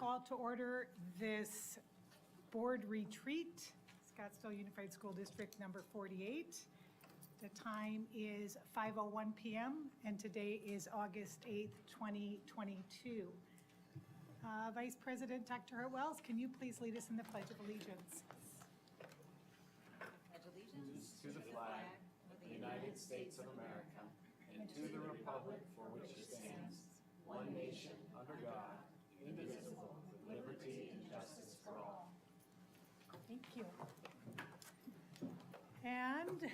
call to order this board retreat, Scottsdale Unified School District number 48. The time is 5:01 p.m. and today is August 8th, 2022. Vice President Dr. Hart-Wells, can you please lead us in the Pledge of Allegiance? Pledge allegiance to the flag of the United States of America and to the republic for which it stands, one nation, under God, indivisible, with liberty and justice for all. Thank you. And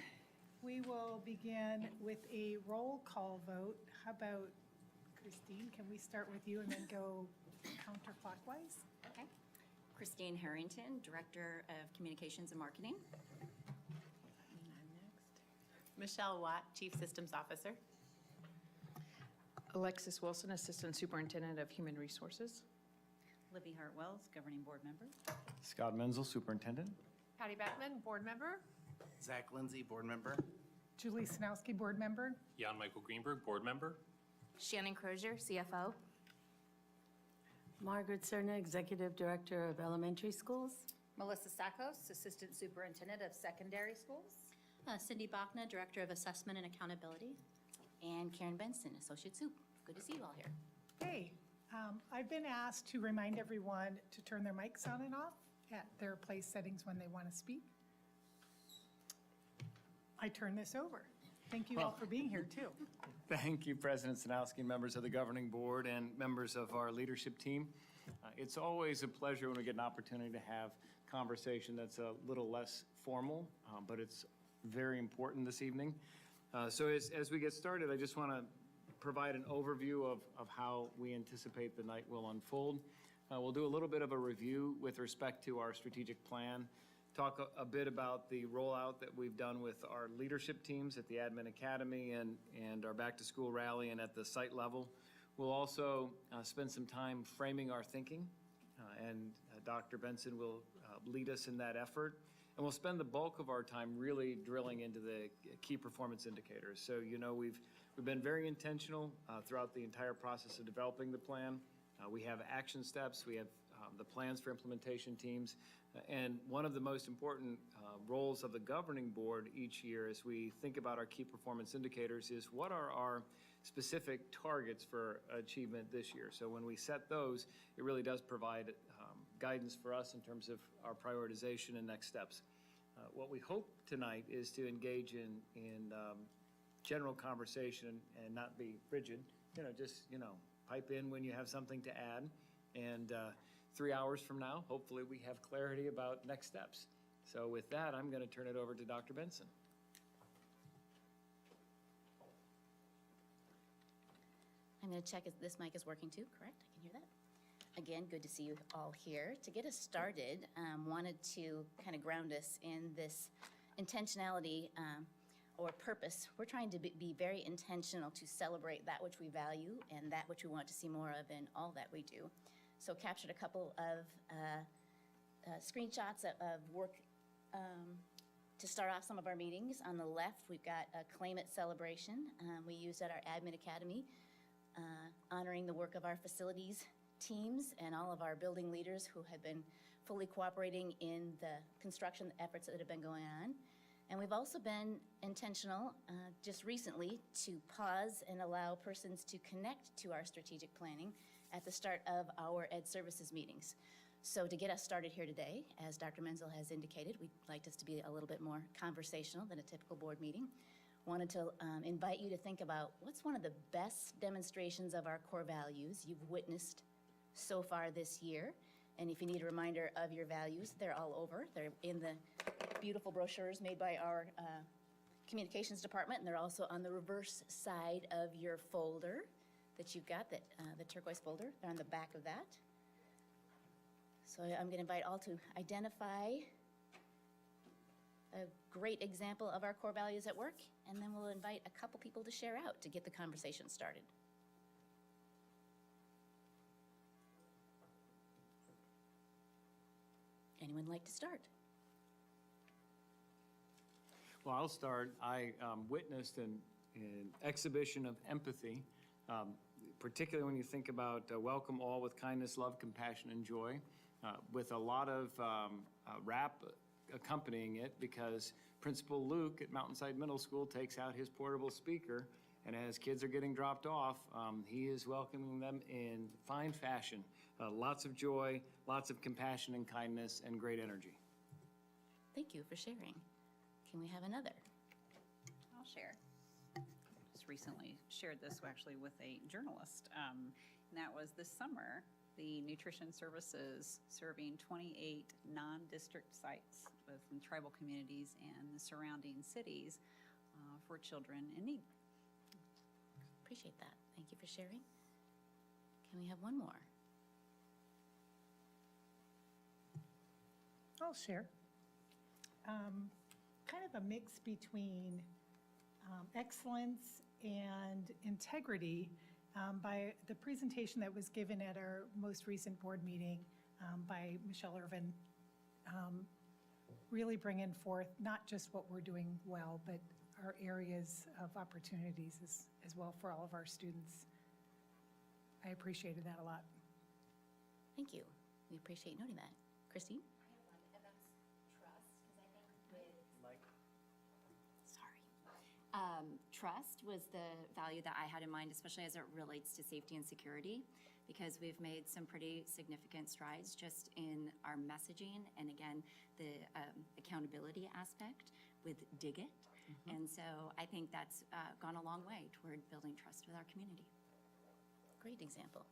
we will begin with a roll call vote. How about, Christine, can we start with you and then go counterclockwise? Okay. Christine Harrington, Director of Communications and Marketing. I'm next. Michelle Watt, Chief Systems Officer. Alexis Wilson, Assistant Superintendent of Human Resources. Libby Hart-Wells, Governing Board Member. Scott Menzel, Superintendent. Patty Beckman, Board Member. Zach Lindsay, Board Member. Julie Sanowski, Board Member. Jan Michael Greenberg, Board Member. Shannon Crozier, CFO. Margaret Cerna, Executive Director of Elementary Schools. Melissa Sakos, Assistant Superintendent of Secondary Schools. Cindy Bachna, Director of Assessment and Accountability. And Karen Benson, Associate Soup. Good to see you all here. Hey, I've been asked to remind everyone to turn their mics on and off at their place settings when they want to speak. I turn this over. Thank you all for being here, too. Thank you, President Sanowski, members of the governing board, and members of our leadership team. It's always a pleasure when we get an opportunity to have conversation that's a little less formal, but it's very important this evening. So as we get started, I just want to provide an overview of how we anticipate the night will unfold. We'll do a little bit of a review with respect to our strategic plan, talk a bit about the rollout that we've done with our leadership teams at the Admin Academy and our Back to School rally and at the site level. We'll also spend some time framing our thinking, and Dr. Benson will lead us in that effort. And we'll spend the bulk of our time really drilling into the key performance indicators. So, you know, we've been very intentional throughout the entire process of developing the plan. We have action steps, we have the plans for implementation teams, and one of the most important roles of the governing board each year as we think about our key performance indicators is what are our specific targets for achievement this year. So when we set those, it really does provide guidance for us in terms of our prioritization and next steps. What we hope tonight is to engage in general conversation and not be rigid, just pipe in when you have something to add. And 3 hours from now, hopefully we have clarity about next steps. So with that, I'm going to turn it over to Dr. Benson. I'm going to check if this mic is working too, correct? I can hear that. Again, good to see you all here. To get us started, wanted to kind of ground us in this intentionality or purpose. We're trying to be very intentional to celebrate that which we value and that which we want to see more of in all that we do. So captured a couple of screenshots of work to start off some of our meetings. On the left, we've got a Claim It celebration we used at our Admin Academy, honoring the work of our facilities teams and all of our building leaders who have been fully cooperating in the construction efforts that have been going on. And we've also been intentional just recently to pause and allow persons to connect to our strategic planning at the start of our Ed Services meetings. So to get us started here today, as Dr. Menzel has indicated, we'd like this to be a little bit more conversational than a typical board meeting. Wanted to invite you to think about what's one of the best demonstrations of our core values you've witnessed so far this year. And if you need a reminder of your values, they're all over. They're in the beautiful brochures made by our communications department, and they're also on the reverse side of your folder that you've got, the turquoise folder. They're on the back of that. So I'm going to invite all to identify a great example of our core values at work, and then we'll invite a couple people to share out to get the conversation started. Anyone like to start? Well, I'll start. I witnessed an exhibition of empathy particularly when you think about welcome all with kindness, love, compassion, and joy, with a lot of rap accompanying it, because Principal Luke at Mountainside Middle School takes out his portable speaker, and as kids are getting dropped off, he is welcoming them in fine fashion. Lots of joy, lots of compassion and kindness, and great energy. Thank you for sharing. Can we have another? I'll share. Just recently shared this actually with a journalist, and that was this summer, the nutrition services serving 28 non-district sites within tribal communities and the surrounding cities for children in need. Appreciate that. Thank you for sharing. Can we have one more? I'll share. Kind of a mix between excellence and integrity by the presentation that was given at our most recent board meeting by Michelle Irvin, really bringing forth not just what we're doing well, but our areas of opportunities as well for all of our students. I appreciated that a lot. Thank you. We appreciate noting that. Christine? Trust was the value that I had in mind, especially as it relates to safety and security, because we've made some pretty significant strides just in our messaging and, again, the accountability aspect with Dig It. And so I think that's gone a long way toward building trust with our community. Great example.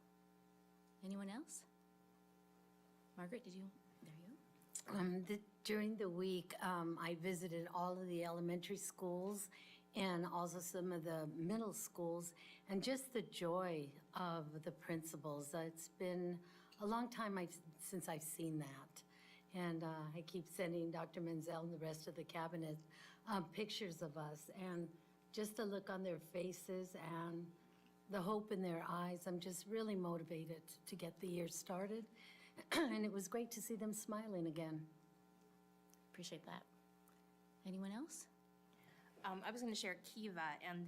Anyone else? Margaret, did you? There you go. During the week, I visited all of the elementary schools and also some of the middle schools, and just the joy of the principals. It's been a long time since I've seen that. And I keep sending Dr. Menzel and the rest of the cabinet pictures of us, and just the look on their faces and the hope in their eyes. I'm just really motivated to get the year started. And it was great to see them smiling again. Appreciate that. Anyone else? I was going to share Kiva and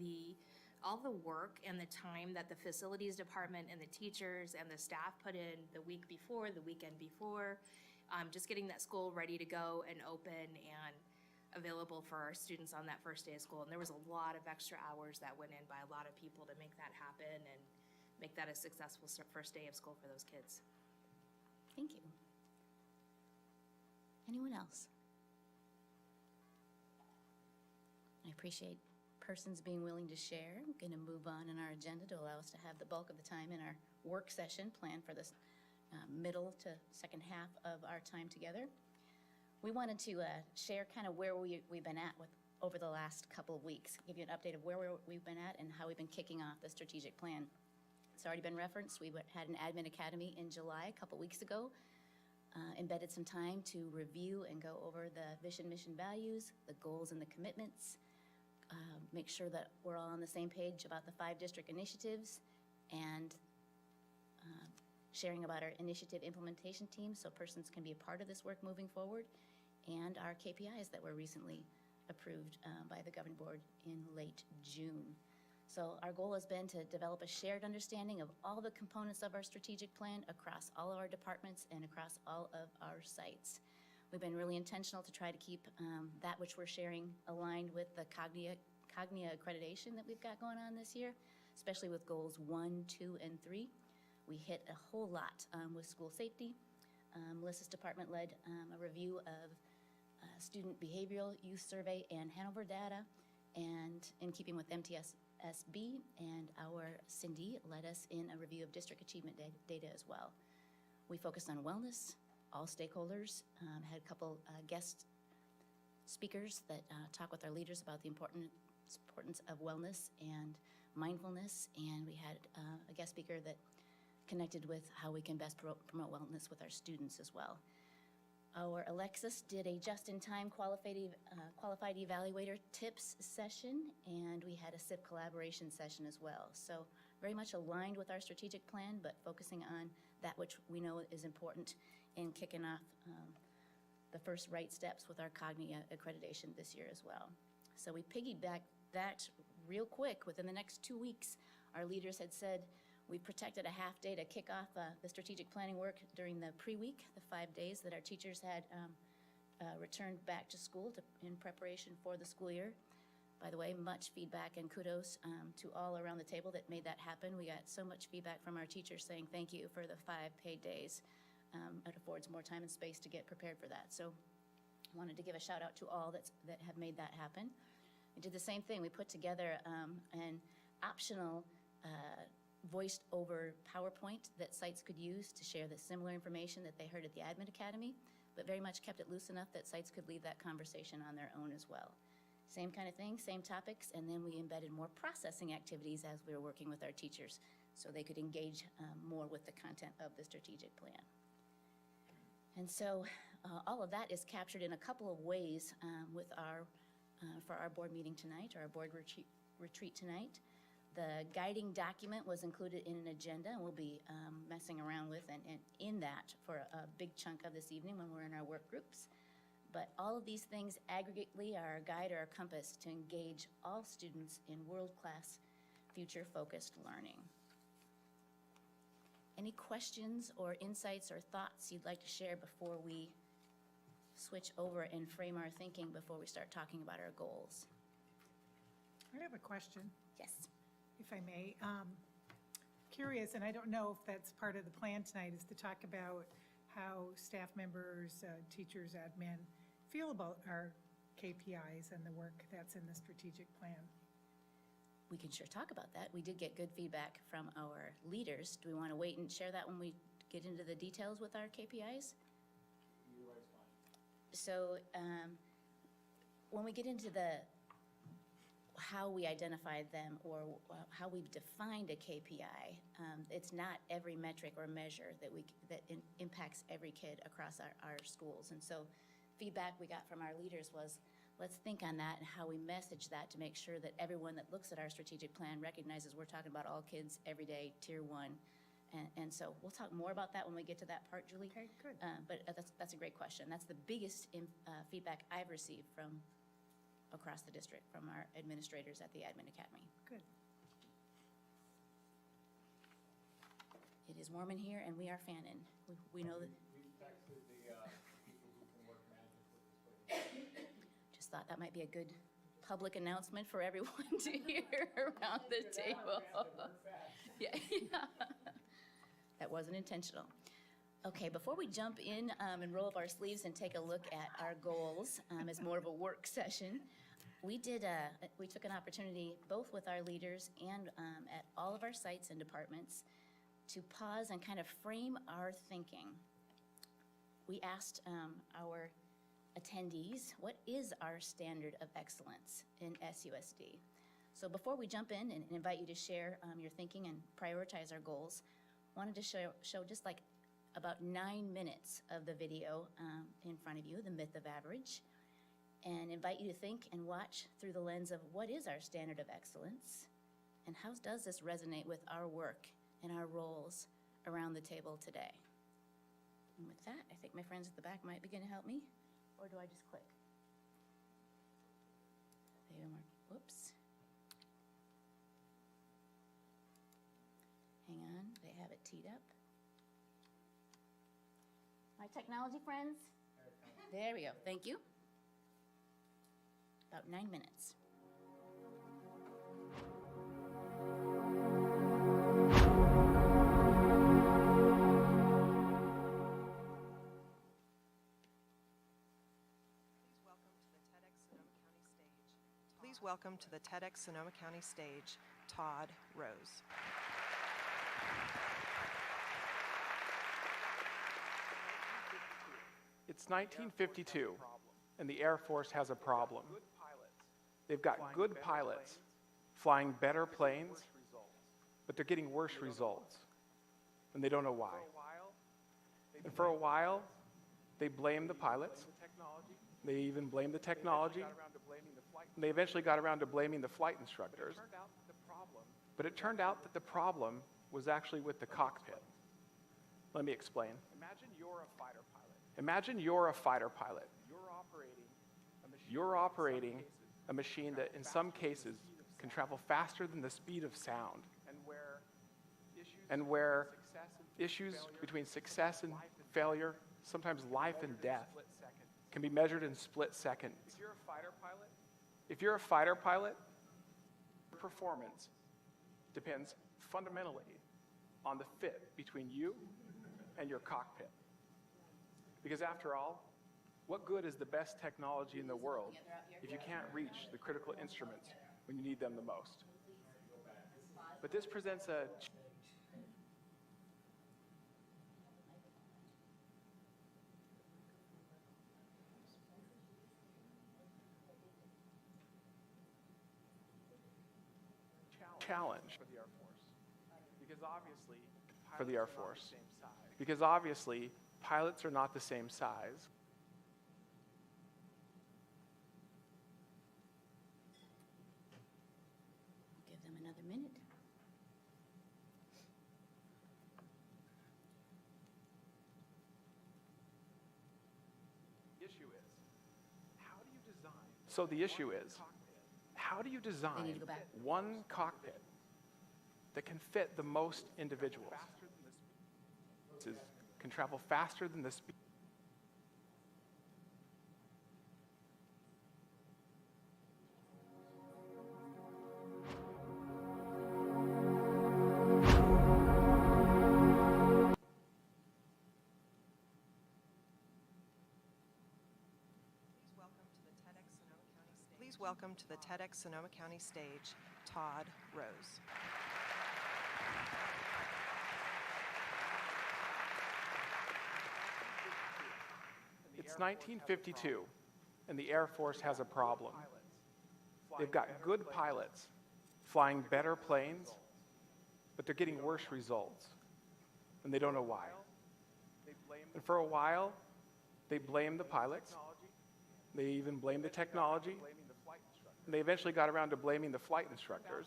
all the work and the time that the facilities department and the teachers and the staff put in the week before, the weekend before, just getting that school ready to go and open and available for our students on that first day of school. And there was a lot of extra hours that went in by a lot of people to make that happen and make that a successful first day of school for those kids. Thank you. Anyone else? I appreciate persons being willing to share. I'm going to move on in our agenda to allow us to have the bulk of the time in our work session planned for this middle to second half of our time together. We wanted to share kind of where we've been at over the last couple of weeks, give you an update of where we've been at and how we've been kicking off the strategic plan. It's already been referenced. We had an admin academy in July a couple weeks ago, embedded some time to review and go over the vision, mission, values, the goals and the commitments, make sure that we're all on the same page about the 5 district initiatives, and sharing about our initiative implementation team so persons can be a part of this work moving forward, and our KPIs that were recently approved by the governing board in late June. So our goal has been to develop a shared understanding of all the components of our strategic plan across all of our departments and across all of our sites. We've been really intentional to try to keep that which we're sharing aligned with the Cognia accreditation that we've got going on this year, especially with goals 1, 2, and 3. We hit a whole lot with school safety. Melissa's department led a review of student behavioral youth survey and Hanover data, and in keeping with MTSB, and our Cindy led us in a review of district achievement data as well. We focused on wellness. All stakeholders had a couple guest speakers that talk with our leaders about the importance of wellness and mindfulness, and we had a guest speaker that connected with how we can best promote wellness with our students as well. Our Alexis did a just-in-time qualified evaluator tips session, and we had a SIP collaboration session as well. So very much aligned with our strategic plan, but focusing on that which we know is important in kicking off the first right steps with our Cognia accreditation this year as well. So we piggybacked that real quick. Within the next 2 weeks, our leaders had said, We protected a half day to kick off the strategic planning work during the pre-week, the 5 days that our teachers had returned back to school in preparation for the school year. By the way, much feedback and kudos to all around the table that made that happen. We got so much feedback from our teachers saying thank you for the 5 paid days. It affords more time and space to get prepared for that. So I wanted to give a shout out to all that have made that happen. We did the same thing. We put together an optional voiced over PowerPoint that sites could use to share the similar information that they heard at the Admin Academy, but very much kept it loose enough that sites could leave that conversation on their own as well. Same kind of thing, same topics, and then we embedded more processing activities as we were working with our teachers so they could engage more with the content of the strategic plan. And so all of that is captured in a couple of ways with for our board meeting tonight, or our board retreat tonight. The guiding document was included in an agenda, and we'll be messing around with and in that for a big chunk of this evening when we're in our work groups. But all of these things aggregately are a guide or a compass to engage all students in world-class, future-focused learning. Any questions or insights or thoughts you'd like to share before we switch over and frame our thinking before we start talking about our goals? I have a question, Yes. if I may. Curious, and I don't know if that's part of the plan tonight, is to talk about how staff members, teachers, admin feel about our KPIs and the work that's in the strategic plan. We can sure talk about that. We did get good feedback from our leaders. Do we want to wait and share that when we get into the details with our KPIs? So when we get into how we identified them or how we've defined a KPI, it's not every metric or measure that impacts every kid across our schools. And so feedback we got from our leaders was, let's think on that and how we message that to make sure that everyone that looks at our strategic plan recognizes we're talking about all kids every day, tier 1. And so we'll talk more about that when we get to that part, Julie. Okay, good. But that's a great question. That's the biggest feedback I've received from across the district, from our administrators at the Admin Academy. Good. It is warm in here, and we are fanning. We know that. We texted the people who can work magic with this. Just thought that might be a good public announcement for everyone to hear around the table. Yeah. That wasn't intentional. Okay, before we jump in and roll up our sleeves and take a look at our goals as more of a work session, we took an opportunity both with our leaders and at all of our sites and departments to pause and kind of frame our thinking. We asked our attendees, what is our standard of excellence in SUSD? So before we jump in and invite you to share your thinking and prioritize our goals, wanted to show just like about 9 minutes of the video in front of you, the myth of average, and invite you to think and watch through the lens of what is our standard of excellence and how does this resonate with our work and our roles around the table today. And with that, I think my friends at the back might begin to help me, or do I just click? They are, whoops. Hang on, they have it teed up. My technology friends? There we go, thank you. About 9 minutes. Please welcome to the TEDx Sonoma County stage, Todd Rose. It's 1952, and the Air Force has a problem. They've got good pilots flying better planes, but they're getting worse results, and they don't know why. And for a while, they blame the pilots. They even blame the technology. And they eventually got around to blaming the flight instructors. But it turned out that the problem was actually with the cockpit. Let me explain. Imagine you're a fighter pilot. Imagine you're a fighter pilot. You're operating a machine that in some cases can travel faster than the speed of sound. And where issues and where issues between success and failure, sometimes life and death, can be measured in split seconds. If you're a fighter pilot, your performance depends fundamentally on the fit between you and your cockpit. Because after all, what good is the best technology in the world if you can't reach the critical instruments when you need them the most? But this presents a challenge for the Air Force. Because obviously, pilots are not the same size. Give them another minute. So the issue is, how do you They need design to go back. one cockpit that can fit the most individuals? Can travel faster than the speed. Please welcome to the TEDx Sonoma County stage, Todd Rose. It's 1952, and the Air Force has a problem. They've got good pilots flying better planes, but they're getting worse results, and they don't know why. And for a while, they blamed the pilots. They even blamed the technology. And they eventually got around to blaming the flight instructors.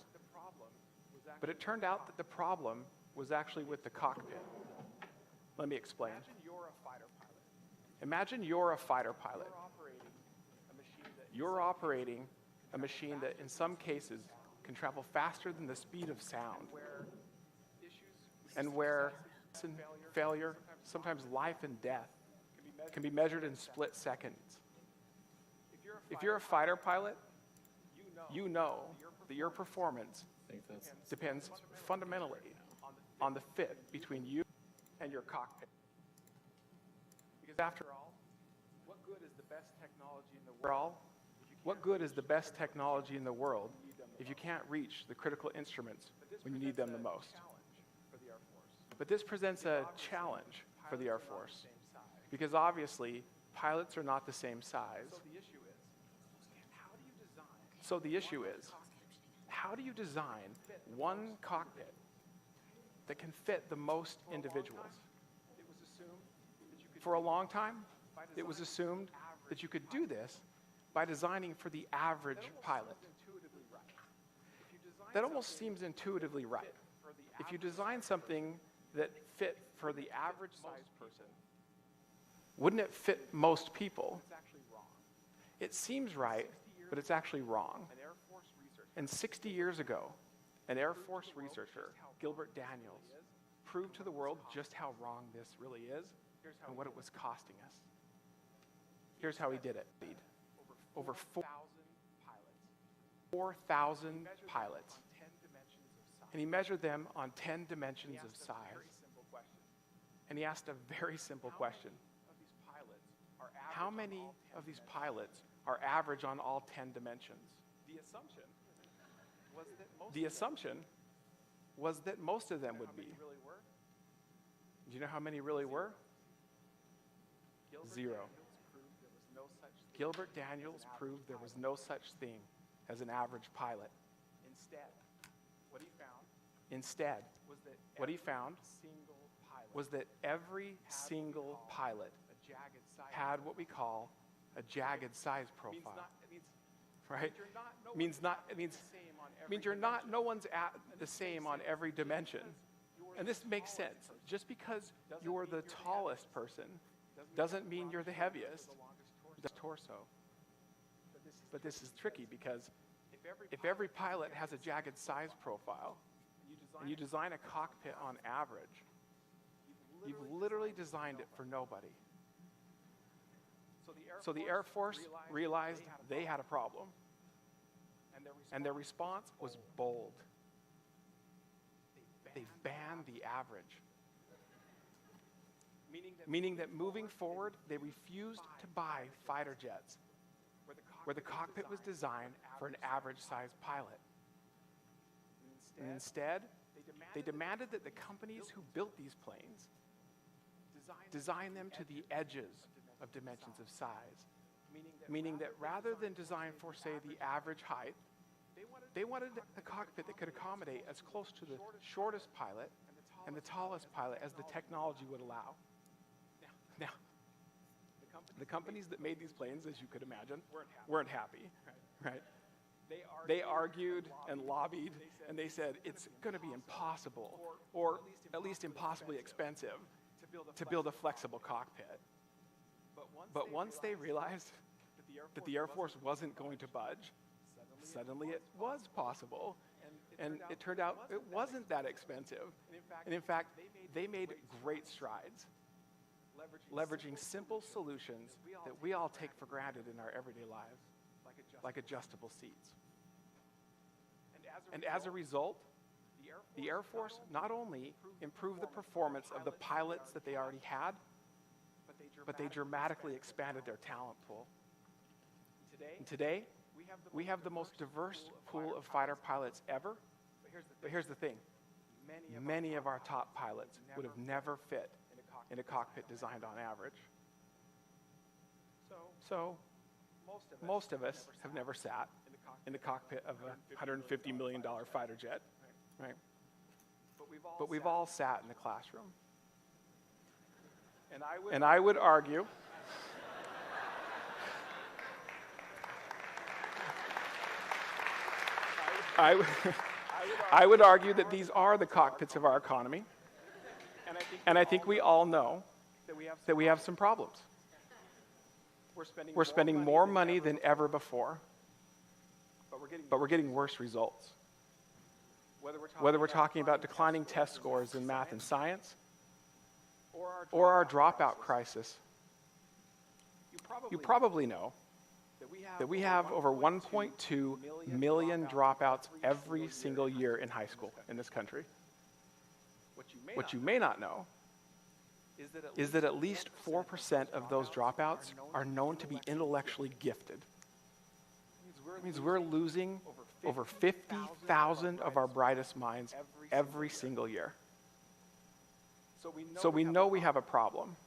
But it turned out that the problem was actually with the cockpit. Let me explain. Imagine you're a fighter pilot. You're operating a machine that in some cases can travel faster than the speed of sound. And where failure, sometimes life and death, can be measured in split seconds. If you're a fighter pilot, you know that your performance depends fundamentally on the fit between you and your cockpit. Because after all, what good is the best technology in the world? What good is the best technology in the world if you can't reach the critical instruments when you need them the most? But this presents a challenge for the Air Force, because obviously pilots are not the same size. So the issue is, how do you design one cockpit that can fit the most individuals? For a long time, it was assumed that you could do this by designing for the average pilot. That almost seems intuitively right. If you design something that fit for the average size person, wouldn't it fit most people? It seems right, but it's actually wrong. And 60 years ago, an Air Force researcher, Gilbert Daniels, proved to the world just how wrong this really is and what it was costing us. Here's how he did it. Over 4,000 pilots. And he measured them on 10 dimensions of size. And he asked a very simple question. How many of these pilots are average on all 10 dimensions? The assumption was that most of them would be. Do you know how many really were? 0. Gilbert Daniels proved there was no such thing as an average pilot. Instead, what he found was that every single pilot had what we call a jagged size profile. Right? Means no one's the same on every dimension. And this makes sense. Just because you're the tallest person doesn't mean you're the heaviest. The torso. But this is tricky because if every pilot has a jagged size profile, and you design a cockpit on average, you've literally designed it for nobody. So the Air Force realized they had a problem, and their response was bold. They banned the average, meaning that moving forward, they refused to buy fighter jets where the cockpit was designed for an average-sized pilot. And instead, they demanded that the companies who built these planes design them to the edges of dimensions of size, meaning that rather than design for, say, the average height, they wanted a cockpit that could accommodate as close to the shortest pilot and the tallest pilot as the technology would allow. Now, the companies that made these planes, as you could imagine, weren't happy, right? They argued and lobbied, and they said it's going to be impossible, or at least impossibly expensive, to build a flexible cockpit. But once they realized that the Air Force wasn't going to budge, suddenly it was possible. And it turned out it wasn't that expensive. And in fact, they made great strides, leveraging simple solutions that we all take for granted in our everyday lives, like adjustable seats. And as a result, the Air Force not only improved the performance of the pilots that they already had, but they dramatically expanded their talent pool. And today, we have the most diverse pool of fighter pilots ever. But here's the thing. Many of our top pilots would have never fit in a cockpit designed on average. So most of us have never sat in the cockpit of a $150 million fighter jet, right? But we've all sat in the classroom. And I would argue I would argue that these are the cockpits of our economy, and I think we all know that we have some problems. We're spending more money than ever before, but we're getting worse results. Whether we're talking about declining test scores in math and science, or our dropout crisis, you probably know that we have over 1.2 million dropouts every single year in high school in this country. What you may not know is that at least 4% of those dropouts are known to be intellectually gifted. It means we're losing over 50,000 of our brightest minds every single year. So we know we have a problem.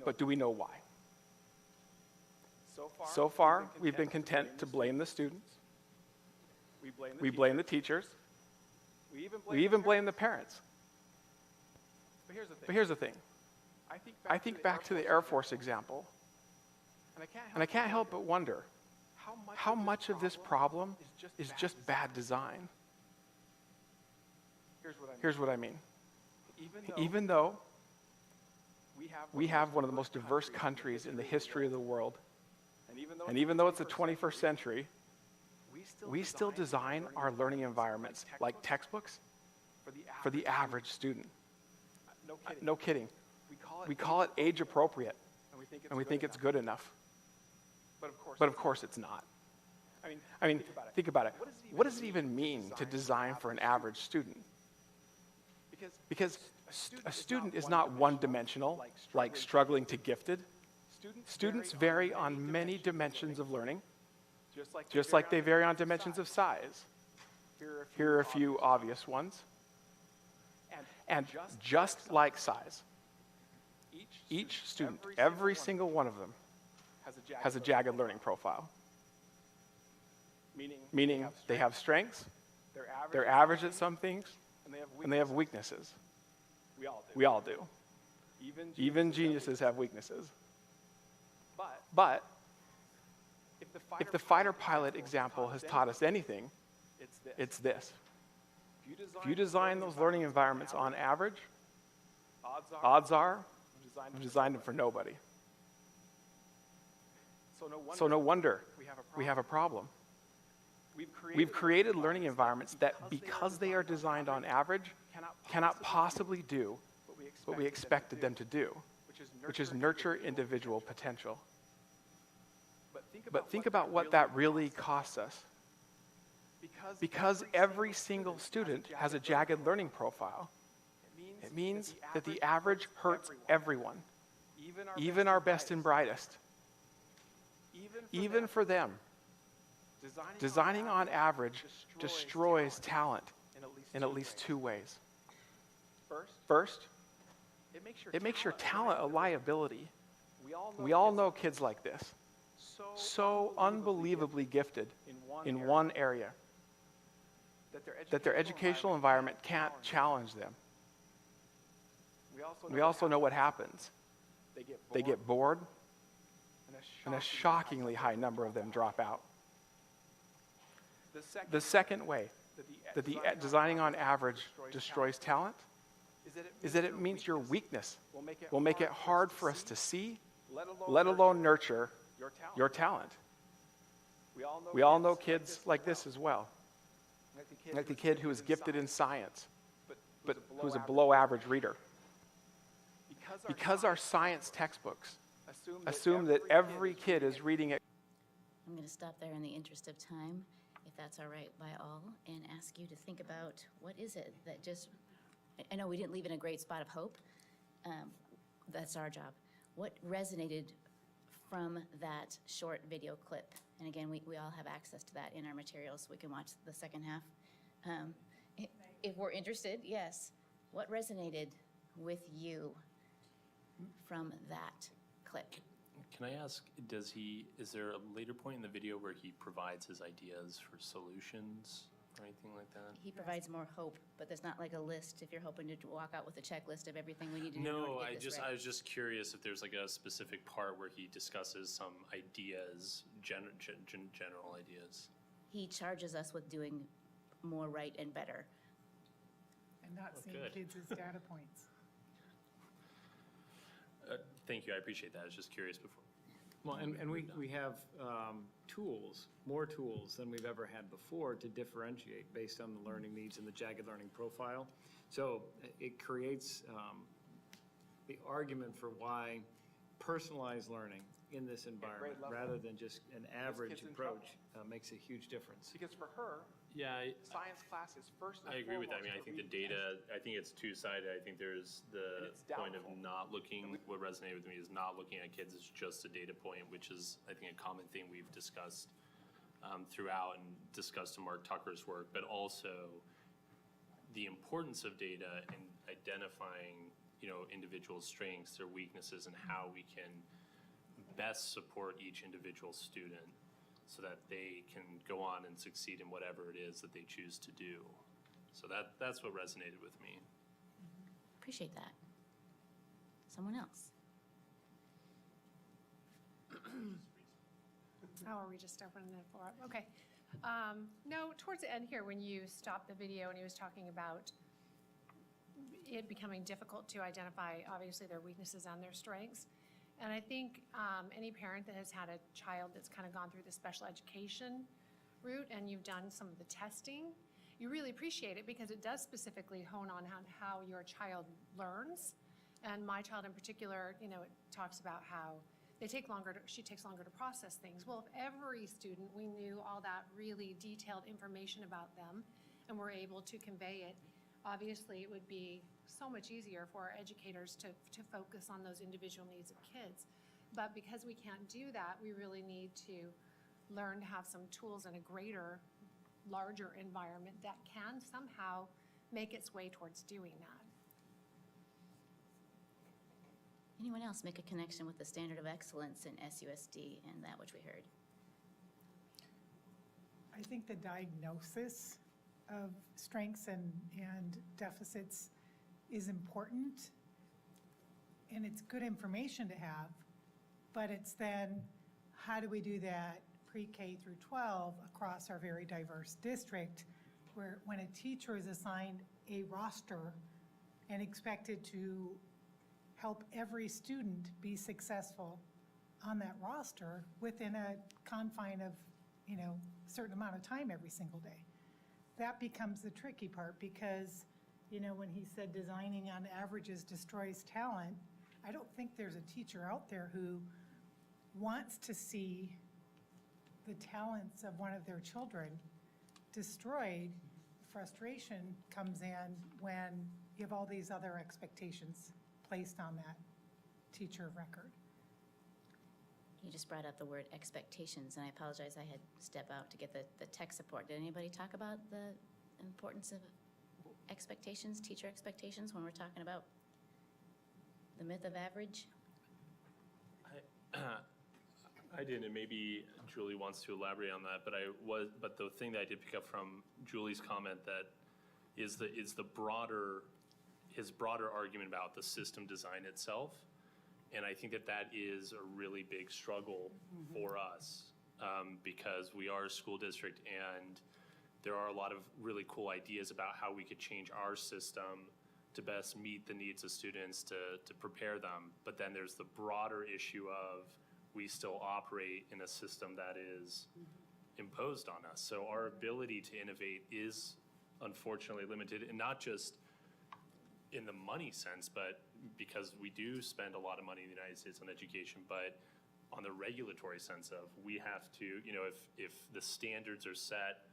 But do we know why? So far, we've been content to blame the students. We blame the teachers. We even blame the parents. But here's the thing. I think back to the Air Force example, and I can't help but wonder how much of this problem is just bad design. Here's what I mean. Even though we have one of the most diverse countries in the history of the world, and even though it's the 21st century, we still design our learning environments like textbooks for the average student. No kidding. We call it age appropriate, and we think it's good enough. But of course it's not. I mean, think about it. What does it even mean to design for an average student? Because a student is not one-dimensional, like struggling to gifted. Students vary on many dimensions of learning, just like they vary on dimensions of size. Here are a few obvious ones. And just like size, each student, every single one of them, has a jagged learning profile. Meaning they have strengths, they're average at some things, and they have weaknesses. We all do. Even geniuses have weaknesses. But if the fighter pilot example has taught us anything, it's this. If you design those learning environments on average, odds are you've designed them for nobody. So no wonder we have a problem. We've created learning environments that, because they are designed on average, cannot possibly do what we expected them to do, which is nurture individual potential. But think about what that really costs us. Because every single student has a jagged learning profile, it means that the average hurts everyone, even our best and brightest. Even for them, designing on average destroys talent in at least two ways. First, it makes your talent a liability. We all know kids like this, so unbelievably gifted in one area, that their educational environment can't challenge them. We also know what happens. They get bored, and a shockingly high number of them drop out. The second way that the designing on average destroys talent is that it means your weakness will make it hard for us to see, let alone nurture your talent. We all know kids like this as well. Like the kid who is gifted in science, but who's a below average reader. Because our science textbooks assume that every kid is reading it. I'm going to stop there in the interest of time, if that's all right by all, and ask you to think about what is it that just, I know we didn't leave in a great spot of hope. That's our job. What resonated from that short video clip? And again, we all have access to that in our materials, so we can watch the second half. If we're interested, yes. What resonated with you from that clip? Can I ask, is there a later point in the video where he provides his ideas for solutions or anything like that? He provides more hope, but there's not like a list if you're hoping to walk out with a checklist of everything we need to do. No, I was just curious if there's like a specific part where he discusses some ideas, general ideas. He charges us with doing more right and better. And not seeing kids as data points. Thank you, I appreciate that. I was just curious before. Well, and we have tools, more tools than we've ever had before to differentiate based on the learning needs and the jagged learning profile. So it creates the argument for why personalized learning in this environment, rather than just an average approach, makes a huge difference. Because for her, science class is first and I agree with that. I mean, I foremost think the data, I think it's two-sided. I think there's the point of not looking, what resonated with me is not looking at kids as just a data point, which is, I think, a common thing we've discussed throughout and discussed in Mark Tucker's work, but also the importance of data in identifying, individual strengths, their weaknesses, and how we can best support each individual student so that they can go on and succeed in whatever it is that they choose to do. So that's what resonated with me. Appreciate that. Someone else? Oh, are we just opening the floor up? Okay. No, towards the end here, when you stopped the video and he was talking about it becoming difficult to identify, obviously, their weaknesses and their strengths. And I think any parent that has had a child that's kind of gone through the special education route and you've done some of the testing, you really appreciate it because it does specifically hone on how your child learns. And my child in particular, it talks about how she takes longer to process things. Well, if every student, we knew all that really detailed information about them and were able to convey it, obviously it would be so much easier for our educators to focus on those individual needs of kids. But because we can't do that, we really need to learn to have some tools in a larger environment that can somehow make its way towards doing that. Anyone else make a connection with the standard of excellence in SUSD and that which we heard? I think the diagnosis of strengths and deficits is important, and it's good information to have, but it's then how do we do that pre-K through 12 across our very diverse district, where when a teacher is assigned a roster and expected to help every student be successful on that roster within a confine of a certain amount of time every single day. That becomes the tricky part because, when he said designing on averages destroys talent, I don't think there's a teacher out there who wants to see the talents of one of their children destroyed. Frustration comes in when you have all these other expectations placed on that teacher of record. You just brought up the word expectations, and I apologize, I had to step out to get the tech support. Did anybody talk about the importance of expectations, teacher expectations, when we're talking about the myth of average? I didn't, and maybe Julie wants to elaborate on that, but the thing that I did pick up from Julie's comment that is his broader argument about the system design itself. And I think that is a really big struggle for us because we are a school district and there are a lot of really cool ideas about how we could change our system to best meet the needs of students to prepare them. But then there's the broader issue of we still operate in a system that is imposed on us. So our ability to innovate is unfortunately limited, and not just in the money sense, but because we do spend a lot of money in the United States on education, but on the regulatory sense of we have to, if the standards are set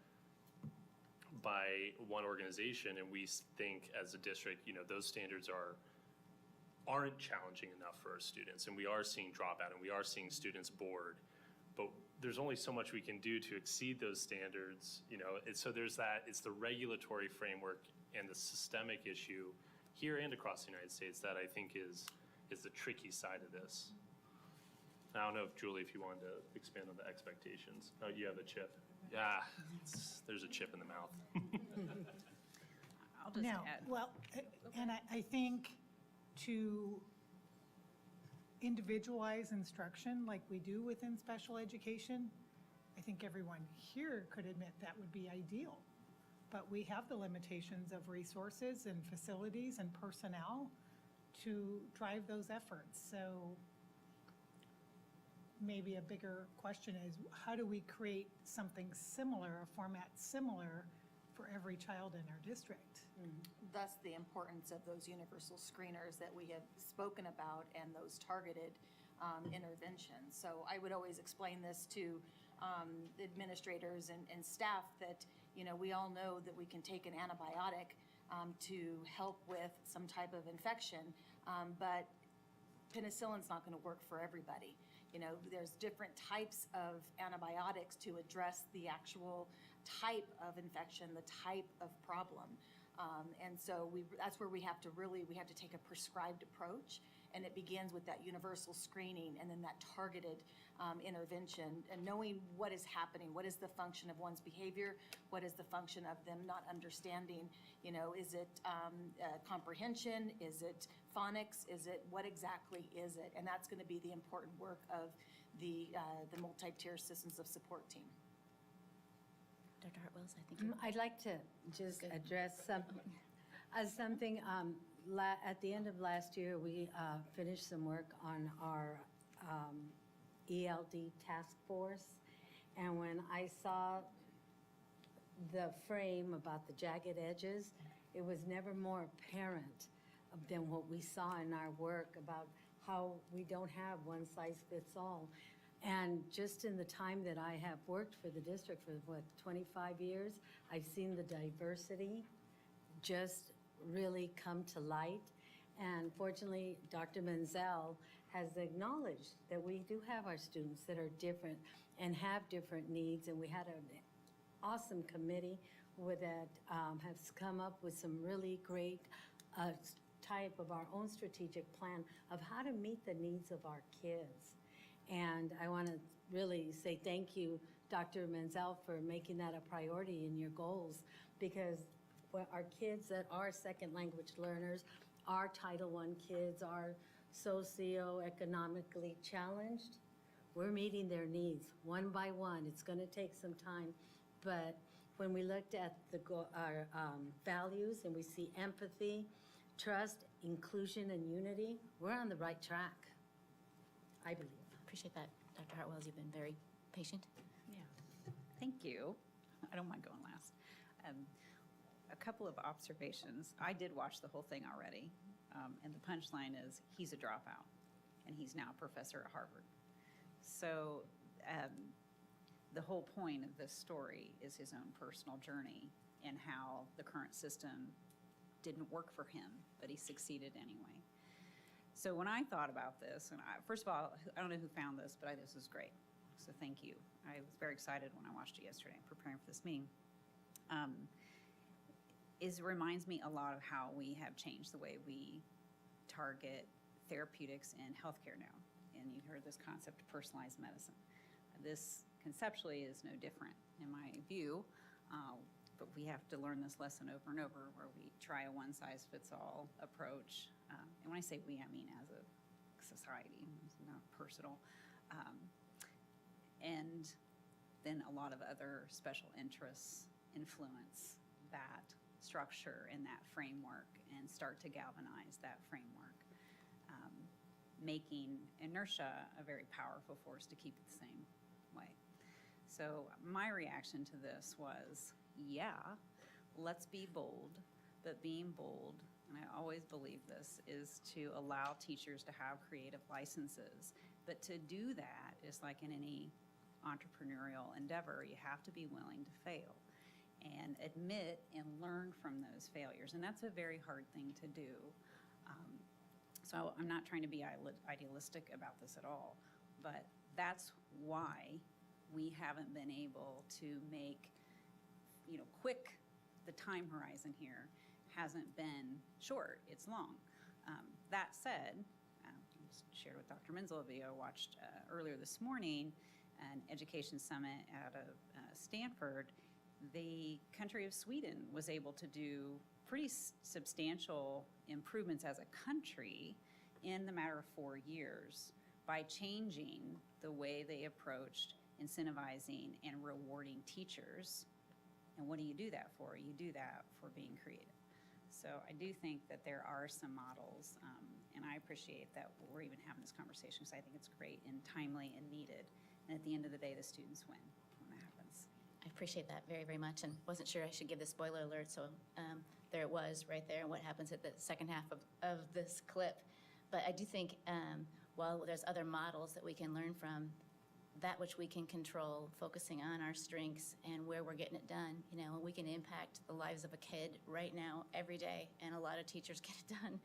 by one organization and we think as a district, those standards aren't challenging enough for our students, and we are seeing dropout and we are seeing students bored, but there's only so much we can do to exceed those standards, so there's that. It's the regulatory framework and the systemic issue here and across the United States that I think is the tricky side of this. I don't know if Julie, if you wanted to expand on the expectations. Oh, you have a chip. Yeah, there's a chip in the mouth. I'll just Now, add. well, and I think to individualize instruction like we do within special education, I think everyone here could admit that would be ideal. But we have the limitations of resources and facilities and personnel to drive those efforts. So maybe a bigger question is, how do we create something similar, a format similar for every child in our district? Thus the importance of those universal screeners that we have spoken about and those targeted interventions. So I would always explain this to administrators and staff that, we all know that we can take an antibiotic to help with some type of infection, but penicillin's not going to work for everybody. There's different types of antibiotics to address the actual type of infection, the type of problem. And so that's where we have to take a prescribed approach, and it begins with that universal screening and then that targeted intervention, and knowing what is happening, what is the function of one's behavior, what is the function of them not understanding, is it comprehension, is it phonics, what exactly is it? And that's going to be the important work of the multi-tier systems of support team. Dr. Hartwells, I think I'd like to just address something. At the end of last year, we finished some work on our ELD task force. And when I saw the frame about the jagged edges, it was never more apparent than what we saw in our work about how we don't have one size fits all. And just in the time that I have worked for the district for, 25 years, I've seen the diversity just really come to light. And fortunately, Dr. Menzel has acknowledged that we do have our students that are different and have different needs. And we had an awesome committee that has come up with some really great type of our own strategic plan of how to meet the needs of our kids. And I want to really say thank you, Dr. Menzel, for making that a priority in your goals, because our kids that are second language learners, our Title I kids, are socioeconomically challenged, we're meeting their needs one by one. It's going to take some time, but when we looked at our values and we see empathy, trust, inclusion, and unity, we're on the right track, I believe. Appreciate that, Dr. Hartwells. You've been very patient. Yeah. Thank you. I don't mind going last. A couple of observations. I did watch the whole thing already, and the punchline is he's a dropout, and he's now a professor at Harvard. So the whole point of this story is his own personal journey and how the current system didn't work for him, but he succeeded anyway. So when I thought about this, and first of all, I don't know who found this, but this was great. So thank you. I was very excited when I watched it yesterday, preparing for this meeting. It reminds me a lot of how we have changed the way we target therapeutics in healthcare now. And you heard this concept of personalized medicine. This conceptually is no different in my view, but we have to learn this lesson over and over where we try a one-size-fits-all approach. And when I say we, I mean as a society, it's not personal. And then a lot of other special interests influence that structure and that framework and start to galvanize that framework, making inertia a very powerful force to keep it the same way. So my reaction to this was, yeah, let's be bold, but being bold, and I always believe this, is to allow teachers to have creative licenses. But to do that is like in any entrepreneurial endeavor, you have to be willing to fail and admit and learn from those failures. And that's a very hard thing to do. So I'm not trying to be idealistic about this at all, but that's why we haven't been able to make, quick, the time horizon here hasn't been short, it's long. That said, I just shared with Dr. Menzel a video I watched earlier this morning, an education summit out of Stanford. The country of Sweden was able to do pretty substantial improvements as a country in the matter of 4 years by changing the way they approached incentivizing and rewarding teachers. And what do you do that for? You do that for being creative. So I do think that there are some models, and I appreciate that we're even having this conversation because I think it's great and timely and needed. And at the end of the day, the students win when that happens. I appreciate that very, very much, and wasn't sure I should give the spoiler alert, so there it was right there, and what happens at the second half of this clip. But I do think while there's other models that we can learn from, that which we can control, focusing on our strengths and where we're getting it done, and we can impact the lives of a kid right now, every day, and a lot of teachers get it done.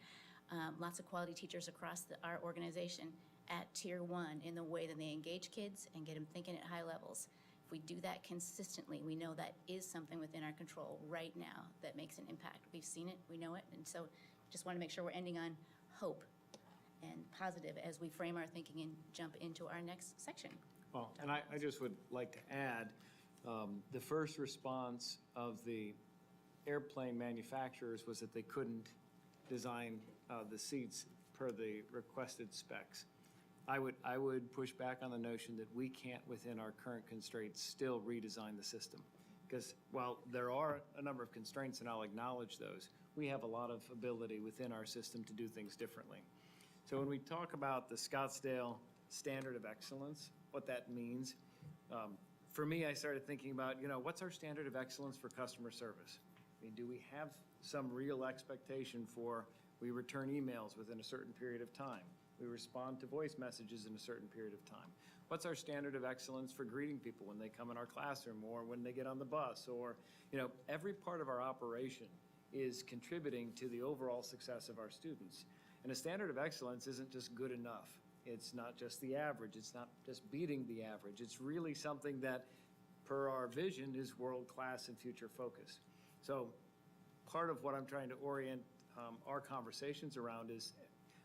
Lots of quality teachers across our organization at Tier 1 in the way that they engage kids and get them thinking at high levels. If we do that consistently, we know that is something within our control right now that makes an impact. We've seen it, we know it, and so just want to make sure we're ending on hope and positive as we frame our thinking and jump into our next section. Well, and I just would like to add, the first response of the airplane manufacturers was that they couldn't design the seats per the requested specs. I would push back on the notion that we can't, within our current constraints, still redesign the system. Because while there are a number of constraints, and I'll acknowledge those, we have a lot of ability within our system to do things differently. So when we talk about the Scottsdale Standard of Excellence, what that means, for me, I started thinking about, what's our standard of excellence for customer service? I mean, do we have some real expectation for we return emails within a certain period of time? We respond to voice messages in a certain period of time. What's our standard of excellence for greeting people when they come in our classroom or when they get on the bus? Or, every part of our operation is contributing to the overall success of our students. And a standard of excellence isn't just good enough. It's not just the average. It's not just beating the average. It's really something that, per our vision, is world-class and future-focused. So part of what I'm trying to orient our conversations around is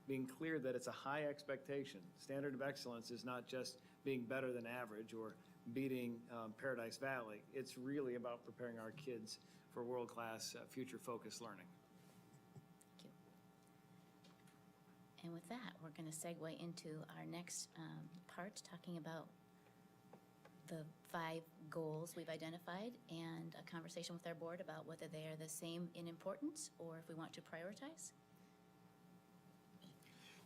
being clear that it's a high expectation. Standard of excellence is not just being better than average or beating Paradise Valley. It's really about preparing our kids for world-class, future-focused learning. Thank you. And with that, we're going to segue into our next part, talking about the 5 goals we've identified and a conversation with our board about whether they are the same in importance or if we want to prioritize.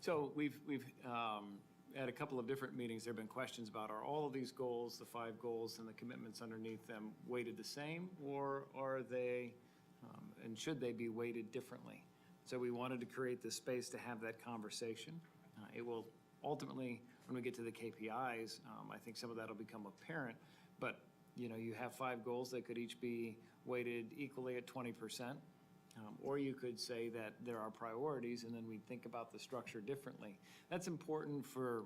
So we've at a couple of different meetings, there have been questions about, are all of these goals, the 5 goals and the commitments underneath them, weighted the same, or are they, and should they be weighted differently? So we wanted to create this space to have that conversation. It will ultimately, when we get to the KPIs, I think some of that will become apparent, but you know, you have 5 goals that could each be weighted equally at 20%. Or you could say that there are priorities, and then we think about the structure differently. That's important for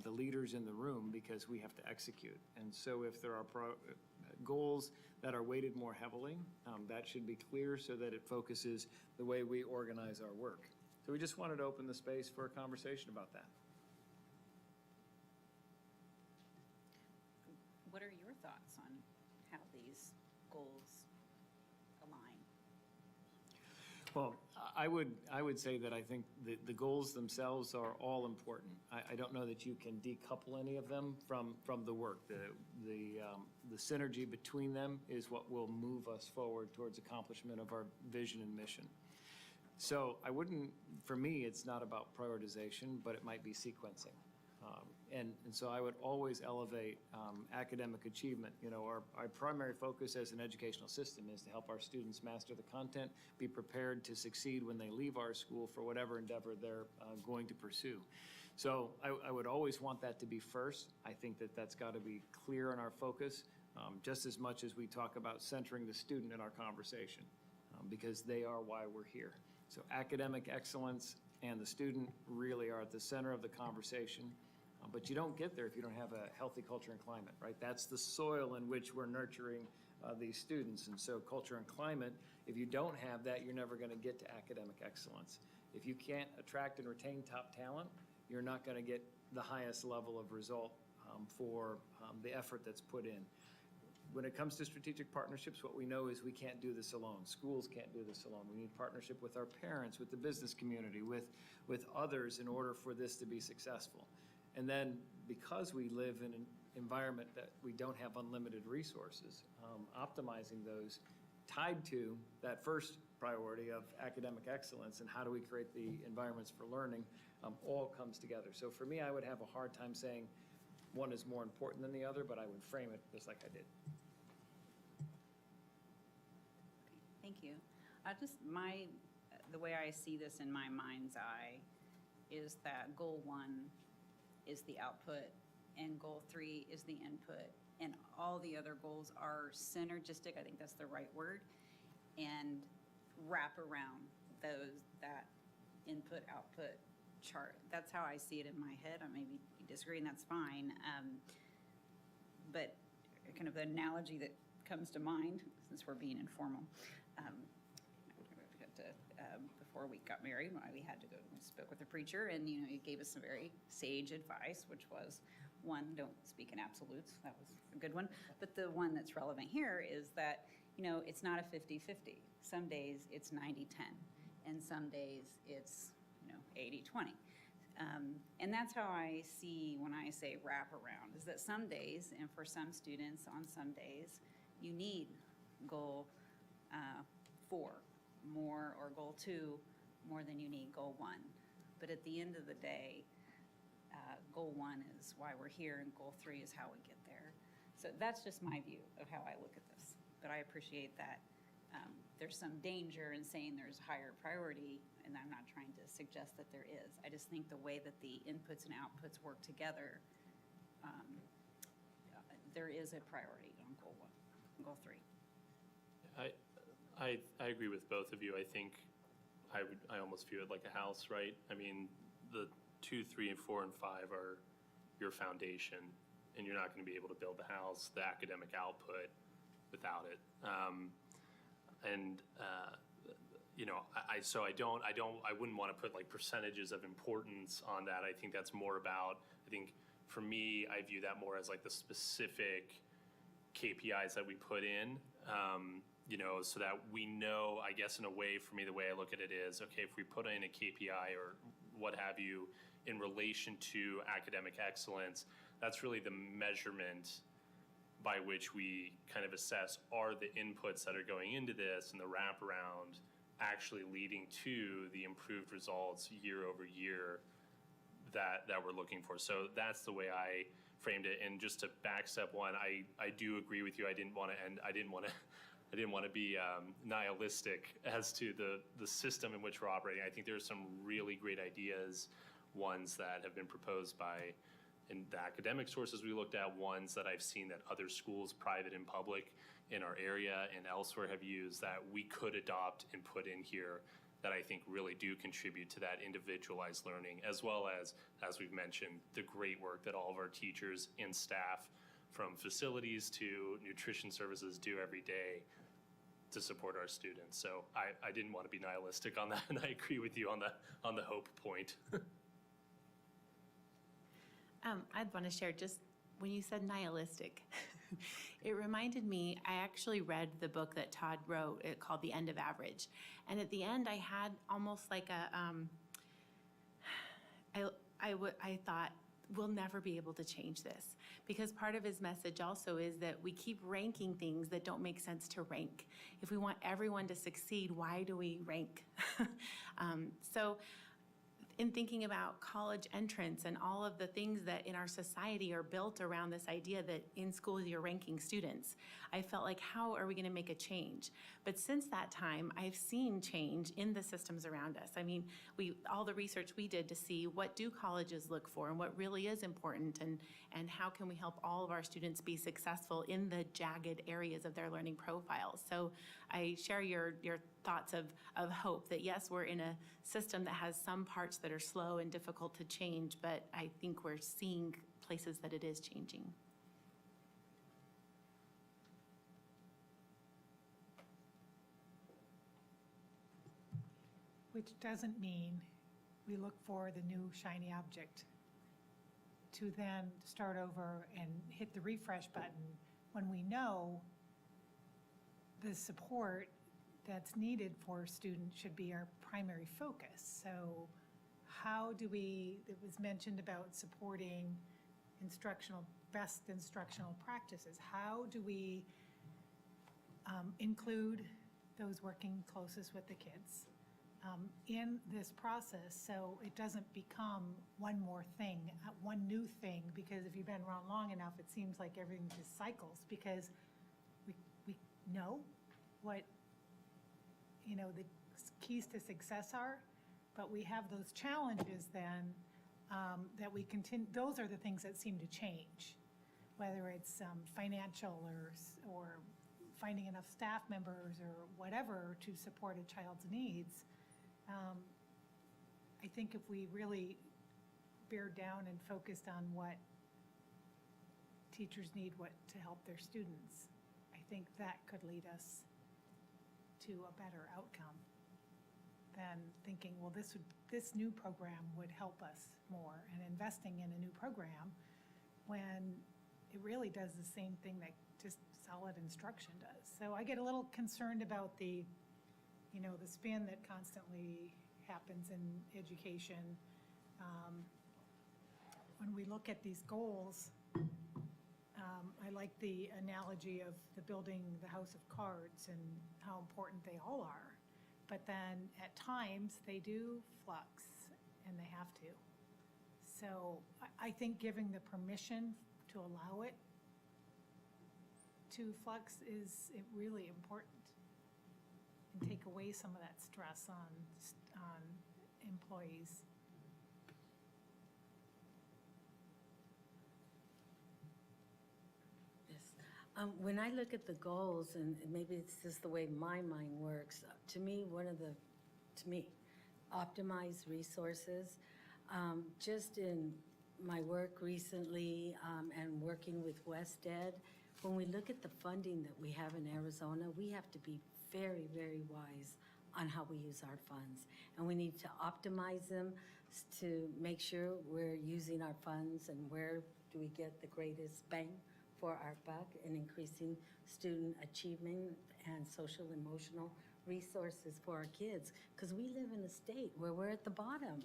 the leaders in the room because we have to execute. And so if there are goals that are weighted more heavily, that should be clear so that it focuses the way we organize our work. So we just wanted to open the space for a conversation about that. What are your thoughts on how these goals align? Well, I would say that I think the goals themselves are all important. I don't know that you can decouple any of them from the work. The synergy between them is what will move us forward towards accomplishment of our vision and mission. So I wouldn't, for me, it's not about prioritization, but it might be sequencing. And so I would always elevate academic achievement. You know, our primary focus as an educational system is to help our students master the content, be prepared to succeed when they leave our school for whatever endeavor they're going to pursue. So I would always want that to be first. I think that that's got to be clear in our focus, just as much as we talk about centering the student in our conversation, because they are why we're here. So academic excellence and the student really are at the center of the conversation. But you don't get there if you don't have a healthy culture and climate, right? That's the soil in which we're nurturing these students. And so culture and climate, if you don't have that, you're never going to get to academic excellence. If you can't attract and retain top talent, you're not going to get the highest level of result for the effort that's put in. When it comes to strategic partnerships, what we know is we can't do this alone. Schools can't do this alone. We need partnership with our parents, with the business community, with others in order for this to be successful. And then because we live in an environment that we don't have unlimited resources, optimizing those tied to that first priority of academic excellence and how do we create the environments for learning all comes together. So for me, I would have a hard time saying one is more important than the other, but I would frame it just like I did. Thank you. The way I see this in my mind's eye is that goal 1 is the output and goal 3 is the input, and all the other goals are synergistic, I think that's the right word, and wrap around that input output chart. That's how I see it in my head. I may be disagreeing, that's fine. But kind of the analogy that comes to mind, since we're being informal, before we got married, we had to go, we spoke with a preacher, and he gave us some very sage advice, which was, 1, don't speak in absolutes. That was a good one. But the one that's relevant here is that, it's not a 50-50. Some days it's 90-10, and some days it's, 80-20. And that's how I see when I say wrap around, is that some days, and for some students on some days, you need goal 4 more, or goal 2 more than you need goal 1. But at the end of the day, goal 1 is why we're here, and goal 3 is how we get there. So that's just my view of how I look at this. But I appreciate that there's some danger in saying there's higher priority, and I'm not trying to suggest that there is. I just think the way that the inputs and outputs work together, there is a priority on goal 1, and goal 3. I agree with both of you. I think I almost view it like a house, right? I mean, the 2, 3, and 4, and 5 are your foundation, and you're not going to be able to build the house, the academic output, without it. I wouldn't want to put like percentages of importance on that. I think that's more about, for me, I view that more as like the specific KPIs that we put in, so that we know, I guess in a way, for me, the way I look at it is, okay, if we put in a KPI or what have you in relation to academic excellence, that's really the measurement by which we kind of assess, are the inputs that are going into this and the wraparound actually leading to the improved results year over year that we're looking for. So that's the way I framed it. And just to back step one, I do agree with you. I didn't want to be nihilistic as to the system in which we're operating. I think there's some really great ideas, ones that have been proposed by in the academic sources we looked at, ones that I've seen that other schools, private and public, in our area and elsewhere have used that we could adopt and put in here that I think really do contribute to that individualized learning, as well as we've mentioned, the great work that all of our teachers and staff from facilities to nutrition services do every day to support our students. So I didn't want to be nihilistic on that, and I agree with you on the hope point. I'd want to share, just when you said nihilistic, it reminded me, I actually read the book that Todd wrote, called The End of Average. And at the end, I had almost like I thought, we'll never be able to change this. Because part of his message also is that we keep ranking things that don't make sense to rank. If we want everyone to succeed, why do we rank? So in thinking about college entrance and all of the things that in our society are built around this idea that in schools you're ranking students, I felt like, how are we going to make a change? But since that time, I've seen change in the systems around us. I mean, all the research we did to see what do colleges look for and what really is important, and how can we help all of our students be successful in the jagged areas of their learning profiles. So I share your thoughts of hope that yes, we're in a system that has some parts that are slow and difficult to change, but I think we're seeing places that it is changing. Which doesn't mean we look for the new shiny object to then start over and hit the refresh button when we know the support that's needed for students should be our primary focus. So how do we, it was mentioned about supporting best instructional practices. How do we include those working closest with the kids in this process, so it doesn't become one more thing, one new thing, because if you've been around long enough, it seems like everything just cycles, because we know what, the keys to success are, but we have those challenges then that we continue, those are the things that seem to change, whether it's financial or finding enough staff members or whatever to support a child's needs. I think if we really bear down and focused on what teachers need, what to help their students, I think that could lead us to a better outcome than thinking, well, this new program would help us more, and investing in a new program when it really does the same thing that just solid instruction does. So I get a little concerned about the spin that constantly happens in education. When we look at these goals, I like the analogy of the building the house of cards and how important they all are. But then at times they do flux, and they have to. So I think giving the permission to allow it to flux is really important, and take away some of that stress on employees. Yes. When I look at the goals, and maybe it's just the way my mind works, to me, optimize resources. Just in my work recently and working with WestEd, when we look at the funding that we have in Arizona, we have to be very, very wise on how we use our funds. And we need to optimize them to make sure we're using our funds and where do we get the greatest bang for our buck in increasing student achievement and social emotional resources for our kids. Because we live in a state where we're at the bottom.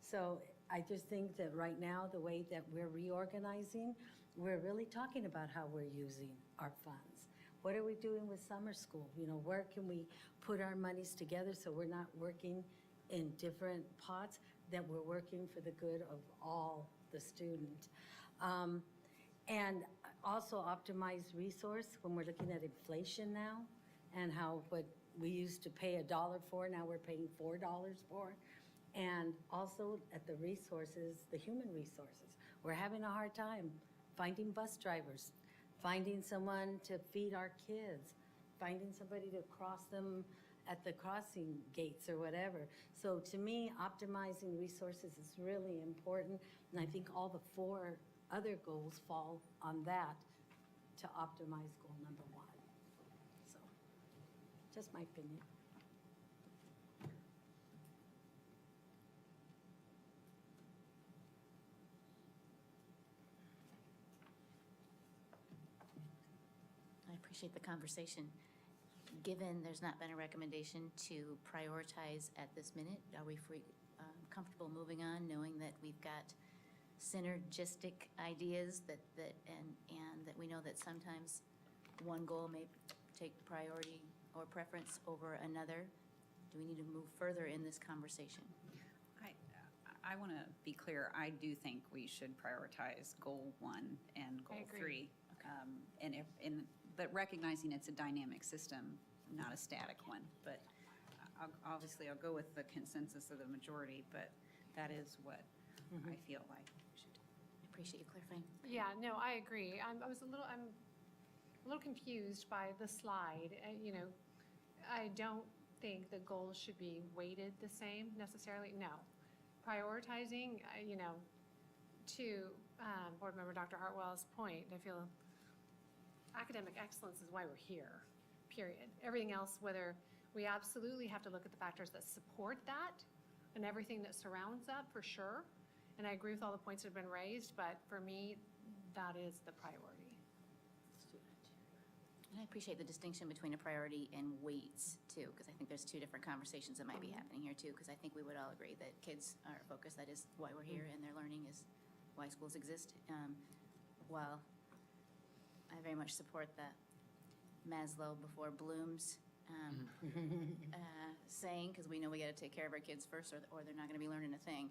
So I just think that right now, the way that we're reorganizing, we're really talking about how we're using our funds. What are we doing with summer school? Where can we put our monies together so we're not working in different pots? that we're working for the good of all the student. And also optimize resource when we're looking at inflation now and how what we used to pay $1 for, now we're paying $4 for. And also at the resources, the human resources. We're having a hard time finding bus drivers, finding someone to feed our kids, finding somebody to cross them at the crossing gates or whatever. So to me, optimizing resources is really important. And I think all the 4 other goals fall on that to optimize goal number 1. So, just my opinion. I appreciate the conversation. Given there's not been a recommendation to prioritize at this minute, are we comfortable moving on, knowing that we've got synergistic ideas and that we know that sometimes one goal may take priority or preference over another? Do we need to move further in this conversation? I want to be clear, I do think we should prioritize goal 1 and goal 3. But recognizing it's a dynamic system, not a static one. But obviously, I'll go with the consensus of the majority, but that is what I feel like we should do. I appreciate you clarifying. Yeah, no, I agree. I'm a little confused by the slide. I don't think the goals should be weighted the same necessarily. No. Prioritizing, to Board Member Dr. Hartwell's point, I feel academic excellence is why we're here, period. Everything else, whether we absolutely have to look at the factors that support that and everything that surrounds that, for sure. And I agree with all the points that have been raised, but for me, that is the priority. And I appreciate the distinction between a priority and weights too, because I think there's 2 different conversations that might be happening here too, because I think we would all agree that kids are a focus. That is why we're here, and their learning is why schools exist. While I very much support the Maslow before Bloom's saying, because we know we got to take care of our kids first, or they're not going to be learning a thing.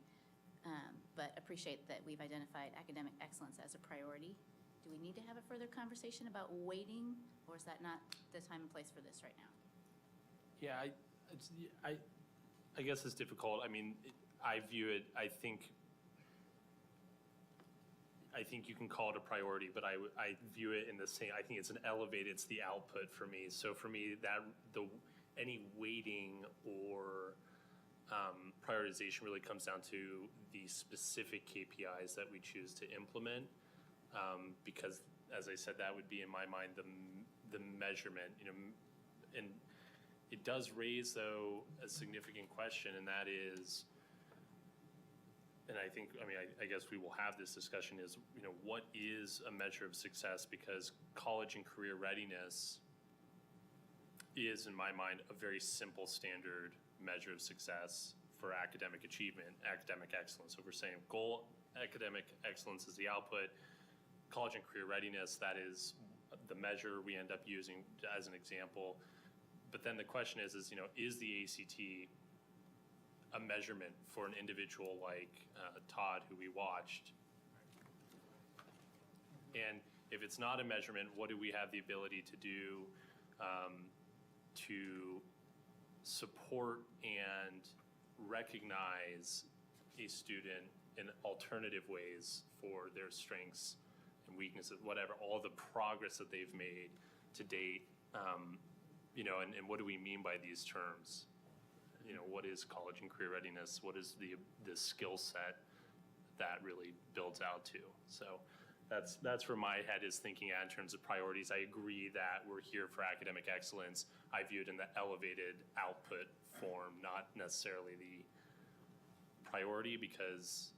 But appreciate that we've identified academic excellence as a priority. Do we need to have a further conversation about weighting, or is that not the time and place for this right now? Yeah, I guess it's difficult. I mean, I view it, I think you can call it a priority, but I view it in the same, I think it's it's the output for me. So for me, any weighting or prioritization really comes down to the specific KPIs that we choose to implement. Because, as I said, that would be in my mind the measurement, and it does raise, though, a significant question, and that is, and I guess we will have this discussion, is, what is a measure of success? Because college and career readiness is, in my mind, a very simple standard measure of success for academic achievement, academic excellence. So we're saying goal, academic excellence is the output. College and career readiness, that is the measure we end up using as an example. But then the question is the ACT a measurement for an individual like Todd, who we watched? And if it's not a measurement, what do we have the ability to do to support and recognize a student in alternative ways for their strengths and weaknesses, whatever, all the progress that they've made to date, and what do we mean by these terms? What is college and career readiness? What is the skill set that really builds out to? So that's where my head is thinking at in terms of priorities. I agree that we're here for academic excellence. I view it in the elevated output form, not necessarily the priority, because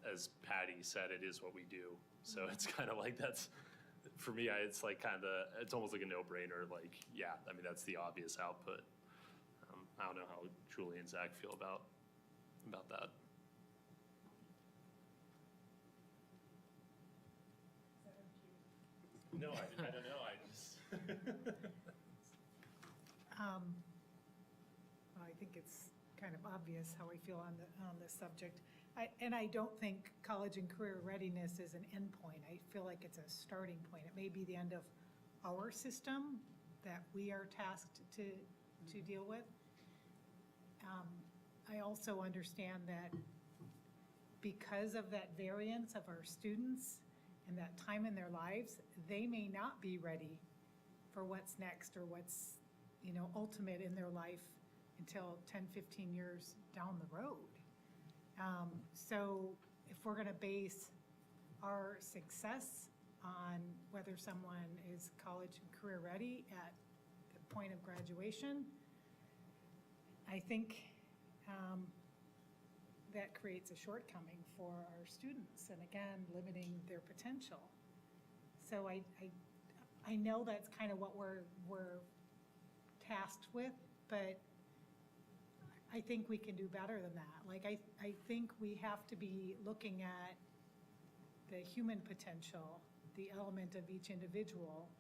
as Patty said, it is what we do. So it's kind of like for me, it's like it's almost like a no-brainer. Like, yeah, that's the obvious output. I don't know how Julie and Zach feel about that. No, I don't know. I just. I think it's kind of obvious how I feel on this subject. And I don't think college and career readiness is an endpoint. I feel like it's a starting point. It may be the end of our system that we are tasked to deal with. I also understand that because of that variance of our students and that time in their lives, they may not be ready for what's next or what's, ultimate in their life until 10, 15 years down the road. So if we're going to base our success on whether someone is college and career ready at the point of graduation, I think that creates a shortcoming for our students, and again, limiting their potential. So I know that's kind of what we're tasked with, but I think we can do better than that. Like, I think we have to be looking at the human potential, the element of each individual,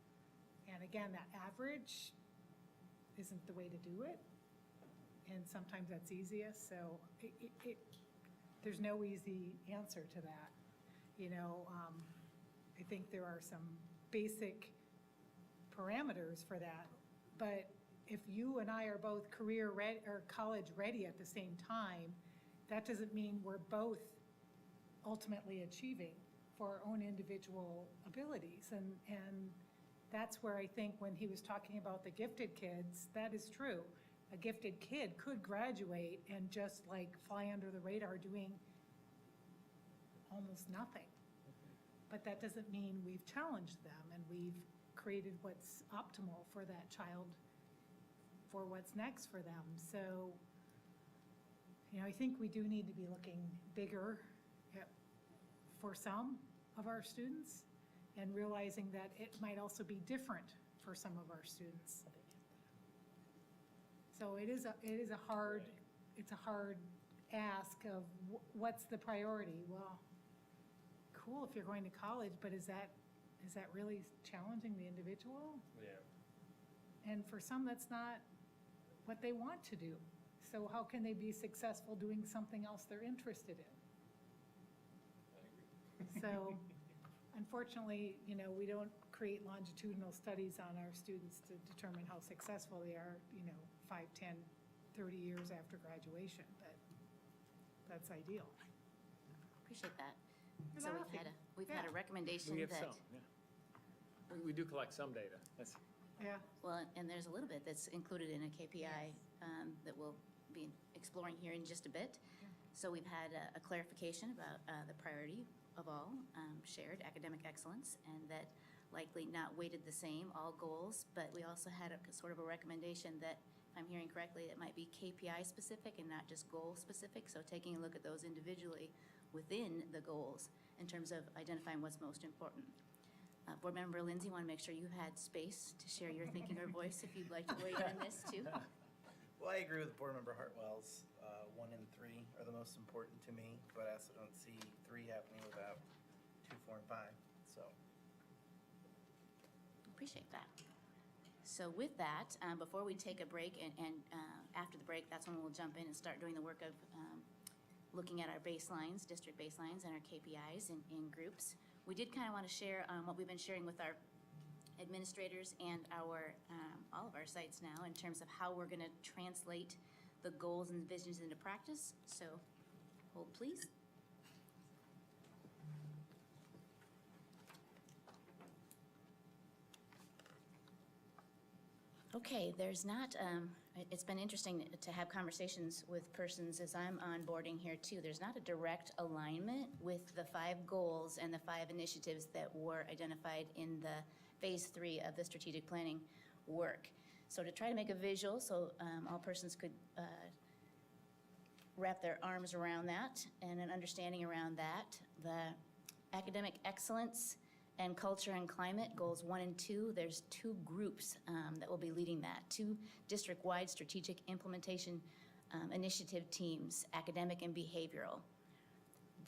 and again, that average isn't the way to do it, and sometimes that's easiest, so there's no easy answer to that. I think there are some basic parameters for that, but if you and I are both career ready or college ready at the same time, that doesn't mean we're both ultimately achieving for our own individual abilities. And that's where I think when he was talking about the gifted kids, that is true. A gifted kid could graduate and just like fly under the radar doing almost nothing. But that doesn't mean we've challenged them and we've created what's optimal for that child, for what's next for them. So, I think we do need to be looking bigger for some of our students and realizing that it might also be different for some of our students. So it is a hard ask of what's the priority? Well, cool if you're going to college, but is that really challenging the individual? Yeah. And for some, that's not what they want to do. So how can they be successful doing something else they're interested in? So unfortunately, we don't create longitudinal studies on our students to determine how successful they are, 5, 10, 30 years after graduation, but that's ideal. Appreciate that. You're So laughing. we've had a recommendation We have that. some, yeah. We do collect some data. Yeah. Well, and there's a little bit that's included in a KPI that we'll be exploring here in just a bit. So we've had a clarification about the priority of all shared academic excellence, and that likely not weighted the same, all goals, but we also had a sort of a recommendation that, if I'm hearing correctly, it might be KPI specific and not just goal specific. So taking a look at those individually within the goals in terms of identifying what's most important. Board Member Lindsay, want to make sure you had space to share your thinking or voice if you'd like to weigh in on this too. Well, I agree with Board Member Hartwell's 1 and 3 are the most important to me, but I also don't see 3 happening without 2, 4, and 5. So Appreciate that. So with that, before we take a break, and after the break, that's when we'll jump in and start doing the work of looking at our baselines, district baselines, and our KPIs in groups. We did kind of want to share what we've been sharing with our administrators and our all of our sites now in terms of how we're going to translate the goals and visions into practice. So hold please. Okay, there's not, it's been interesting to have conversations with persons as I'm onboarding here too. There's not a direct alignment with the 5 goals and the 5 initiatives that were identified in the phase 3 of the strategic planning work. So to try to make a visual so all persons could wrap their arms around that and an understanding around that, the academic excellence and culture and climate, goals 1 and 2, there's 2 groups that will be leading that. 2 district-wide strategic implementation initiative teams, academic and behavioral.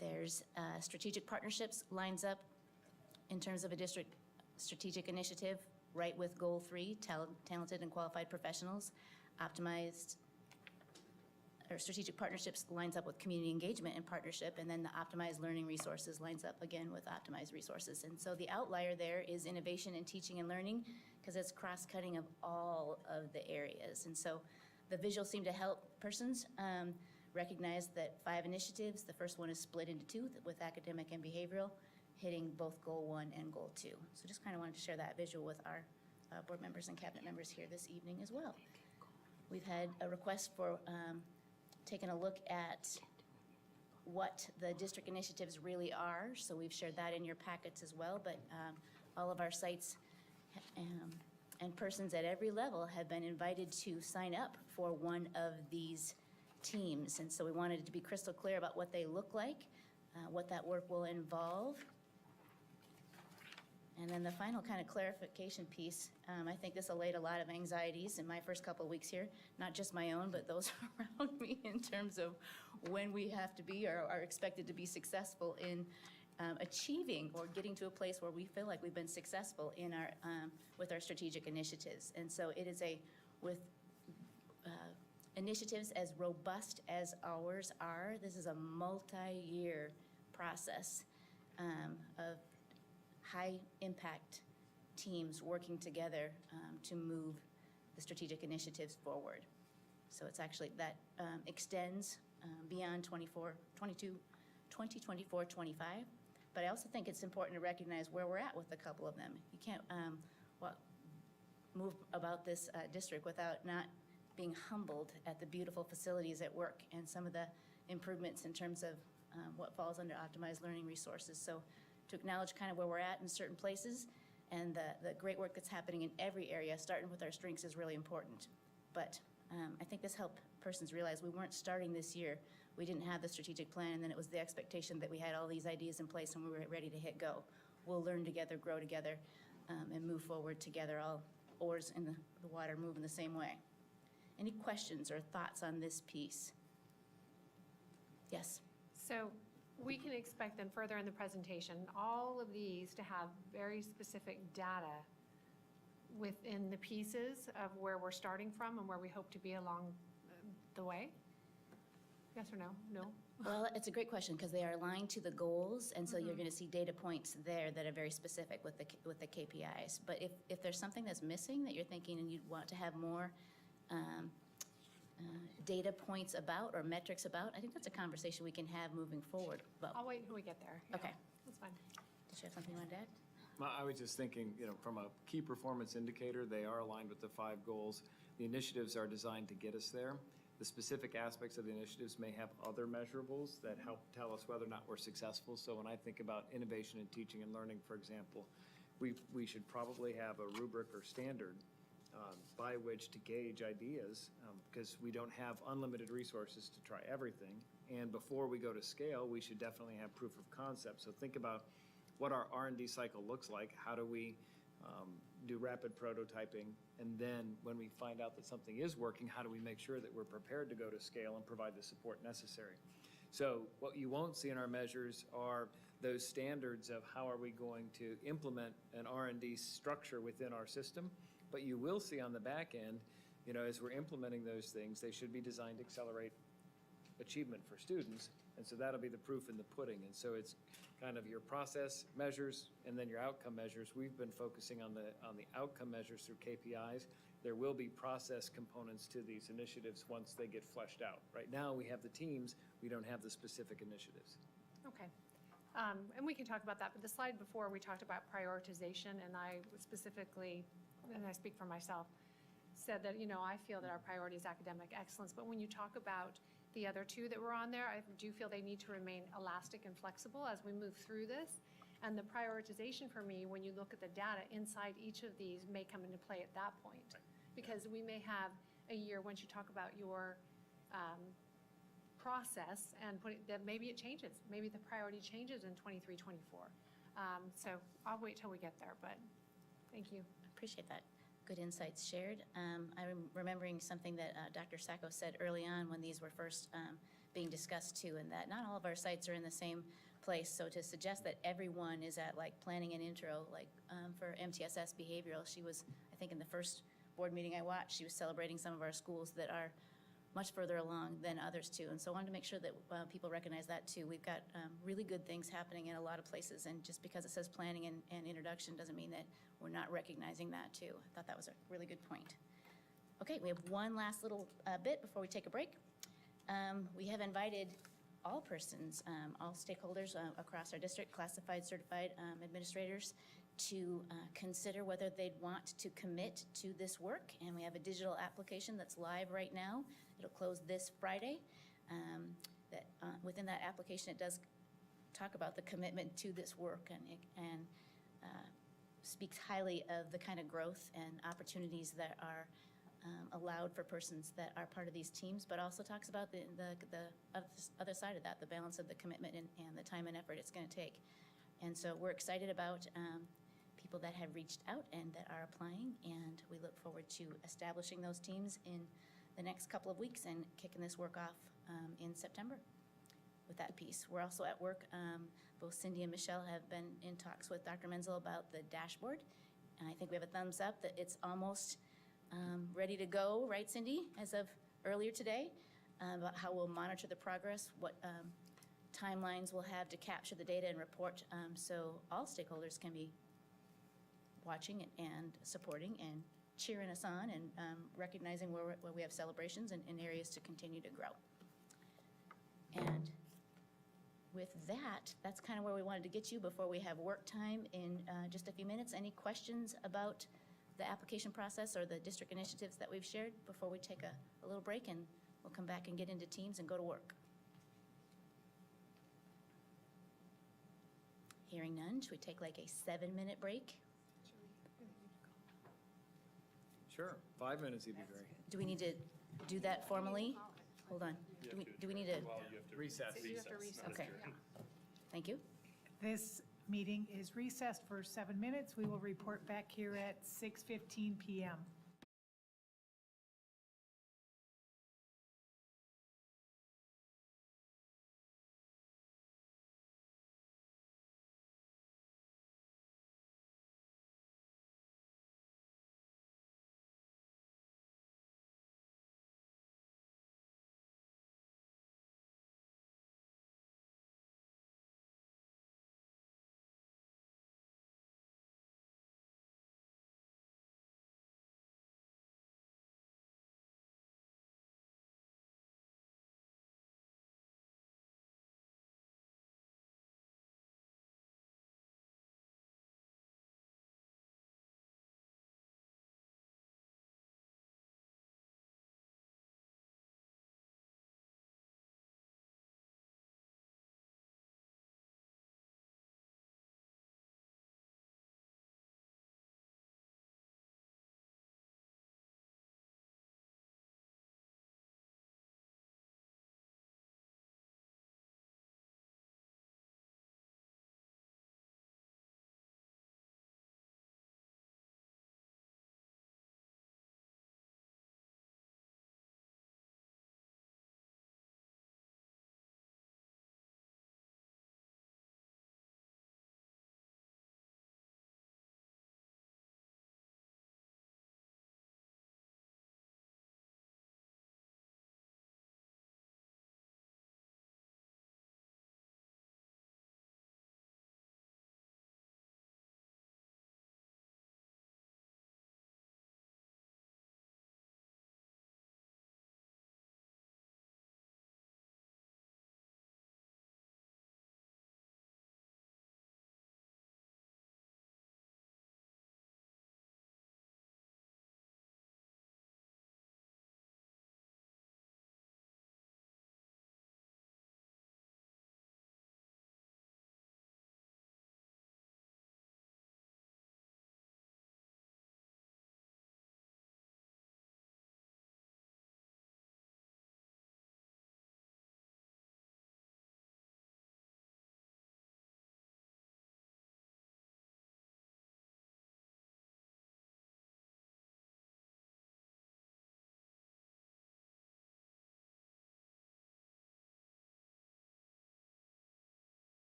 There's strategic partnerships lines up in terms of a district strategic initiative, right with goal 3, talented and qualified professionals, optimized or strategic partnerships lines up with community engagement and partnership, and then the optimized learning resources lines up again with optimized resources. And so the outlier there is innovation in teaching and learning, because it's cross-cutting of all of the areas. And so the visuals seem to help persons recognize that 5 initiatives, the first one is split into 2 with academic and behavioral, hitting both goal 1 and goal 2. So just kind of wanted to share that visual with our board members and cabinet members here this evening as well. We've had a request for taking a look at what the district initiatives really are. So we've shared that in your packets as well, but all of our sites and persons at every level have been invited to sign up for one of these teams. And so we wanted to be crystal clear about what they look like, what that work will involve. And then the final kind of clarification piece, I think this allayed a lot of anxieties in my first couple of weeks here, not just my own, but those around me, in terms of when we have to be or are expected to be successful in achieving or getting to a place where we feel like we've been successful in our with our strategic initiatives. And so it is with initiatives as robust as ours are, this is a multi-year process of high-impact teams working together to move the strategic initiatives forward. So it's actually, that extends beyond 2024-25. But I also think it's important to recognize where we're at with a couple of them. You can't move about this district without not being humbled at the beautiful facilities at work and some of the improvements in terms of what falls under optimized learning resources. So to acknowledge kind of where we're at in certain places and the great work that's happening in every area, starting with our strengths, is really important. But I think this helped persons realize we weren't starting this year. We didn't have the strategic plan, and then it was the expectation that we had all these ideas in place and we were ready to hit go. We'll learn together, grow together, and move forward together, all oars in the water moving the same way. Any questions or thoughts on this piece? Yes? So we can expect then further in the presentation, all of these to have very specific data within the pieces of where we're starting from and where we hope to be along the way? Yes or no? No? Well, it's a great question, because they are aligned to the goals, and so you're going to see data points there that are very specific with the KPIs. But if there's something that's missing that you're thinking and you'd want to have more data points about or metrics about, I think that's a conversation we can have moving forward. But I'll wait until we get there. Yeah, okay. That's fine. Did you have something you wanted to add? Well, I was just thinking, from a key performance indicator, they are aligned with the 5 goals. The initiatives are designed to get us there. The specific aspects of the initiatives may have other measurables that help tell us whether or not we're successful. So when I think about innovation in teaching and learning, for example, we should probably have a rubric or standard by which to gauge ideas, because we don't have unlimited resources to try everything. And before we go to scale, we should definitely have proof of concept. So think about what our R&D cycle looks like. How do we do rapid prototyping? And then when we find out that something is working, how do we make sure that we're prepared to go to scale and provide the support necessary? So what you won't see in our measures are those standards of how are we going to implement an R&D structure within our system. But you will see on the back end, as we're implementing those things, they should be designed to accelerate achievement for students. And so that'll be the proof in the pudding. And so it's kind of your process measures and then your outcome measures. We've been focusing on the outcome measures through KPIs. There will be process components to these initiatives once they get fleshed out. Right now, we have the teams. We don't have the specific initiatives. Okay. And we can talk about that, but the slide before, we talked about prioritization, and I specifically, and I speak for myself, said that, I feel that our priority is academic excellence, but when you talk about the other 2 that were on there, I do feel they need to remain elastic and flexible as we move through this. And the prioritization for me, when you look at the data inside each of these, may come into play at that point. Right. Because we may have a year, once you talk about your process, and that maybe it changes. Maybe the priority changes in 23, 24. So I'll wait till we get there, but thank you. Appreciate that. Good insights shared. I'm remembering something that Dr. Sacco said early on when these were first being discussed too, and that not all of our sites are in the same place. So to suggest that everyone is at planning an intro, for MTSS behavioral, she was, I think in the first board meeting I watched, she was celebrating some of our schools that are much further along than others too. And so I wanted to make sure that people recognize that too. We've got really good things happening in a lot of places, and just because it says planning and introduction doesn't mean that we're not recognizing that too. I thought that was a really good point. Okay, we have one last little bit before we take a break. We have invited all persons, all stakeholders across our district, classified, certified administrators, to consider whether they'd want to commit to this work. And we have a digital application that's live right now. It'll close this Friday. Within that application, it does talk about the commitment to this work, and speaks highly of the kind of growth and opportunities that are allowed for persons that are part of these teams, but also talks about the other side of that, the balance of the commitment and the time and effort it's going to take. And so we're excited about people that have reached out and that are applying, and we look forward to establishing those teams in the next couple of weeks and kicking this work off in September with that piece. We're also at work, both Cindy and Michelle have been in talks with Dr. Menzel about the dashboard, and I think we have a thumbs up that it's almost ready to go, right, Cindy, as of earlier today, about how we'll monitor the progress, what timelines we'll have to capture the data and report, so all stakeholders can be watching and supporting and cheering us on and recognizing where we have celebrations and areas to continue to grow. And with that, that's kind of where we wanted to get you before we have work time in just a few minutes. Any questions about the application process or the district initiatives that we've shared before we take a little break, and we'll come back and get into teams and go to work? Hearing none, should we take like a 7-minute break? Sure, 5 minutes would be great. Do we need to do that formally? Hold on. Do we need to? Recess. Okay. Thank you. This meeting is recessed for 7 minutes. We will report back here at 6:15 p.m.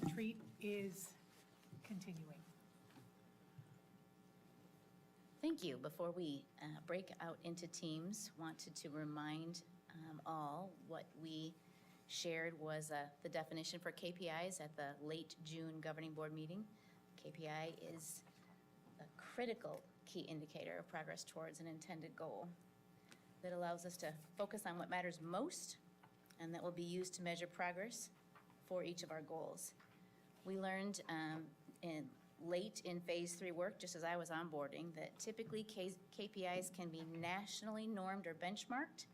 retreat is continuing. Thank you. Before we break out into teams, wanted to remind all what we shared was the definition for KPIs at the late June governing board meeting. KPI is a critical key indicator of progress towards an intended goal that allows us to focus on what matters most and that will be used to measure progress for each of our goals. We learned late in phase 3 work, just as I was onboarding, that typically KPIs can be nationally normed or benchmarked.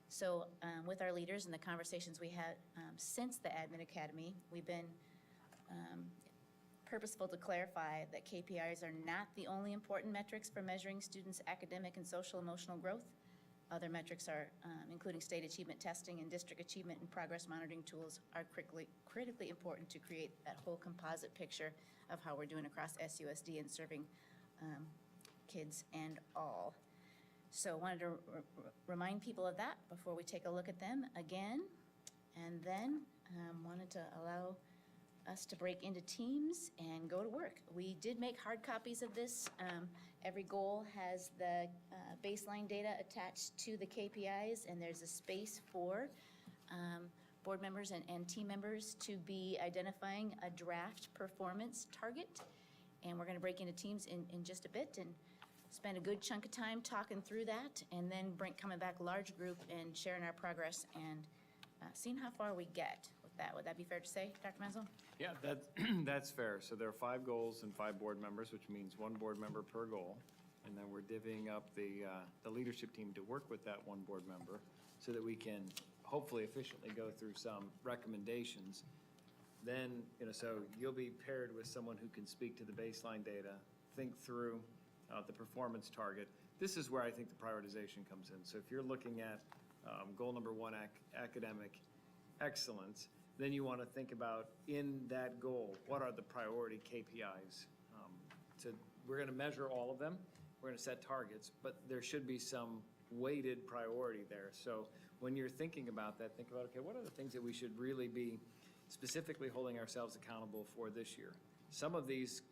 So with our leaders and the conversations we had since the Admin Academy, we've been purposeful to clarify that KPIs are not the only important metrics for measuring students' academic and social emotional growth. Other metrics are, including state achievement testing and district achievement and progress monitoring tools, are critically important to create that whole composite picture of how we're doing across SUSD and serving kids and all. So wanted to remind people of that before we take a look at them again. And then wanted to allow us to break into teams and go to work. We did make hard copies of this. Every goal has the baseline data attached to the KPIs, and there's a space for board members and team members to be identifying a draft performance target. And we're going to break into teams in just a bit and spend a good chunk of time talking through that, and then coming back large group and sharing our progress and seeing how far we get with that. Would that be fair to say, Dr. Menzel? Yeah, that's fair. So there are 5 goals and 5 board members, which means 1 board member per goal. And then we're divvying up the leadership team to work with that 1 board member so that we can hopefully efficiently go through some recommendations. Then, so you'll be paired with someone who can speak to the baseline data, think through the performance target. This is where I think the prioritization comes in. So if you're looking at goal number 1, academic excellence, then you want to think about in that goal, what are the priority KPIs? We're going to measure all of them. We're going to set targets, but there should be some weighted priority there. So when you're thinking about that, think about, okay, what are the things that we should really be specifically holding ourselves accountable for this year? Some of these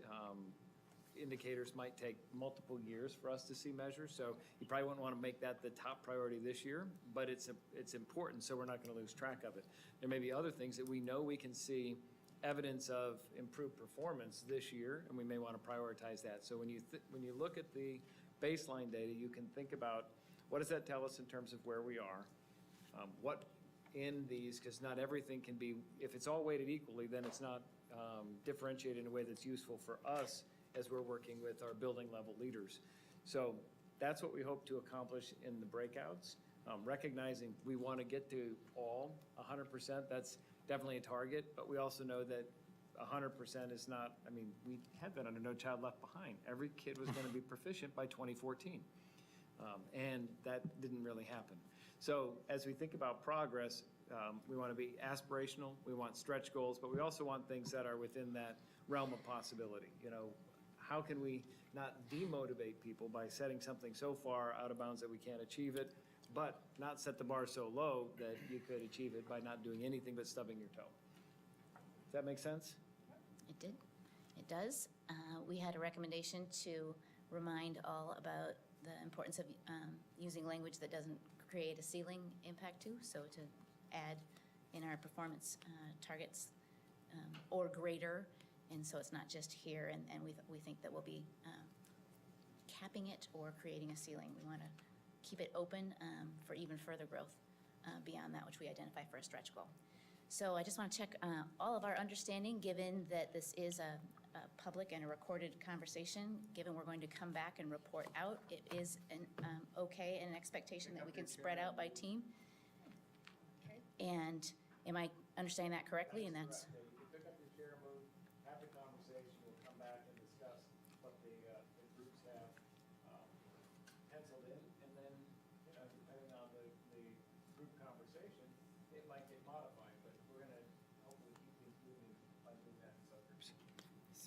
indicators might take multiple years for us to see measures, so you probably wouldn't want to make that the top priority this year, but it's important, so we're not going to lose track of it. There may be other things that we know we can see evidence of improved performance this year, and we may want to prioritize that. So when you look at the baseline data, you can think about what does that tell us in terms of where we are, what in these, because not everything can be, if it's all weighted equally, then it's not differentiated in a way that's useful for us as we're working with our building level leaders. So that's what we hope to accomplish in the breakouts, recognizing we want to get to all 100%. That's definitely a target, but we also know that 100% is not, we had that under No Child Left Behind. Every kid was going to be proficient by 2014, and that didn't really happen. So as we think about progress, we want to be aspirational, we want stretch goals, but we also want things that are within that realm of possibility. How can we not demotivate people by setting something so far out of bounds that we can't achieve it, but not set the bar so low that you could achieve it by not doing anything but stubbing your toe? Does that make sense? It did. It does. We had a recommendation to remind all about the importance of using language that doesn't create a ceiling impact too, so to add in our performance targets or greater. And so it's not just here, and we think that we'll be capping it or creating a ceiling. We want to keep it open for even further growth beyond that which we identify for a stretch goal. So I just want to check all of our understanding, given that this is a public and a recorded conversation, given we're going to come back and report out, it is an okay and an expectation that we can spread out by team. And am I understanding that correctly? And that's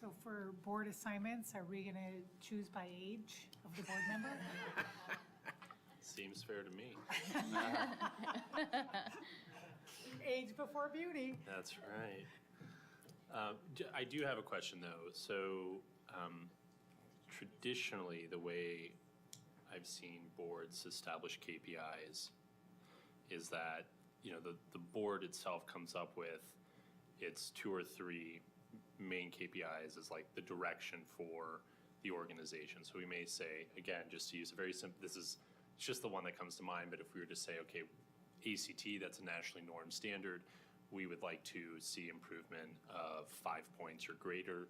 So for board assignments, are we going to choose by age of the board member? Seems fair to me. Age before beauty. That's right. I do have a question, though. So traditionally, the way I've seen boards establish KPIs is that, the board itself comes up with its 2 or 3 main KPIs as like the direction for the organization. So we may say, again, just to use a very simple, it's just the one that comes to mind, but if we were to say, okay, ACT, that's a nationally normed standard, we would like to see improvement of 5 points or greater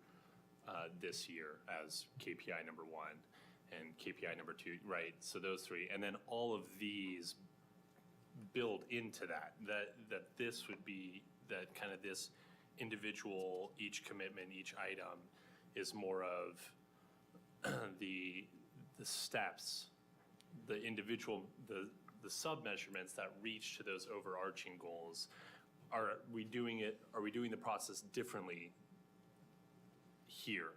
this year as KPI number 1 and KPI number 2, right? So those 3, and then all of these build into that this would be that kind of this individual, each commitment, each item is more of the steps, the individual, the sub-measurements that reach to those overarching goals. Are we doing the process differently here?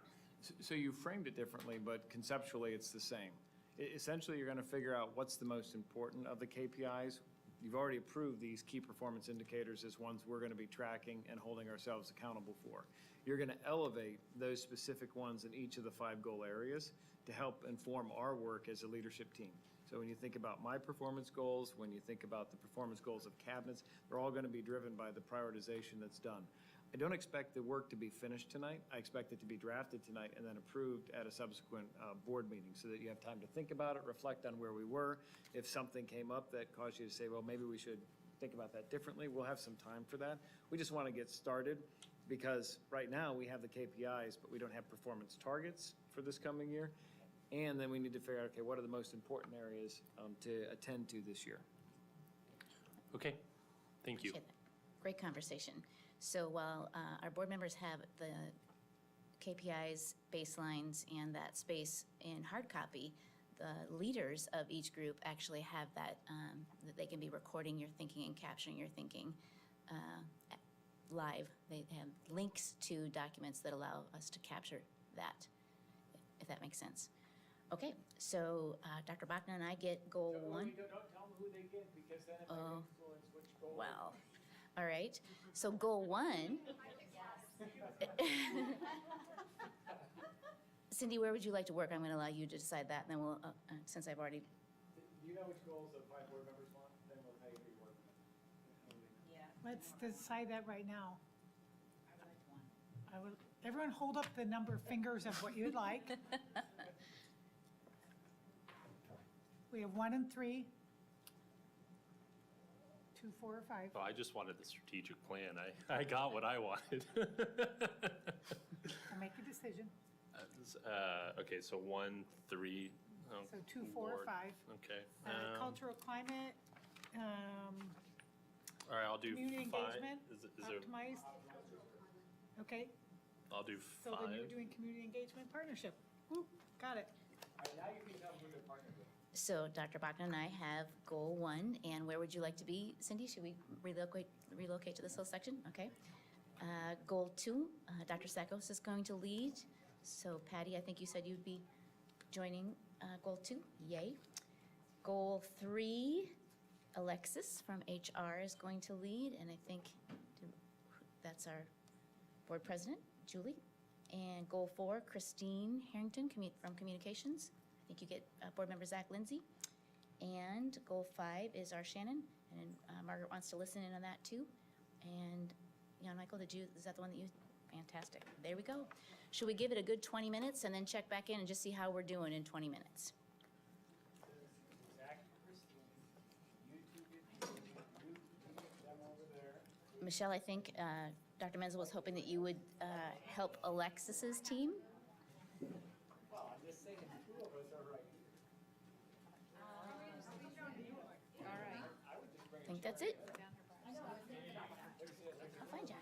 So you framed it differently, but conceptually it's the same. Essentially, you're going to figure out what's the most important of the KPIs. You've already approved these key performance indicators as ones we're going to be tracking and holding ourselves accountable for. You're going to elevate those specific ones in each of the 5 goal areas to help inform our work as a leadership team. So when you think about my performance goals, when you think about the performance goals of cabinets, they're all going to be driven by the prioritization that's done. I don't expect the work to be finished tonight. I expect it to be drafted tonight and then approved at a subsequent board meeting so that you have time to think about it, reflect on where we were. If something came up that caused you to say, well, maybe we should think about that differently, we'll have some time for that. We just want to get started because right now we have the KPIs, but we don't have performance targets for this coming year. And then we need to figure out, okay, what are the most important areas to attend to this year? Okay, thank you. Appreciate that. Great conversation. So while our board members have the KPIs, baselines, and that space in hard copy, the leaders of each group actually have that they can be recording your thinking and capturing your thinking live. They have links to documents that allow us to capture that, if that makes sense. Okay, so Dr. Bachner and I get goal 1. Don't tell them who they get because then it might influence which goal. Well, all right. So goal 1. Cindy, where would you like to work? I'm going to allow you to decide that, and then we'll, since I've already. Do you know which goals the 5 board members want? Then we'll tell you who you work with. Yeah. Let's decide that right now. Everyone hold up the number of fingers of what you'd like. We have 1 and 3. 2, 4, or 5. Oh, I just wanted the strategic plan. I got what I wanted. I'll make a decision. Okay, so 1, 3. Oh, So 2, 4, or Lord. 5. Okay. Cultural climate, All right, I'll do 5. community engagement, Is there? optimized. Okay, I'll do so 5. then you're doing community engagement partnership. Woo, got it. Now you can tell who to partner with. So Dr. Bachner and I have goal 1, and where would you like to be, Cindy? Should we relocate to this little section? Okay. Goal 2, Dr. Sakos is going to lead. So Patty, I think you said you'd be joining goal 2. Yay. Goal 3, Alexis from HR is going to lead, and I think that's our board president, Julie. And goal 4, Christine Harrington from Communications. I think you get board member Zach Lindsay. And goal 5 is our Shannon, and Margaret wants to listen in on that too. And Jan Michael, is that the one that you, fantastic. There we go. Should we give it a good 20 minutes and then check back in and just see how we're doing in 20 minutes? Zach, Christine, you two get them over there. Michelle, I think Dr. Menzel was hoping that you would help Alexis's team. Well, I'm just saying, 2 of us are right here. I think that's it. I'll find you.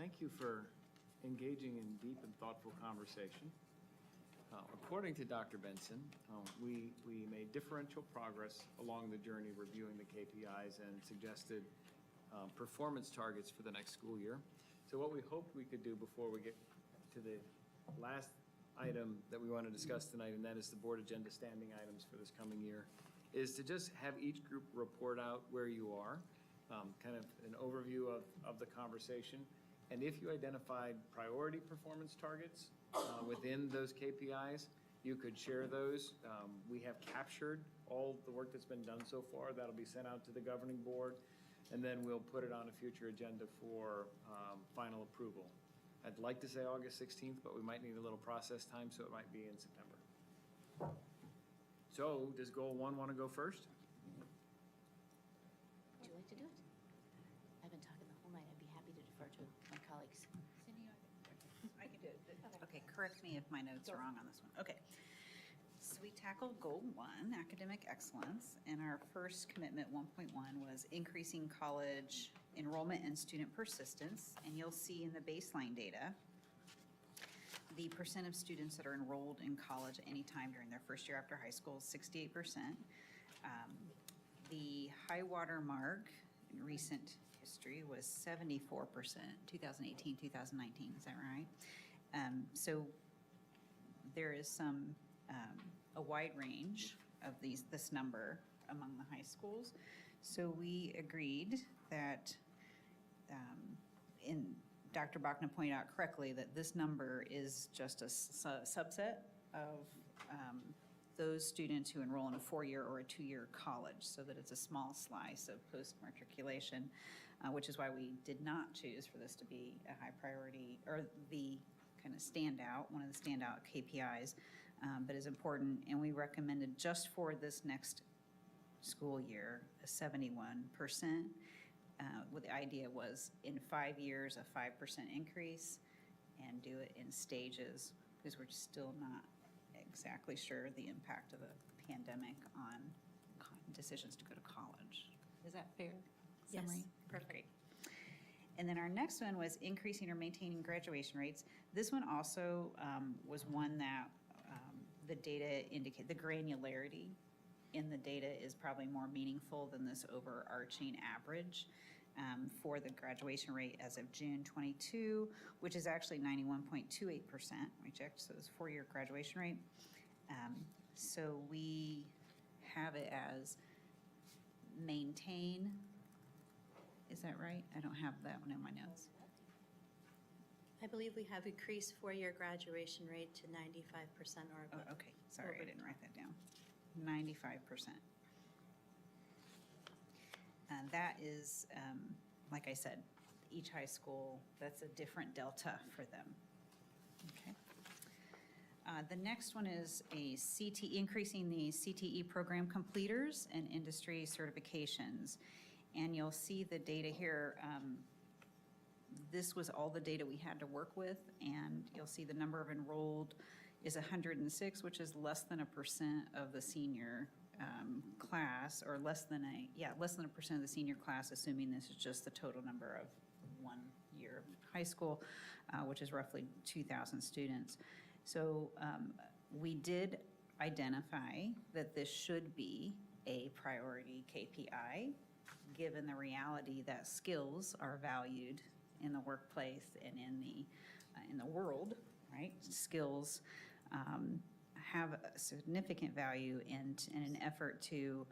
thank you for engaging in deep and thoughtful conversation. According to Dr. Benson, we made differential progress along the journey reviewing the KPIs and suggested performance targets for the next school year. So what we hoped we could do before we get to the last item that we want to discuss tonight, and that is the board agenda standing items for this coming year, is to just have each group report out where you are, kind of an overview of the conversation. And if you identified priority performance targets within those KPIs, you could share those. We have captured all the work that's been done so far. That'll be sent out to the governing board, and then we'll put it on a future agenda for final approval. I'd like to say August 16th, but we might need a little process time, so it might be in September. So does goal 1 want to go first? Would you like to do it? I've been talking the whole night. I'd be happy to defer to my colleagues. I can do it. Okay, correct me if my notes are wrong on this one. Okay. So we tackled goal 1, academic excellence, and our first commitment, 1.1, was increasing college enrollment and student persistence. And you'll see in the baseline data, the percent of students that are enrolled in college at any time during their first year after high school is 68%. The high water mark in recent history was 74%, 2018, 2019, is that right? So there is a wide range of this number among the high schools. So we agreed that, Dr. Bachna pointed out correctly that this number is just a subset of those students who enroll in a 4-year or a 2-year college, so that it's a small slice of post-matriculation, which is why we did not choose for this to be a high priority, or the kind of standout, one of the standout KPIs, but is important. And we recommended just for this next school year, a 71%. What the idea was in 5 years, a 5% increase, and do it in stages, because we're still not exactly sure the impact of the pandemic on decisions to go to college. Is that fair summary? Yes. Perfect. And then our next one was increasing or maintaining graduation rates. This one also was one that the data indicate, the granularity in the data is probably more meaningful than this overarching average for the graduation rate as of June 22, which is actually 91.28%, which actually is 4-year graduation rate. So we have it as maintain. Is that right? I don't have that one in my notes. I believe we have increased 4-year graduation rate to 95% or Oh, above. okay, sorry, I didn't write that down. 95%. And that is, like I said, each high school, that's a different delta for them. Okay. The next one is increasing the CTE program completers and industry certifications. And you'll see the data here. This was all the data we had to work with, and you'll see the number of enrolled is 106, which is less than 1% of the senior class, or less than a percent of the senior class, assuming this is just the total number of 1 year of high school, which is roughly 2,000 students. So we did identify that this should be a priority KPI, given the reality that skills are valued in the workplace and in the world, right? Skills have a significant value, and in an effort to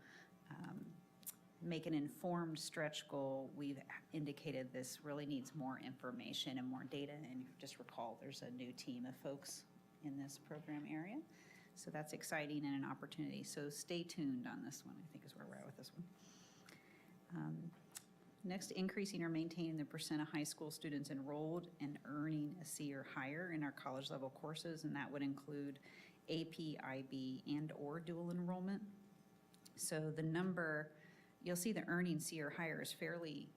make an informed stretch goal, we've indicated this really needs more information and more data. And just recall, there's a new team of folks in this program area. So that's exciting and an opportunity. So stay tuned on this one, I think is where we're at with this one. Next, increasing or maintaining the percent of high school students enrolled and earning a C or higher in our college level courses, and that would include AP, IB, and or dual enrollment. So the number, you'll see the earning C or higher is fairly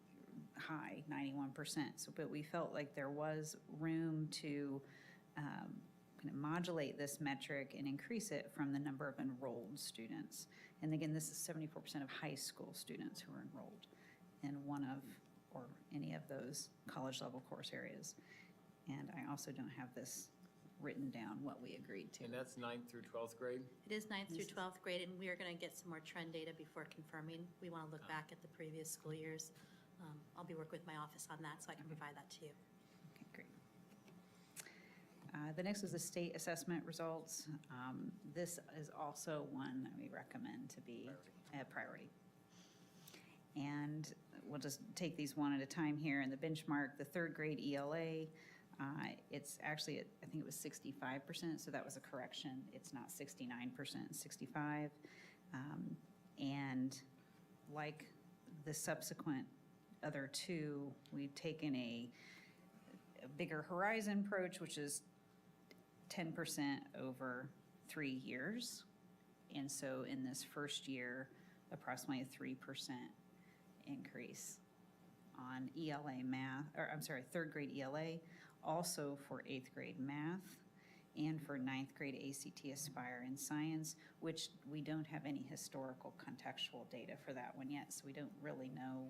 high, 91%. So, but we felt like there was room to kind of modulate this metric and increase it from the number of enrolled students. And again, this is 74% of high school students who are enrolled in one of or any of those college-level course areas. And I also don't have this written down, what we agreed to. And that's 9th through 12th grade? It is 9th through 12th grade, and we are going to get some more trend data before confirming. We want to look back at the previous school years. I'll be working with my office on that, so I can provide that to you. Okay, great. The next is the state assessment results. This is also one that we recommend to be a priority. And we'll just take these one at a time here. In the benchmark, the third grade ELA, it's actually, I think it was 65%, so that was a correction. It's not 69%, it's 65. And like the subsequent other two, we've taken a bigger horizon approach, which is 10% over 3 years. And so in this first year, approximately a 3% increase on ELA math, or I'm sorry, third grade ELA, also for 8th grade math, and for 9th grade ACT Aspire in science, which we don't have any historical contextual data for that one yet, so we don't really know,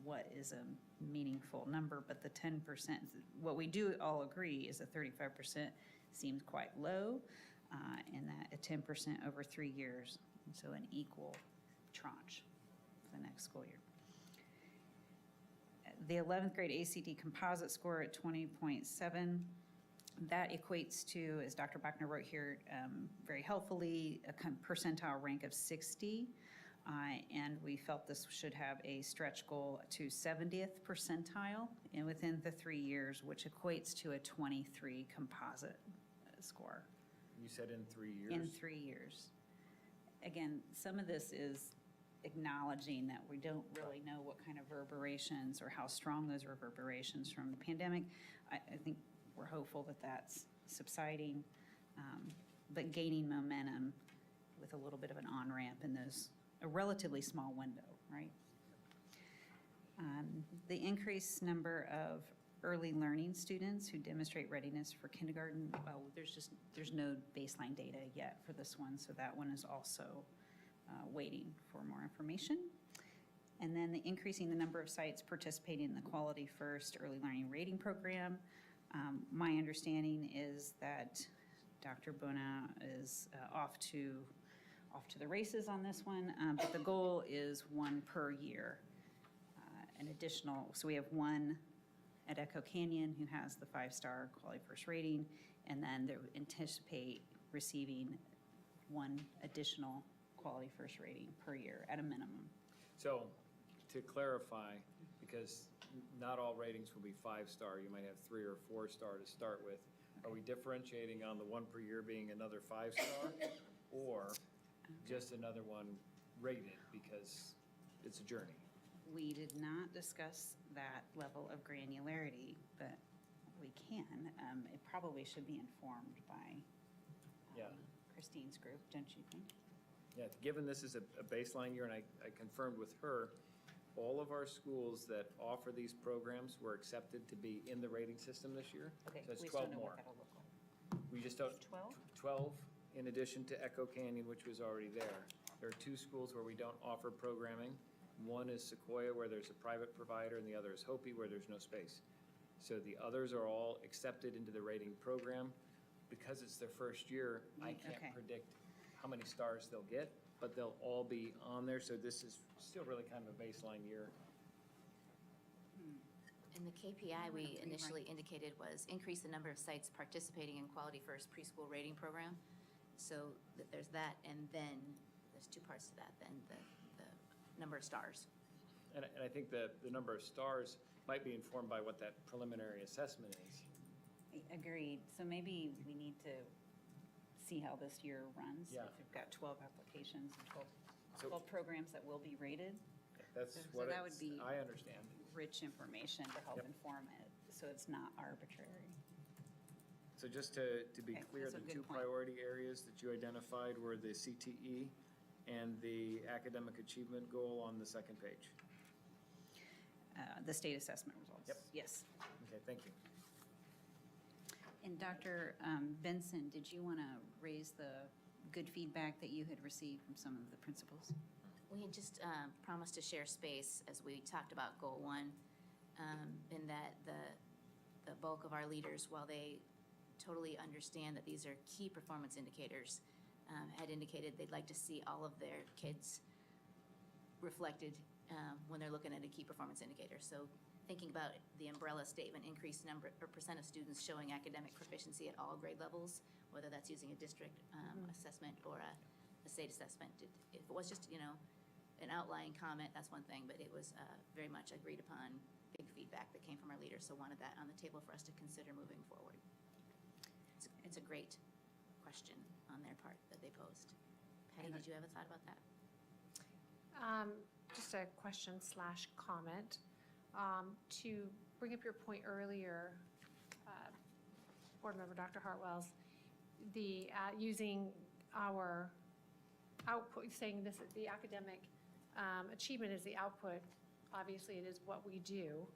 what is a meaningful number, but the 10%, what we do all agree is that 35% seems quite low, and that a 10% over 3 years, so an equal tranche for the next school year. The 11th grade ACT composite score at 20.7, that equates to, as Dr. Bachner wrote here very helpfully, a percentile rank of 60. And we felt this should have a stretch goal to 70th percentile and within the 3 years, which equates to a 23 composite score. You said in 3 years? In 3 years. Again, some of this is acknowledging that we don't really know what kind of reverberations or how strong those reverberations from the pandemic. I think we're hopeful that that's subsiding, but gaining momentum with a little bit of an on-ramp in those, a relatively small window, right? The increased number of early learning students who demonstrate readiness for kindergarten, well, there's no baseline data yet for this one, so that one is also waiting for more information. And then the increasing the number of sites participating in the Quality First Early Learning Rating Program. My understanding is that Dr. Bona is off to the races on this one, but the goal is 1 per year. An additional, so we have 1 at Echo Canyon who has the 5-star Quality First rating, and then they anticipate receiving 1 additional Quality First rating per year at a minimum. So to clarify, because not all ratings will be 5-star, you might have 3 or 4-star to start with. Are we differentiating on the 1 per year being another 5-star or just another one rated because it's a journey? We did not discuss that level of granularity, but we can. It probably should be informed by Christine's group, don't you think? Yeah, given this is a baseline year, and I confirmed with her, all of our schools that offer these programs were accepted to be in the rating system this year. Okay, So it's we 12 still know more. what that'll look like. We just don't. 12? 12 in addition to Echo Canyon, which was already there. There are 2 schools where we don't offer programming. One is Sequoia, where there's a private provider, and the other is Hopi, where there's no space. So the others are all accepted into the rating program. Because it's their first year, I can't predict how many stars they'll get, but they'll all be on there. So this is still really kind of a baseline year. And the KPI we initially indicated was increase the number of sites participating in Quality First preschool rating program. So that there's that, and then there's 2 parts to that, then the number of stars. And I think the number of stars might be informed by what that preliminary assessment is. Agreed. So maybe we need to see how this year runs. Yeah. If we've got 12 applications, and 12 So- programs that will be rated. That's So what that would be I understand. rich information to help inform it, so it's not arbitrary. So just to be Okay, clear, that's a the good 2 point. priority areas that you identified were the CTE and the academic achievement goal on the second page. The state assessment results. Yep. Yes. Okay, thank you. And Dr. Benson, did you want to raise the good feedback that you had received from some of the principals? We had just promised to share space as we talked about goal 1. in that the bulk of our leaders, while they totally understand that these are key performance indicators, had indicated they'd like to see all of their kids reflected when they're looking at a key performance indicator. So thinking about the umbrella statement, increased number or percent of students showing academic proficiency at all grade levels, whether that's using a district assessment or a state assessment. If it was just, an outlying comment, that's one thing, but it was very much agreed upon, big feedback that came from our leaders, so wanted that on the table for us to consider moving forward. It's a great question on their part that they posed. Patty, did you have a thought about that? Just a question / comment. To bring up your point earlier, Board Member Dr. Hartwell's, the using our output, saying this is the academic achievement is the output. Obviously, it is what we do.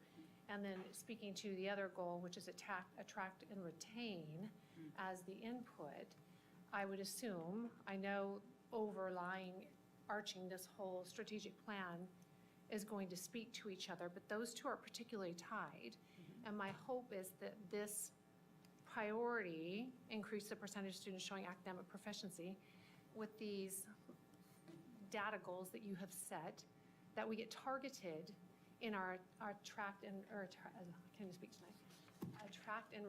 And then speaking to the other goal, which is attract and retain as the input, I would assume, I know arching this whole strategic plan is going to speak to each other, but those two are particularly tied. And my hope is that this priority, increase the percentage of students showing academic proficiency, with these data goals that you have set, that we get targeted in our attract and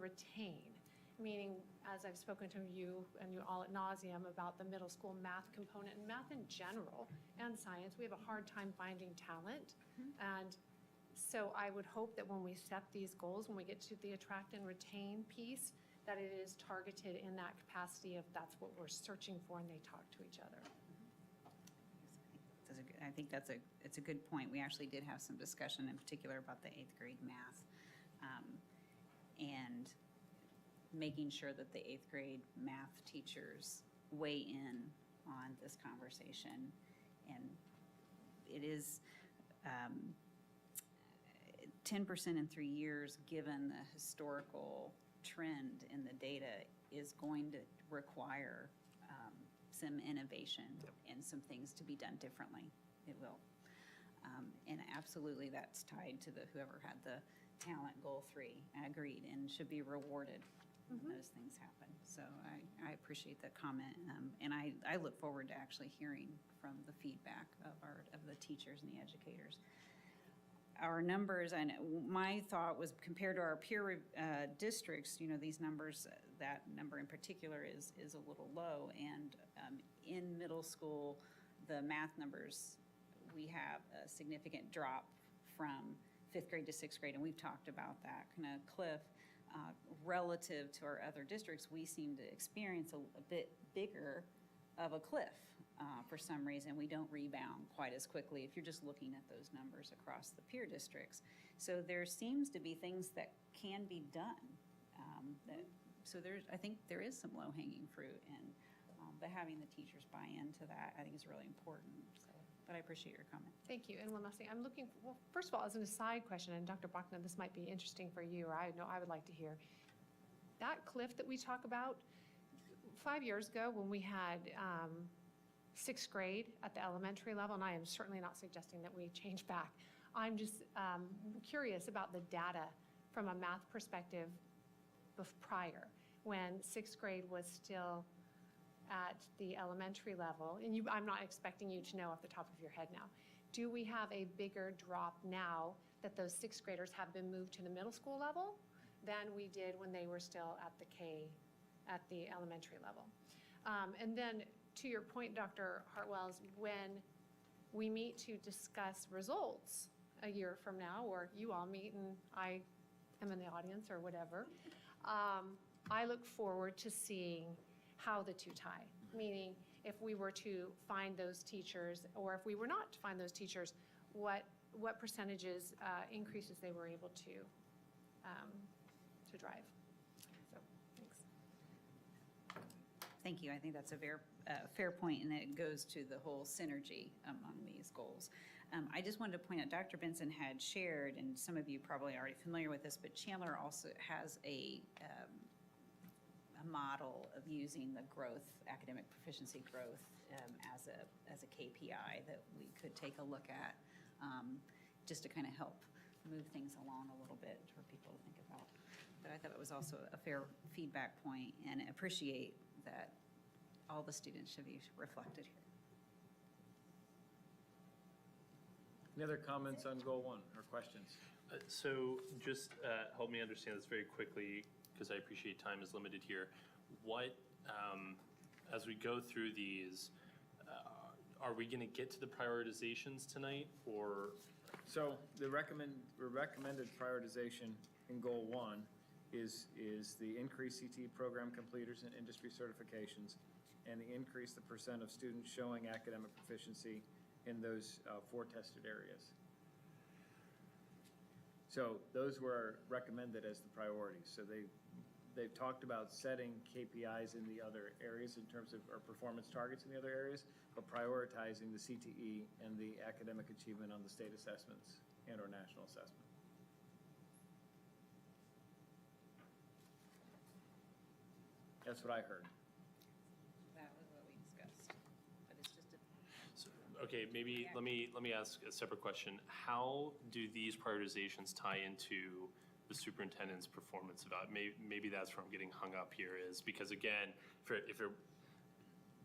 retain. Meaning, as I've spoken to you and you all at nauseum about the middle school math component and math in general and science, we have a hard time finding talent. And so I would hope that when we set these goals, when we get to the attract and retain piece, that it is targeted in that capacity of that's what we're searching for and they talk to each other. I think it's a good point. We actually did have some discussion in particular about the 8th grade math. And making sure that the 8th grade math teachers weigh in on this conversation. And it is 10% in 3 years, given the historical trend in the data, is going to require some innovation and some things to be done differently. It will. And absolutely that's tied to whoever had the talent goal 3, agreed, and should be rewarded when those things happen. So I appreciate that comment. And I look forward to actually hearing from the feedback of the teachers and the educators. Our numbers, my thought was compared to our peer districts, these numbers, that number in particular is a little low. And in middle school, the math numbers, we have a significant drop from 5th grade to 6th grade, and we've talked about that kind of cliff. Relative to our other districts, we seem to experience a bit bigger of a cliff. For some reason, we don't rebound quite as quickly if you're just looking at those numbers across the peer districts. So there seems to be things that can be done. I think there is some low-hanging fruit, and but having the teachers buy into that, I think, is really important. So, but I appreciate your comment. Thank you. And one last thing, I'm looking, well, first of all, as an aside question, and Dr. Bachman, this might be interesting for you, or I know I would like to hear. That cliff that we talk about, 5 years ago when we had 6th grade at the elementary level, and I am certainly not suggesting that we change back. I'm just curious about the data from a math perspective prior, when 6th grade was still at the elementary level, and I'm not expecting you to know off the top of your head now. Do we have a bigger drop now that those 6th graders have been moved to the middle school level than we did when they were still at the elementary level? And then to your point, Dr. Hartwells, when we meet to discuss results a year from now, or you all meet and I am in the audience or whatever, I look forward to seeing how the two tie. Meaning, if we were to find those teachers, or if we were not to find those teachers, what percentages increases they were able to drive. So, thanks. Thank you. I think that's a fair point, and it goes to the whole synergy among these goals. I just wanted to point out, Dr. Benson had shared, and some of you probably are already familiar with this, but Chandler also has a model of using the growth, academic proficiency growth, as a KPI that we could take a look at, just to kind of help move things along a little bit for people to think about. But I thought it was also a fair feedback point and appreciate that all the students should be reflected here. Any other comments on goal 1 or questions? So just help me understand this very quickly, because I appreciate time is limited here. What, as we go through these, are we going to get to the prioritizations tonight, or? So the recommended prioritization in goal 1 is the increased CTE program completers and industry certifications, and the increase the percent of students showing academic proficiency in those 4 tested areas. So those were recommended as the priorities. So they've talked about setting KPIs in the other areas in terms of, or performance targets in the other areas, but prioritizing the CTE and the academic achievement on the state assessments and or national assessment. That's what I heard. That was what we discussed, but it's just a. So, okay, maybe let me ask a separate question. How do these prioritizations tie into the superintendent's performance about? Maybe that's where I'm getting hung up here, is because again,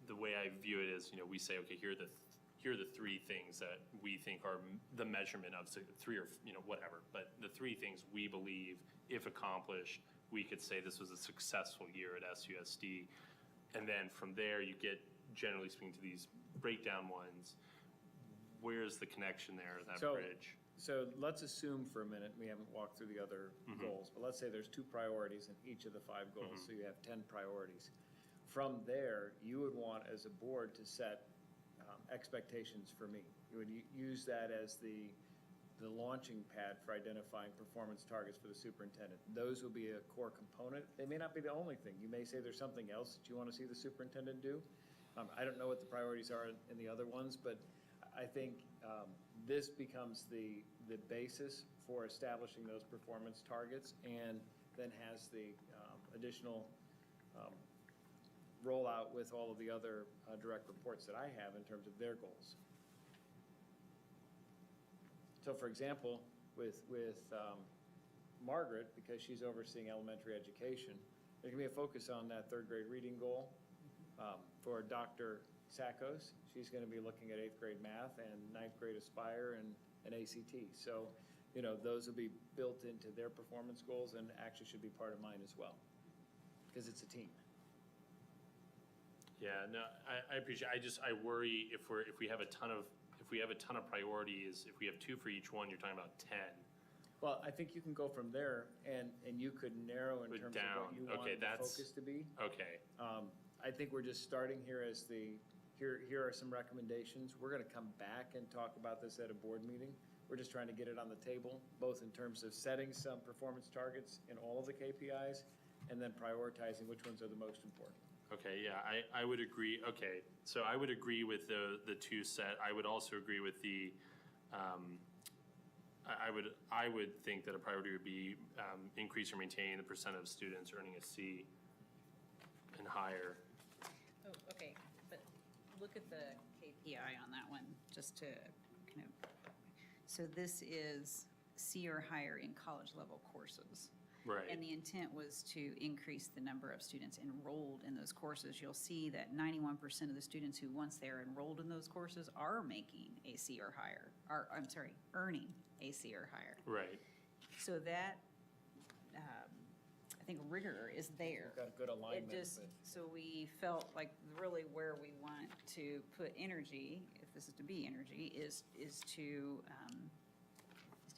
the way I view it is, we say, okay, here are the 3 things that we think are the measurement of 3 or whatever, but the 3 things we believe, if accomplished, we could say this was a successful year at SUSD. And then from there, you get, generally speaking, to these breakdown ones. Where's the connection there, that bridge? So let's assume for a minute, we haven't walked through the other goals, but let's say there's 2 priorities in each of the 5 goals, so you have 10 priorities. From there, you would want, as a board, to set expectations for me. You would use that as the launching pad for identifying performance targets for the superintendent. Those will be a core component. They may not be the only thing. You may say there's something else that you want to see the superintendent do. I don't know what the priorities are in the other ones, but I think this becomes the basis for establishing those performance targets, and then has the additional rollout with all of the other direct reports that I have in terms of their goals. So for example, with Margaret, because she's overseeing elementary education, there can be a focus on that 3rd grade reading goal. For Dr. Sackos, she's going to be looking at 8th grade math and 9th grade Aspire and ACT. So, those will be built into their performance goals and actually should be part of mine as well, because it's a team. Yeah, no, I appreciate. I worry if we have a ton of priorities. If we have 2 for each one, you're talking about 10. Well, I think you can go from there, and you could narrow in terms of what you want the focus to be. Okay. I think we're just starting here as here are some recommendations. We're going to come back and talk about this at a board meeting. We're just trying to get it on the table, both in terms of setting some performance targets in all of the KPIs, and then prioritizing which ones are the most important. Okay, yeah, I would agree. Okay, so I would agree with the 2 set. I would also agree with the, I would think that a priority would be increase or maintain the percent of students earning a C and higher. Oh, okay, but look at the KPI on that one, just to kind of, so this is C or higher in college level courses. Right. And the intent was to increase the number of students enrolled in those courses. You'll see that 91% of the students who, once they're enrolled in those courses, are making a C or higher, or, I'm sorry, earning a C or higher. Right. So that, I think rigor is there. We've got a good alignment. So we felt like really where we want to put energy, if this is to be energy, is to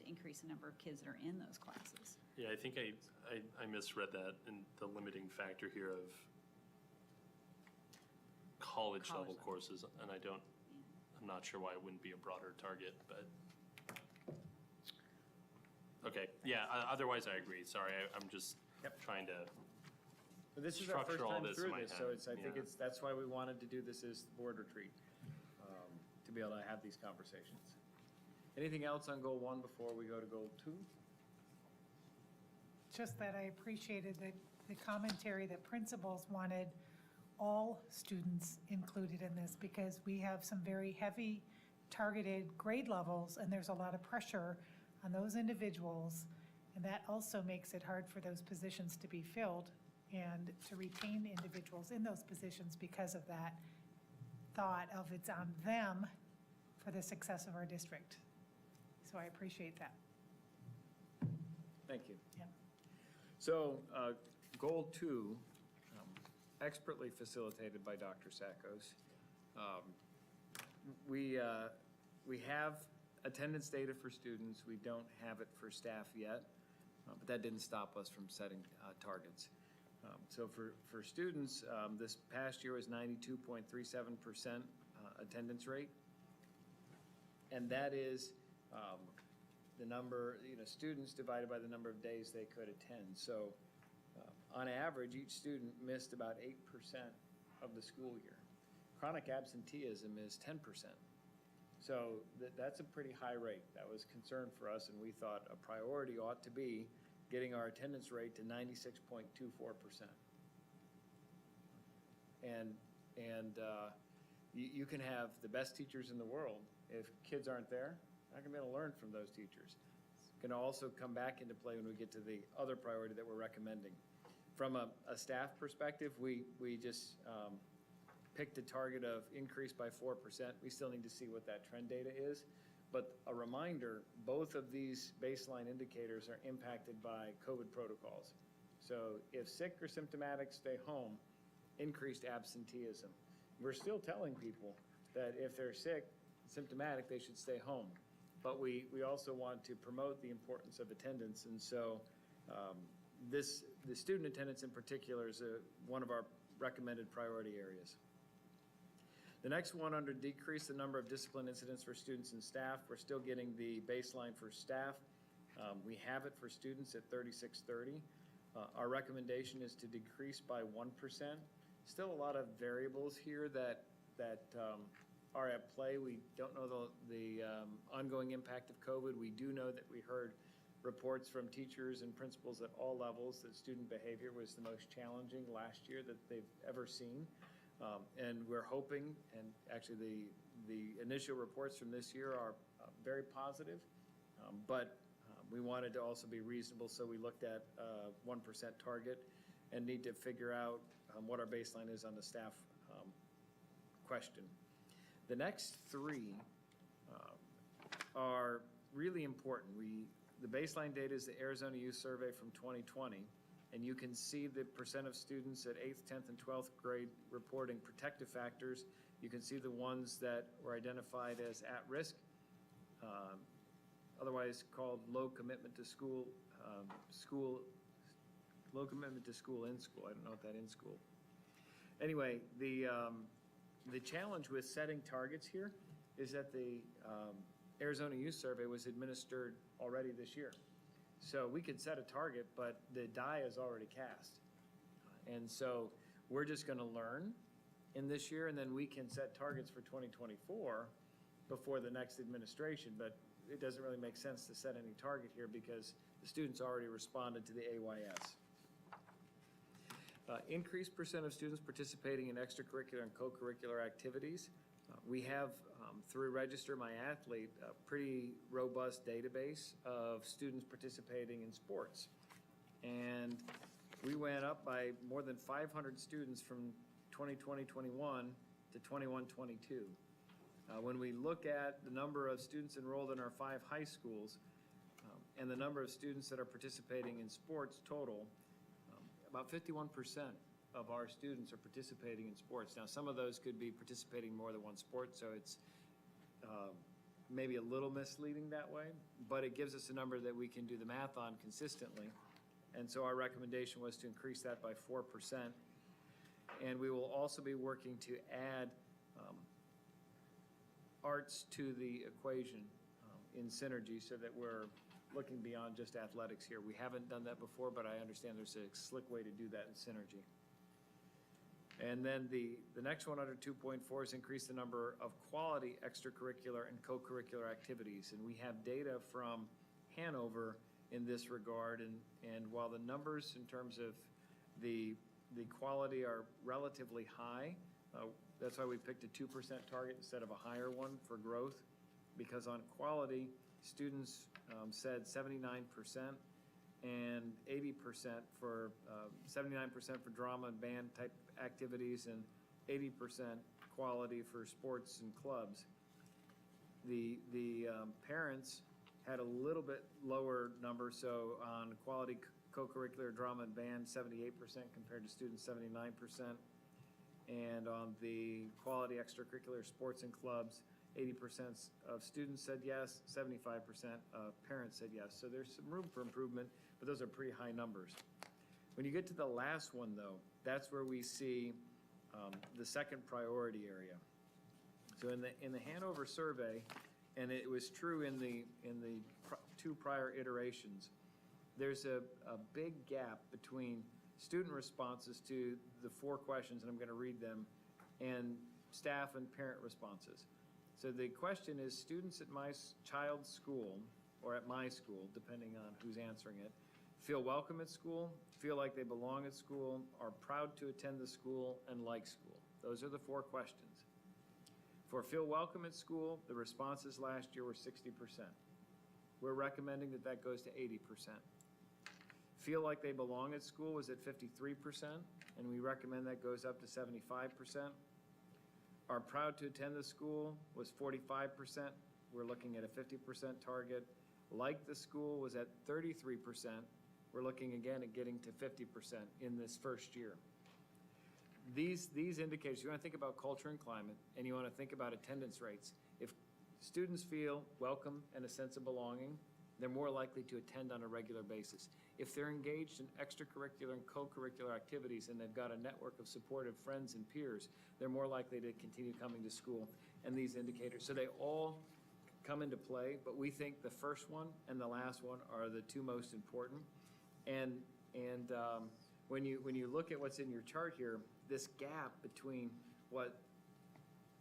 increase the number of kids that are in those classes. Yeah, I think I misread that in the limiting factor here of college level courses, and I'm not sure why it wouldn't be a broader target, but. Okay, yeah, otherwise I agree. Sorry, I'm just trying to But this is our first structure all time this in through my this, head. so I think that's why we wanted to do this as the board retreat, to be able to have these conversations. Anything else on goal 1 before we go to goal 2? Just that I appreciated the commentary that principals wanted all students included in this, because we have some very heavy targeted grade levels, and there's a lot of pressure on those individuals, and that also makes it hard for those positions to be filled and to retain individuals in those positions because of that thought of it's on them for the success of our district. So I appreciate that. Thank you. Yeah. So, goal 2, expertly facilitated by Dr. Sackos. We have attendance data for students. We don't have it for staff yet, but that didn't stop us from setting targets. So for students, this past year was 92.37% attendance rate. And that is the number, students divided by the number of days they could attend. So on average, each student missed about 8% of the school year. Chronic absenteeism is 10%. So that's a pretty high rate. That was a concern for us, and we thought a priority ought to be getting our attendance rate to 96.24%. And you can have the best teachers in the world. If kids aren't there, they're not going to be able to learn from those teachers. It's going to also come back into play when we get to the other priority that we're recommending. From a staff perspective, we just picked a target of increase by 4%. We still need to see what that trend data is. But a reminder, both of these baseline indicators are impacted by COVID protocols. So if sick or symptomatic, stay home, increased absenteeism. We're still telling people that if they're sick, symptomatic, they should stay home. But we also want to promote the importance of attendance. And so the student attendance in particular is one of our recommended priority areas. The next one under decrease the number of discipline incidents for students and staff. We're still getting the baseline for staff. We have it for students at 3630. Our recommendation is to decrease by 1%. Still a lot of variables here that are at play. We don't know the ongoing impact of COVID. We do know that we heard reports from teachers and principals at all levels that student behavior was the most challenging last year that they've ever seen. And we're hoping, and actually the initial reports from this year are very positive, but we wanted to also be reasonable, so we looked at a 1% target and need to figure out what our baseline is on the staff question. The next 3 are really important. The baseline data is the Arizona Youth Survey from 2020. And you can see the percent of students at 8th, 10th, and 12th grade reporting protective factors. You can see the ones that were identified as at risk, otherwise called low commitment to school, low commitment to school in school. I don't know what that in school. Anyway, the challenge with setting targets here is that the Arizona Youth Survey was administered already this year. So we could set a target, but the die is already cast. And so we're just going to learn in this year, and then we can set targets for 2024 before the next administration. But it doesn't really make sense to set any target here because the students already responded to the AYS. Increased percent of students participating in extracurricular and co-curricular activities. We have, through Register My Athlete, a pretty robust database of students participating in sports. And we went up by more than 500 students from 2020-21 to 21-22. When we look at the number of students enrolled in our 5 high schools and the number of students that are participating in sports total, about 51% of our students are participating in sports. Now, some of those could be participating in more than one sport, so it's maybe a little misleading that way, but it gives us a number that we can do the math on consistently. And so our recommendation was to increase that by 4%. And we will also be working to add arts to the equation in synergy so that we're looking beyond just athletics here. We haven't done that before, but I understand there's a slick way to do that in synergy. And then the next one under 2.4 is increase the number of quality extracurricular and co-curricular activities. And we have data from Hanover in this regard. And while the numbers in terms of the quality are relatively high, that's why we picked a 2% target instead of a higher one for growth. because on quality, students said 79% and 80% for, 79% for drama and band type activities and 80% quality for sports and clubs. The parents had a little bit lower number, so on quality co-curricular drama and band, 78% compared to students 79%. And on the quality extracurricular sports and clubs, 80% of students said yes, 75% of parents said yes. So there's some room for improvement, but those are pretty high numbers. When you get to the last one, though, that's where we see the second priority area. So in the Hanover survey, and it was true in the two prior iterations, there's a big gap between student responses to the 4 questions, and I'm going to read them, and staff and parent responses. So the question is, students at my child's school, or at my school, depending on who's answering it, feel welcome at school, feel like they belong at school, are proud to attend the school, and like school. Those are the 4 questions. For feel welcome at school, the responses last year were 60%. We're recommending that that goes to 80%. Feel like they belong at school was at 53%, and we recommend that goes up to 75%. Are proud to attend the school was 45%. We're looking at a 50% target. Like the school was at 33%. We're looking again at getting to 50% in this first year. These indicators, you want to think about culture and climate, and you want to think about attendance rates. If students feel welcome and a sense of belonging, they're more likely to attend on a regular basis. If they're engaged in extracurricular and co-curricular activities and they've got a network of supportive friends and peers, they're more likely to continue coming to school. And these indicators, so they all come into play, but we think the first one and the last one are the 2 most important. And when you look at what's in your chart here, this gap between what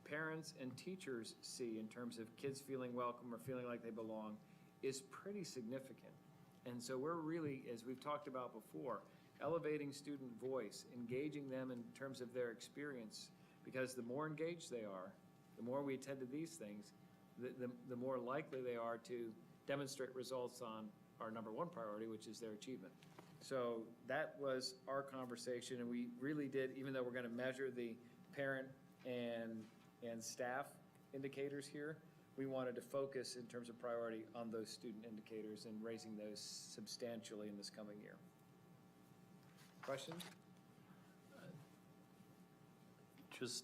parents and teachers see in terms of kids feeling welcome or feeling like they belong is pretty significant. And so we're really, as we've talked about before, elevating student voice, engaging them in terms of their experience, because the more engaged they are, the more we attend to these things, the more likely they are to demonstrate results on our number 1 priority, which is their achievement. So that was our conversation, and we really did, even though we're going to measure the parent and staff indicators here, we wanted to focus in terms of priority on those student indicators and raising those substantially in this coming year. Questions?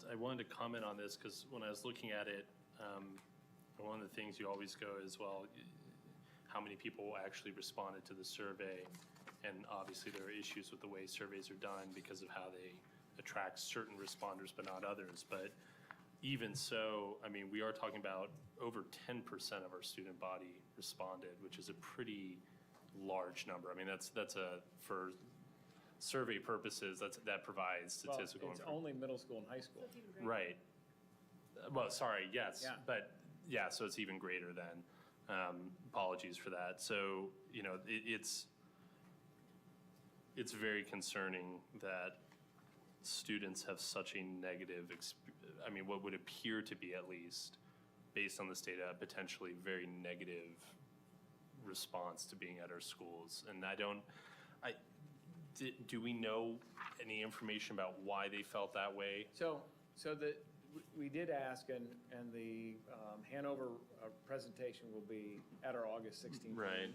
I wanted to comment on this because when I was looking at it, one of the things you always go is, well, how many people actually responded to the survey? And obviously there are issues with the way surveys are done because of how they attract certain responders but not others. But even so, I mean, we are talking about over 10% of our student body responded, which is a pretty large number. I mean, that's for survey purposes, that provides statistical information. It's only middle school and high school. Right. Well, sorry, yes. Yeah. But yeah, so it's even greater than, apologies for that. So, you know, it's very concerning that students have such a negative, what would appear to be, at least, based on this data, potentially very negative response to being at our schools. And do we know any information about why they felt that way? So we did ask, and the Hanover presentation will be at our August 16th. Right.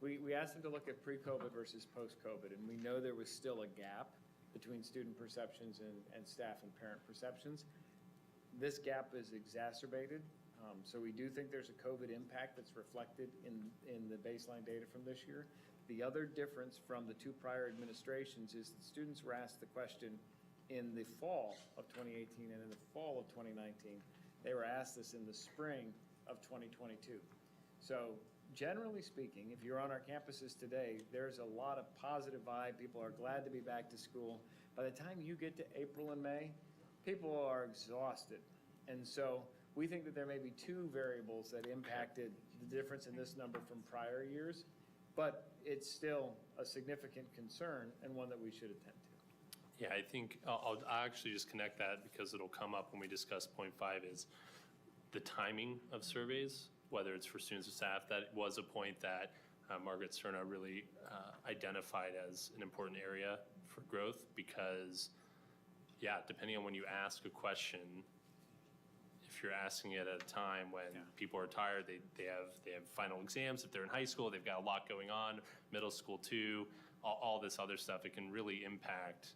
We asked them to look at pre-COVID versus post-COVID, and we know there was still a gap between student perceptions and staff and parent perceptions. This gap is exacerbated, so we do think there's a COVID impact that's reflected in the baseline data from this year. The other difference from the 2 prior administrations is that students were asked the question in the fall of 2018 and in the fall of 2019. They were asked this in the spring of 2022. So generally speaking, if you're on our campuses today, there's a lot of positive vibe. People are glad to be back to school. By the time you get to April and May, people are exhausted. And so we think that there may be 2 variables that impacted the difference in this number from prior years, but it's still a significant concern and one that we should attend to. Yeah, I think I'll actually just connect that because it'll come up when we discuss point 5 is the timing of surveys, whether it's for students or staff, that was a point that Margaret Cerna really identified as an important area for growth because, yeah, depending on when you ask a question, if you're asking it at a time when people are tired, they have final exams. If they're in high school, they've got a lot going on, middle school too, all this other stuff, it can really impact.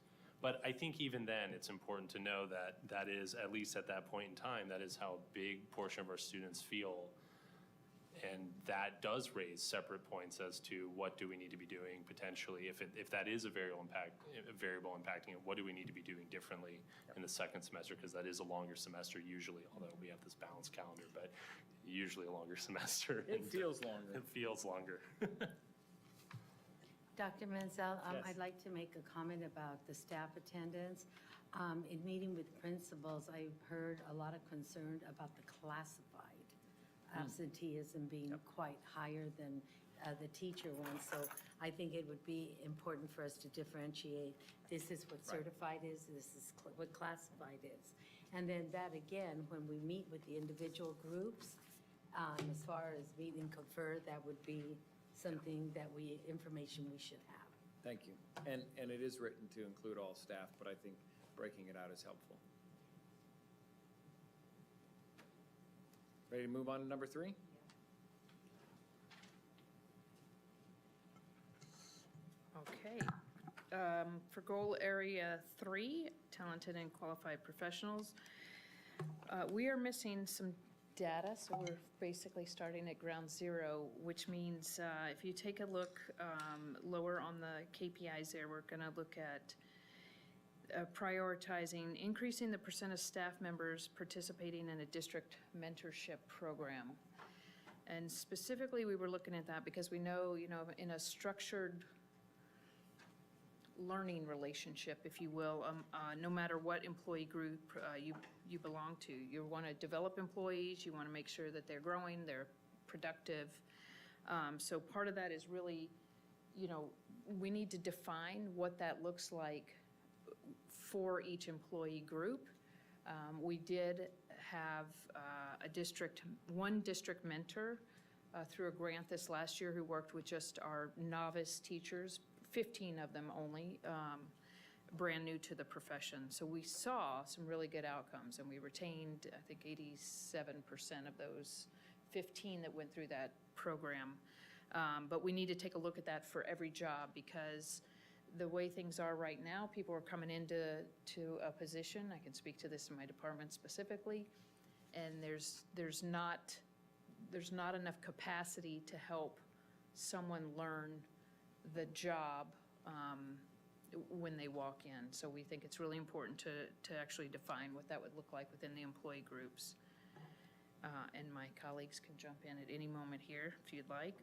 But I think even then, it's important to know that that is, at least at that point in time, that is how a big portion of our students feel. And that does raise separate points as to what do we need to be doing potentially, if that is a variable impacting it, what do we need to be doing differently in the second semester, because that is a longer semester usually, although we have this balanced calendar, but usually a longer semester. It feels longer. It feels longer. Dr. Menzel, Yes. I'd like to make a comment about the staff attendance. In meeting with principals, I've heard a lot of concern about the classified absenteeism being quite higher than the teacher one. So I think it would be important for us to differentiate. This is what certified is, this is what classified is. And then that again, when we meet with the individual groups, as far as meet and confer, that would be something that information we should have. Thank you. And it is written to include all staff, but I think breaking it out is helpful. Ready to move on to number 3? Okay. For goal area 3, talented and qualified professionals, we are missing some data, so we're basically starting at ground zero, which means if you take a look lower on the KPIs there, we're going to look at prioritizing increasing the percent of staff members participating in a district mentorship program. And specifically, we were looking at that because we know, in a structured learning relationship, if you will, no matter what employee group you belong to. You want to develop employees, you want to make sure that they're growing, they're productive. So part of that is really, we need to define what that looks like for each employee group. We did have one district mentor through a grant this last year who worked with just our novice teachers, 15 of them only, brand new to the profession. So we saw some really good outcomes, and we retained, I think, 87% of those 15 that went through that program. But we need to take a look at that for every job, because the way things are right now, people are coming into a position, I can speak to this in my department specifically, and there's not enough capacity to help someone learn the job when they walk in. So we think it's really important to actually define what that would look like within the employee groups. And my colleagues can jump in at any moment here if you'd like.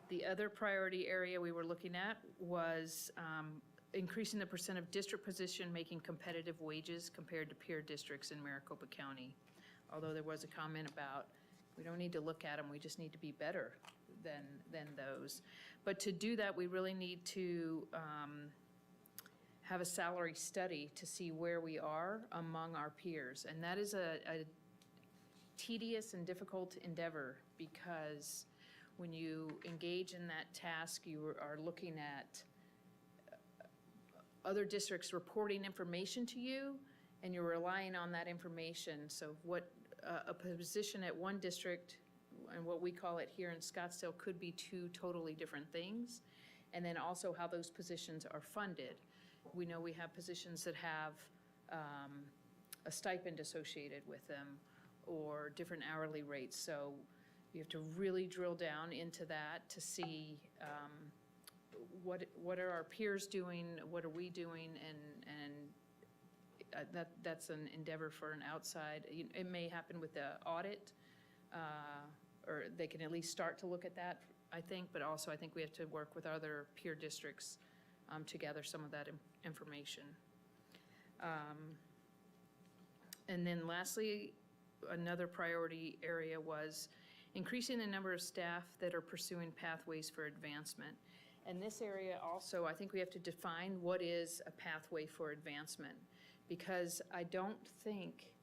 The other priority area we were looking at was increasing the percent of district position making competitive wages compared to peer districts in Maricopa County. Although there was a comment about, we don't need to look at them, we just need to be better than those. But to do that, we really need to have a salary study to see where we are among our peers. And that is a tedious and difficult endeavor, because when you engage in that task, you are looking at other districts reporting information to you, and you're relying on that information. So what a position at one district and what we call it here in Scottsdale could be two totally different things. And then also how those positions are funded. We know we have positions that have a stipend associated with them or different hourly rates. So you have to really drill down into that to see what are our peers doing, what are we doing, and that's an endeavor for an outside. It may happen with the audit, or they can at least start to look at that, I think, but also I think we have to work with other peer districts to gather some of that information. And then lastly, another priority area was increasing the number of staff that are pursuing pathways for advancement. And this area also, I think we have to define what is a pathway for advancement, because I don't think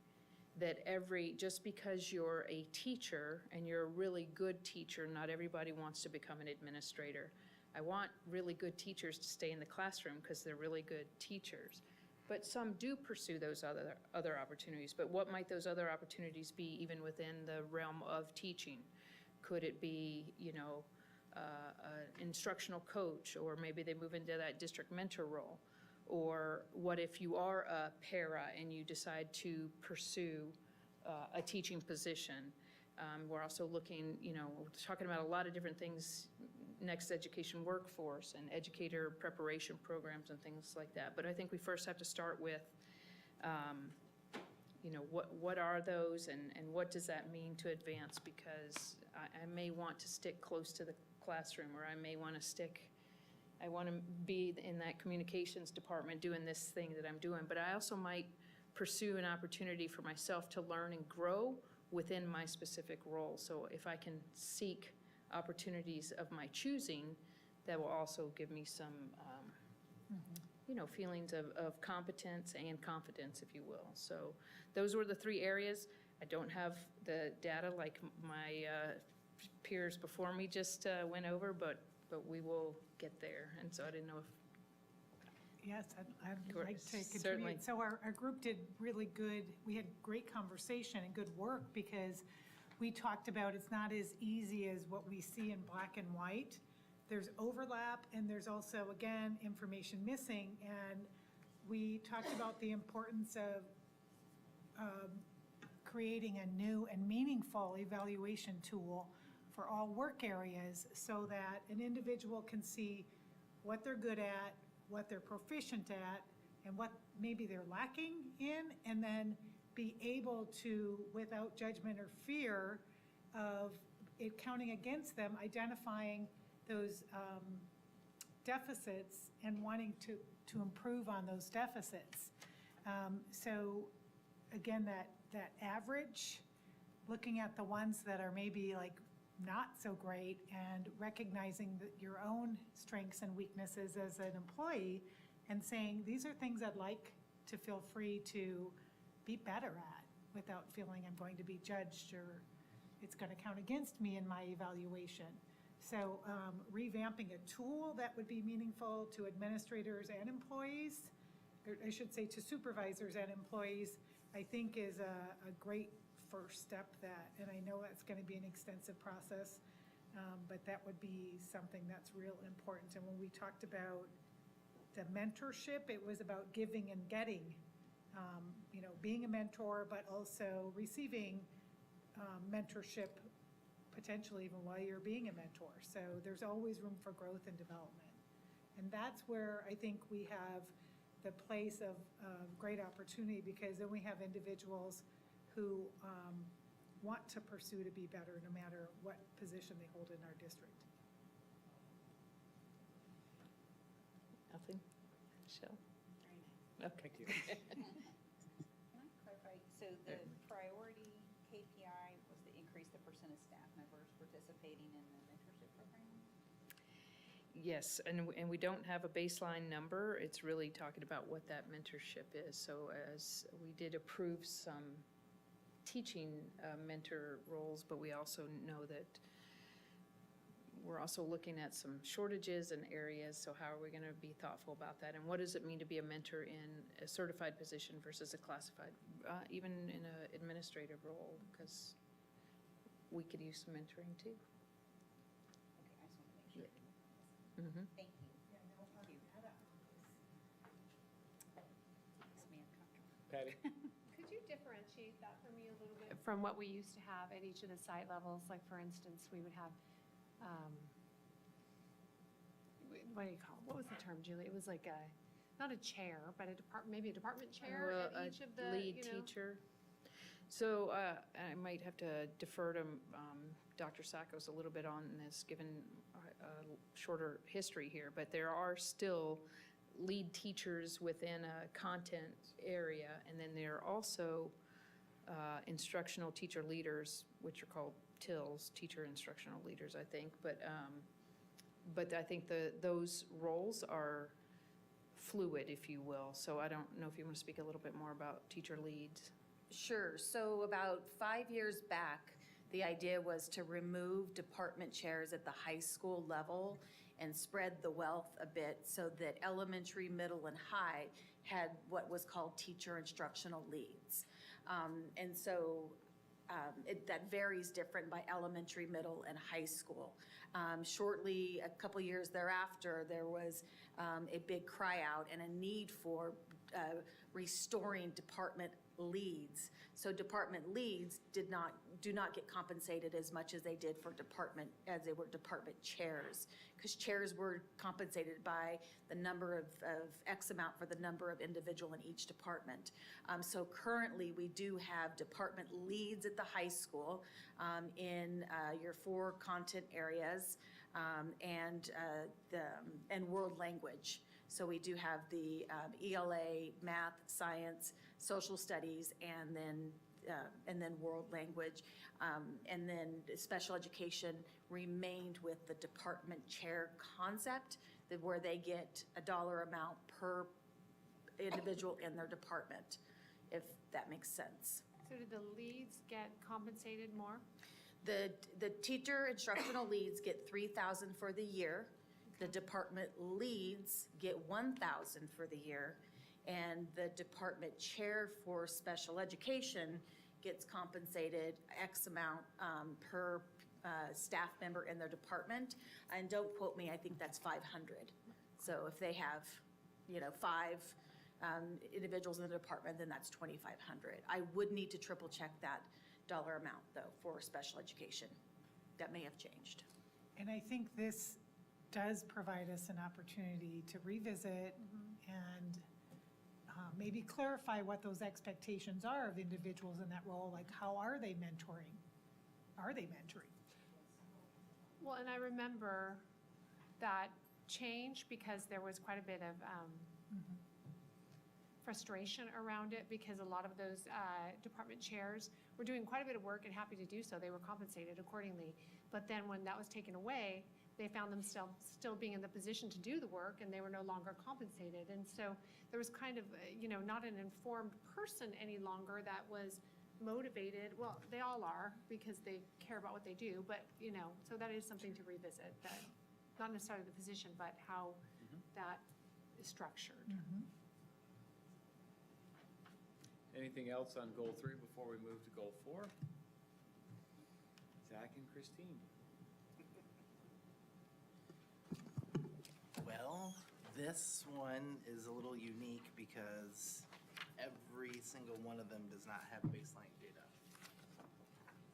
that just because you're a teacher and you're a really good teacher, not everybody wants to become an administrator. I want really good teachers to stay in the classroom because they're really good teachers. But some do pursue those other opportunities. But what might those other opportunities be even within the realm of teaching? Could it be, an instructional coach, or maybe they move into that district mentor role? Or what if you are a para and you decide to pursue a teaching position? We're also looking, we're talking about a lot of different things, next education workforce and educator preparation programs and things like that. But I think we first have to start with, what are those and what does that mean to advance? Because I may want to stick close to the classroom, or I may want to I want to be in that communications department doing this thing that I'm doing, but I also might pursue an opportunity for myself to learn and grow within my specific role. So if I can seek opportunities of my choosing, that will also give me some, feelings of competence and confidence, if you will. So those were the 3 areas. I don't have the data like my peers before me just went over, but we will get there. And so I didn't know if. Yes, I'd Sure, like to certainly. contribute. So our group did really good, we had great conversation and good work because we talked about it's not as easy as what we see in black and white. There's overlap and there's also, again, information missing. And we talked about the importance of creating a new and meaningful evaluation tool for all work areas so that an individual can see what they're good at, what they're proficient at, and what maybe they're lacking in, and then be able to, without judgment or fear of it counting against them, identifying those deficits and wanting to improve on those deficits. So again, that average, looking at the ones that are maybe like not so great and recognizing that your own strengths and weaknesses as an employee and saying, these are things I'd like to feel free to be better at without feeling I'm going to be judged or it's going to count against me in my evaluation. So revamping a tool that would be meaningful to administrators and employees, or I should say to supervisors and employees, I think is a great first step and I know that's going to be an extensive process, but that would be something that's real important. And when we talked about the mentorship, it was about giving and getting, being a mentor, but also receiving mentorship potentially even while you're being a mentor. So there's always room for growth and development. And that's where I think we have the place of great opportunity, because then we have individuals who want to pursue to be better no matter what position they hold in our district. Nothing? Michelle? Okay. Can I clarify? So the priority KPI was to increase the percent of staff members participating in the mentorship program? Yes, and we don't have a baseline number. It's really talking about what that mentorship is. So as we did approve some teaching mentor roles, but we also know that we're also looking at some shortages in areas. So how are we going to be thoughtful about that? And what does it mean to be a mentor in a certified position versus a classified, even in an administrative role? Because we could use some mentoring too. Okay, I just want to make sure. Mm-hmm. Thank you. Thank you. Makes me uncomfortable. Patty? Could you differentiate that for me a little bit from what we used to have at each of the site levels? Like, for instance, we would have, what do you call it? What was the term, Julie? It was like not a chair, but maybe a department chair at each of the, lead teacher. So I might have to defer to Dr. Sackos a little bit on this, given a shorter history here, but there are still lead teachers within a content area, and then there are also instructional teacher leaders, which are called TILs, teacher instructional leaders, I think. But I think those roles are fluid, if you will. So I don't know if you want to speak a little bit more about teacher leads. Sure. So about 5 years back, the idea was to remove department chairs at the high school level and spread the wealth a bit so that elementary, middle, and high had what was called teacher instructional leads. And so that varies different by elementary, middle, and high school. Shortly, a couple years thereafter, there was a big cry out and a need for restoring department leads. So department leads do not get compensated as much as they did for as they were department chairs, because chairs were compensated by the number of X amount for the number of individual in each department. So currently, we do have department leads at the high school in your 4 content areas and world language. So we do have the ELA, math, science, social studies, and then world language. And then special education remained with the department chair concept, where they get a dollar amount per individual in their department, if that makes sense. So did the leads get compensated more? The teacher instructional leads get $3,000 for the year. The department leads get $1,000 for the year. And the department chair for special education gets compensated X amount per staff member in their department. And don't quote me, I think that's 500. So if they have, 5 individuals in the department, then that's 2,500. I would need to triple check that dollar amount though for special education. That may have changed. And I think this does provide us an opportunity to revisit and maybe clarify what those expectations are of individuals in that role, like how are they mentoring? Are they mentoring? Well, and I remember that change because there was quite a bit of frustration around it, because a lot of those department chairs were doing quite a bit of work and happy to do so. They were compensated accordingly. But then when that was taken away, they found themselves still being in the position to do the work, and they were no longer compensated. And so there was kind of, not an informed person any longer that was motivated. Well, they all are because they care about what they do, but, so that is something to revisit, that not necessarily the position, but how that is structured. Anything else on goal 3 before we move to goal 4? Zach and Christine. Well, this one is a little unique because every single one of them does not have baseline data.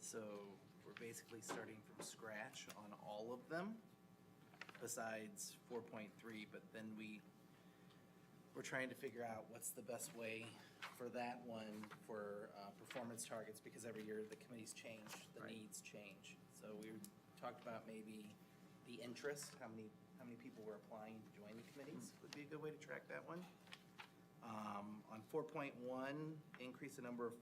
So we're basically starting from scratch on all of them besides 4.3, but then we're trying to figure out what's the best way for that one for performance targets, because every year the committees change, the needs change. So we talked about maybe the interest, how many people were applying to join the committees would be a good way to track that one. On 4.1, increase the number of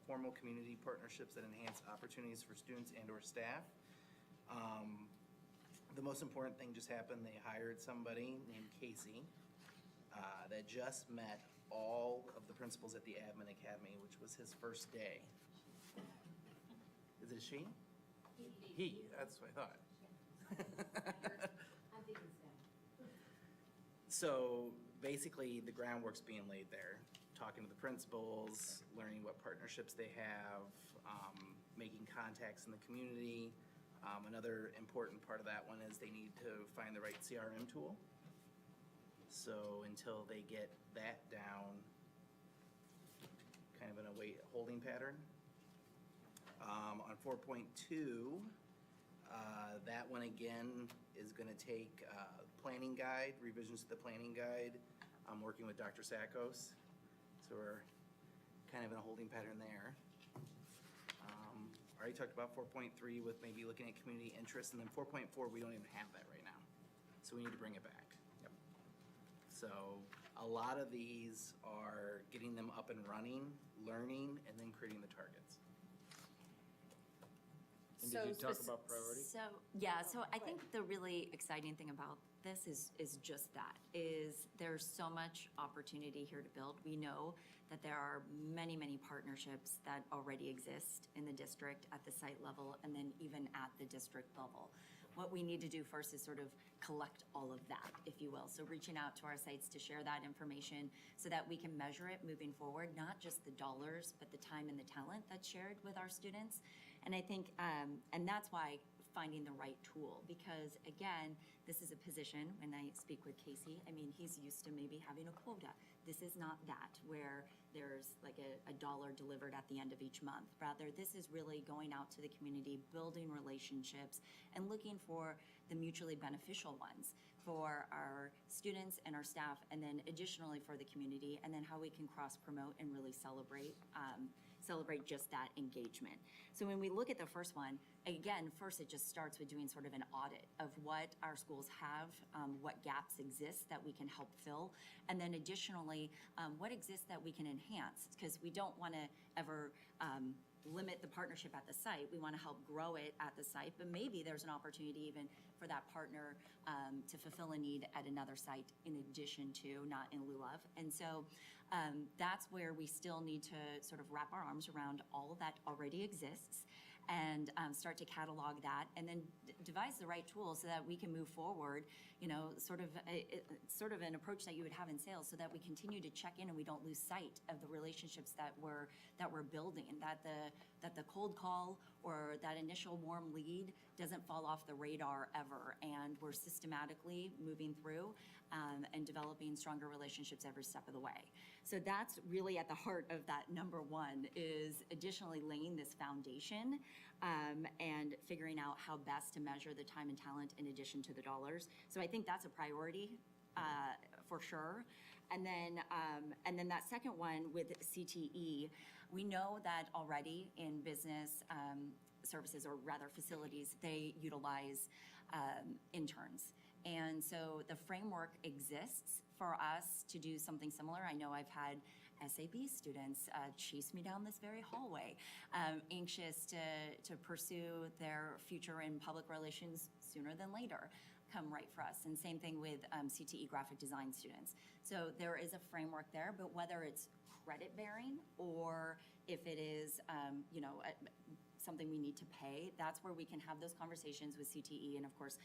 formal community partnerships that enhance opportunities for students and/or staff. The most important thing just happened. They hired somebody named Casey that just met all of the principals at the Admin Academy, which was his first day. Is it a she? He, that's what I thought. So basically, the groundwork's being laid there, talking to the principals, learning what partnerships they have, making contacts in the community. Another important part of that one is they need to find the right CRM tool. So until they get that down, kind of in a holding pattern. On 4.2, that one again is going to take planning guide, revisions to the planning guide. I'm working with Dr. Sackos, so we're kind of in a holding pattern there. Already talked about 4.3 with maybe looking at community interest, and then 4.4, we don't even have that right now, so we need to bring it back. So a lot of these are getting them up and running, learning, and then creating the targets. And did you talk about priority? So, yeah, so I think the really exciting thing about this is just that, is there's so much opportunity here to build. We know that there are many, many partnerships that already exist in the district at the site level and then even at the district level. What we need to do first is sort of collect all of that, if you will. So reaching out to our sites to share that information so that we can measure it moving forward, not just the dollars, but the time and the talent that's shared with our students. And I think, and that's why finding the right tool, because again, this is a position, when I speak with Casey, I mean, he's used to maybe having a quota. This is not that, where there's like a dollar delivered at the end of each month. Rather, this is really going out to the community, building relationships, and looking for the mutually beneficial ones for our students and our staff, and then additionally for the community, and then how we can cross-promote and really celebrate just that engagement. So when we look at the first one, again, first it just starts with doing sort of an audit of what our schools have, what gaps exist that we can help fill, and then additionally, what exists that we can enhance, because we don't want to ever limit the partnership at the site. We want to help grow it at the site, but maybe there's an opportunity even for that partner to fulfill a need at another site in addition to, not in lieu of. And so that's where we still need to sort of wrap our arms around all of that already exists and start to catalog that, and then devise the right tools so that we can move forward, you know, sort of an approach that you would have in sales, so that we continue to check in and we don't lose sight of the relationships that we're building, that the cold call or that initial warm lead doesn't fall off the radar ever, and we're systematically moving through and developing stronger relationships every step of the way. So that's really at the heart of that number one, is additionally laying this foundation and figuring out how best to measure the time and talent in addition to the dollars. So I think that's a priority for sure. And then that second one with CTE, we know that already in business services, or rather facilities, they utilize interns. And so the framework exists for us to do something similar. I know I've had SAB students chase me down this very hallway, anxious to pursue their future in public relations sooner than later, come right for us. And same thing with CTE graphic design students. So there is a framework there, but whether it's credit bearing or if it is, you know, something we need to pay, that's where we can have those conversations with CTE and of course,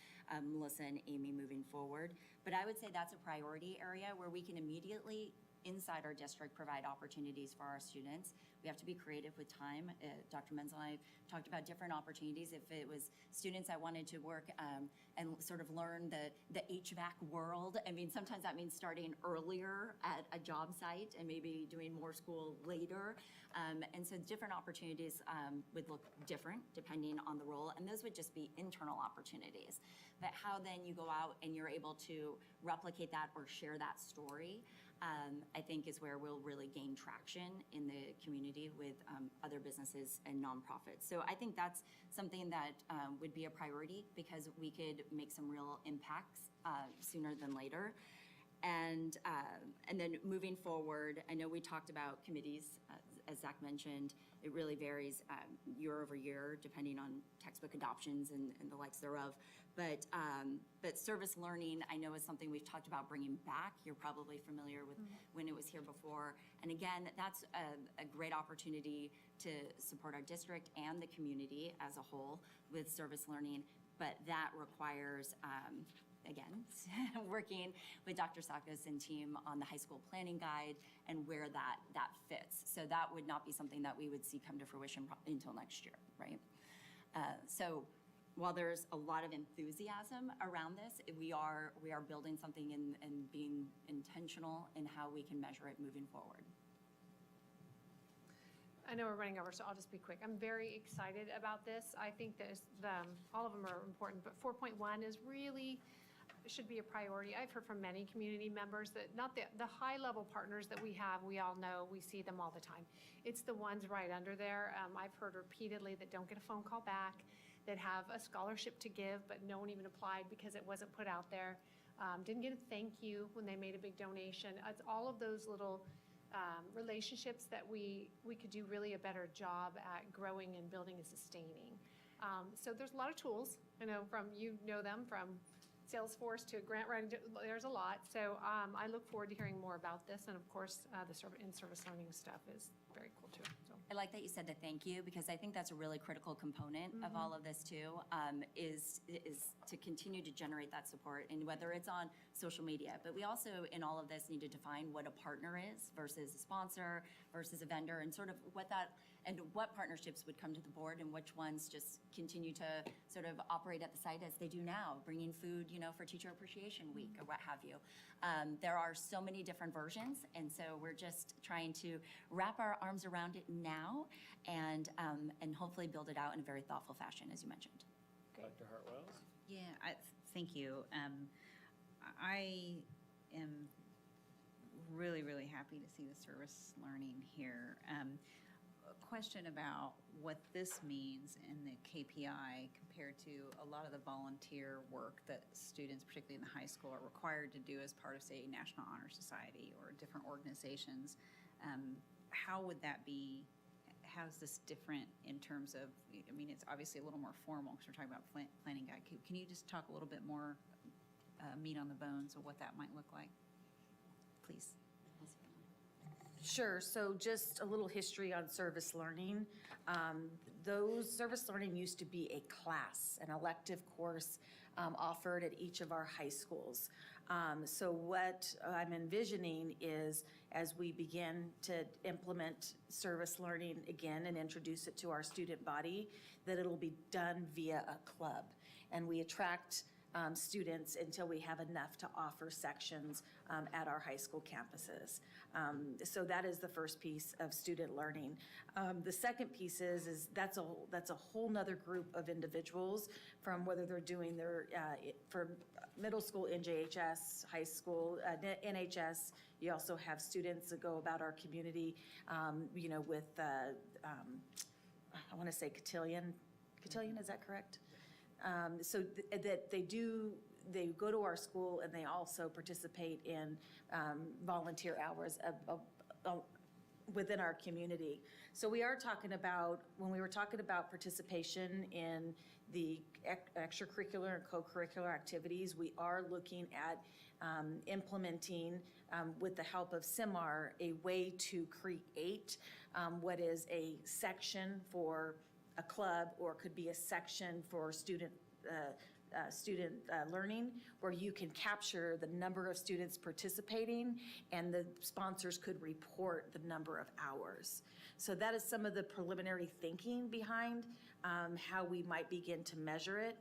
Melissa and Amy moving forward. But I would say that's a priority area where we can immediately inside our district provide opportunities for our students. We have to be creative with time. Dr. Menzel and I talked about different opportunities. If it was students that wanted to work and sort of learn the HVAC world, I mean, sometimes that means starting earlier at a job site and maybe doing more school later. And so different opportunities would look different depending on the role, and those would just be internal opportunities. But how then you go out and you're able to replicate that or share that story, I think is where we'll really gain traction in the community with other businesses and nonprofits. So I think that's something that would be a priority, because we could make some real impacts sooner than later. And then moving forward, I know we talked about committees, as Zach mentioned. It really varies year over year, depending on textbook adoptions and the likes thereof. But service learning, I know, is something we've talked about bringing back. You're probably familiar with when it was here before. And again, that's a great opportunity to support our district and the community as a whole with service learning. But that requires, again, working with Dr. Sakos and team on the high school planning guide and where that fits. So that would not be something that we would see come to fruition until next year, right? So while there's a lot of enthusiasm around this, we are building something and being intentional in how we can measure it moving forward. I know we're running over, so I'll just be quick. I'm very excited about this. I think that all of them are important, but 4.1 is really should be a priority. I've heard from many community members that not the high-level partners that we have, we all know, we see them all the time. It's the ones right under there. I've heard repeatedly that don't get a phone call back, that have a scholarship to give, but no one even applied because it wasn't put out there. Didn't get a thank you when they made a big donation. It's all of those little relationships that we could do really a better job at growing and building and sustaining. So there's a lot of tools, I know you know them, from Salesforce to grant writing, there's a lot. So I look forward to hearing more about this, and of course, the in-service learning stuff is very cool too, so. I like that you said the thank you, because I think that's a really critical component of all of this too, is to continue to generate that support, and whether it's on social media. But we also, in all of this, need to define what a partner is versus a sponsor versus a vendor, and sort of what partnerships would come to the board and which ones just continue to sort of operate at the site as they do now, bringing food, for Teacher Appreciation Week or what have you. There are so many different versions, and so we're just trying to wrap our arms around it now and hopefully build it out in a very thoughtful fashion, as you mentioned. Dr. Hartwells? Yeah, thank you. I am really, really happy to see the service learning here. A question about what this means in the KPI compared to a lot of the volunteer work that students, particularly in the high school, are required to do as part of, say, National Honor Society or different organizations. How would that be? How's this different in terms of, I mean, it's obviously a little more formal because we're talking about planning guide. Can you just talk a little bit more meat on the bones of what that might look like, please? Sure. So just a little history on service learning. Those service learning used to be a class, an elective course offered at each of our high schools. So what I'm envisioning is, as we begin to implement service learning again and introduce it to our student body, that it'll be done via a club. And we attract students until we have enough to offer sections at our high school campuses. So that is the first piece of student learning. The second piece is that's a whole nother group of individuals, from whether they're doing their, for middle school NJHS, high school NHS. You also have students that go about our community, with, I want to say cotillion, is that correct? So that they go to our school and they also participate in volunteer hours within our community. So we are talking about, when we were talking about participation in the extracurricular and co-curricular activities, we are looking at implementing, with the help of CIMAR, a way to create what is a section for a club, or could be a section for student learning, where you can capture the number of students participating, and the sponsors could report the number of hours. So that is some of the preliminary thinking behind how we might begin to measure it.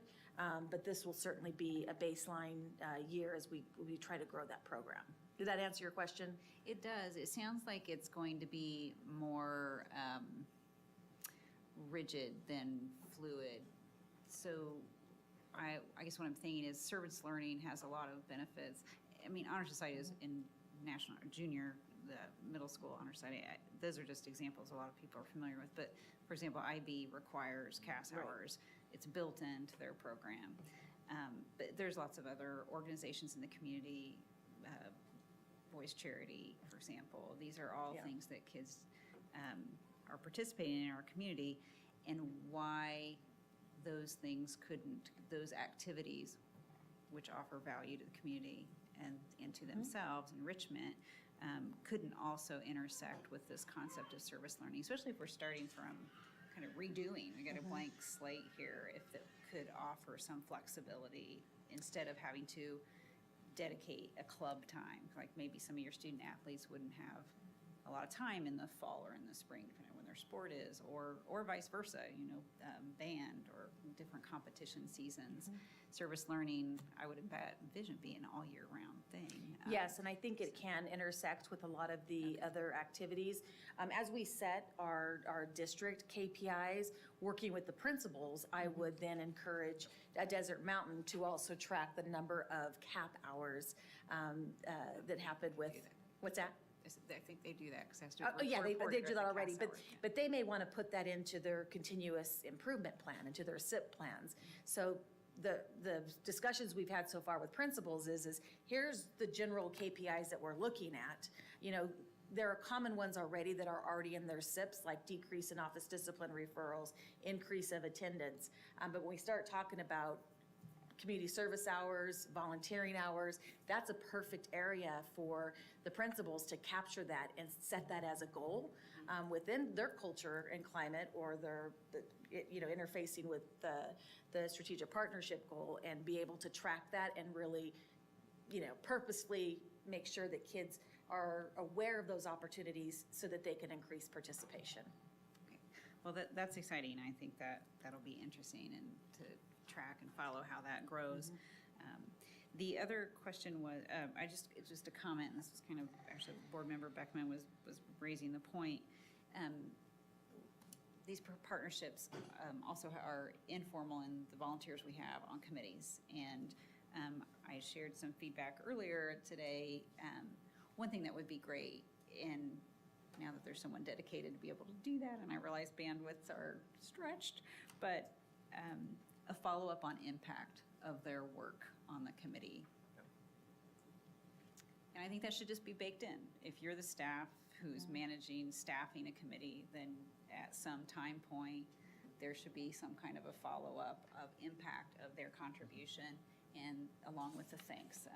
But this will certainly be a baseline year as we try to grow that program. Did that answer your question? It does. It sounds like it's going to be more rigid than fluid. So I guess what I'm thinking is service learning has a lot of benefits. I mean, Honor Society is in national, junior, the middle school Honor Society. Those are just examples a lot of people are familiar with. But for example, IB requires CAS hours. It's built into their program. But there's lots of other organizations in the community, Boys Charity, for example. These are all things that kids are participating in our community, and why those things couldn't, those activities which offer value to the community and to themselves, enrichment, couldn't also intersect with this concept of service learning, especially if we're starting from kind of redoing. We got a blank slate here. If it could offer some flexibility instead of having to dedicate a club time, like maybe some of your student athletes wouldn't have a lot of time in the fall or in the spring, depending on when their sport is, or vice versa, band or different competition seasons. Service learning, I would envision being an all year round thing. Yes, and I think it can intersect with a lot of the other activities. As we set our district KPIs, working with the principals, I would then encourage Desert Mountain to also track the number of CAP hours that happen with, what's that? I think they do that because it has to. They do that already, but they may want to put that into their continuous improvement plan, into their SIP plans. So the discussions we've had so far with principals is here's the general KPIs that we're looking at. there are common ones already that are already in their SIPs, like decrease in office discipline referrals, increase of attendance. But when we start talking about community service hours, volunteering hours, that's a perfect area for the principals to capture that and set that as a goal within their culture and climate, or interfacing with the strategic partnership goal, and be able to track that and really, purposefully make sure that kids are aware of those opportunities so that they can increase participation. Okay. Well, that's exciting. I think that'll be interesting and to track and follow how that grows. The other question was, it's just a comment, and this was kind of, actually, Board Member Beckman was raising the point. These partnerships also are informal in the volunteers we have on committees. And I shared some feedback earlier today. One thing that would be great, and now that there's someone dedicated to be able to do that, and I realize bandwidths are stretched, but a follow-up on impact of their work on the committee. And I think that should just be baked in. If you're the staff who's staffing a committee, then at some time point, there should be some kind of a follow-up of impact of their contribution, and along with the thanks.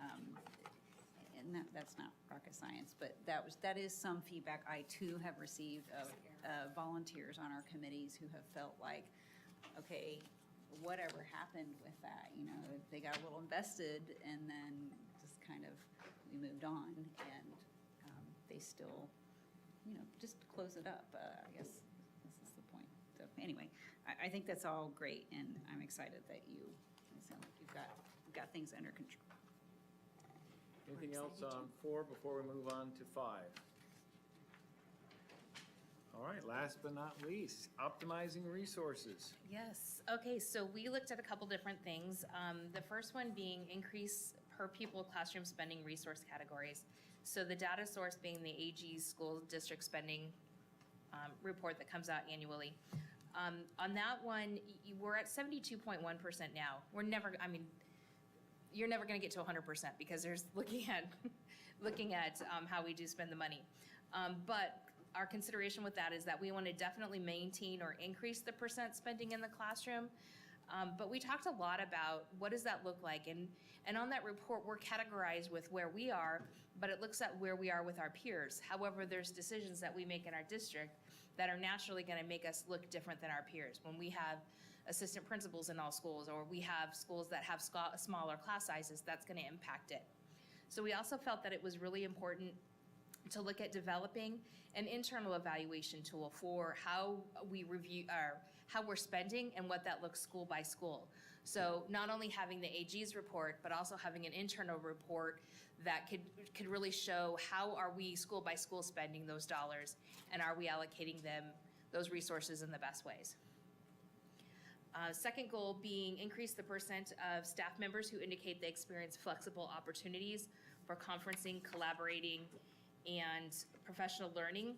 And that's not rocket science, but that is some feedback I too have received of volunteers on our committees who have felt like, okay, whatever happened with that, they got a little invested, and then just kind of, we moved on, and they still, just close it up, I guess this is the point. So anyway, I think that's all great, and I'm excited that it sounds like you've got things under control. Anything else on 4 before we move on to 5? All right, last but not least, optimizing resources. Yes. Okay, so we looked at a couple different things. The first one being increase per pupil classroom spending resource categories. So the data source being the AG's school district spending report that comes out annually. On that one, we're at 72.1% now. You're never going to get to 100% because there's looking at how we do spend the money. But our consideration with that is that we want to definitely maintain or increase the percent spending in the classroom. But we talked a lot about what does that look like, and on that report we're categorized with where we are, but it looks at where we are with our peers. However, there's decisions that we make in our district that are naturally going to make us look different than our peers. When we have assistant principals in all schools, or we have schools that have smaller class sizes, that's going to impact it. So we also felt that it was really important to look at developing an internal evaluation tool for how we review how we're spending and what that looks school by school. So not only having the AG's report, but also having an internal report that could really show how are we school by school spending those dollars, and are we allocating those resources in the best ways. Second goal being increase the percent of staff members who indicate they experience flexible opportunities for conferencing, collaborating, and professional learning.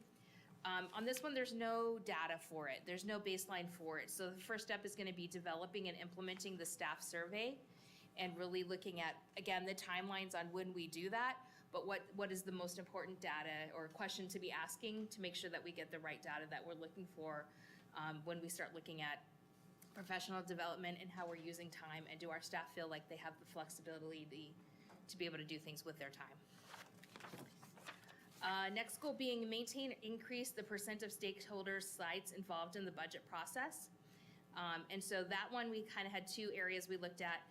On this one, there's no data for it. There's no baseline for it. So the first step is going to be developing and implementing the staff survey, and really looking at, again, the timelines on when we do that, but what is the most important data or question to be asking to make sure that we get the right data that we're looking for when we start looking at professional development and how we're using time, and do our staff feel like they have the flexibility to be able to do things with their time. Next goal being maintain or increase the percent of stakeholders sites involved in the budget process. And so that one, we kind of had 2 areas we looked at.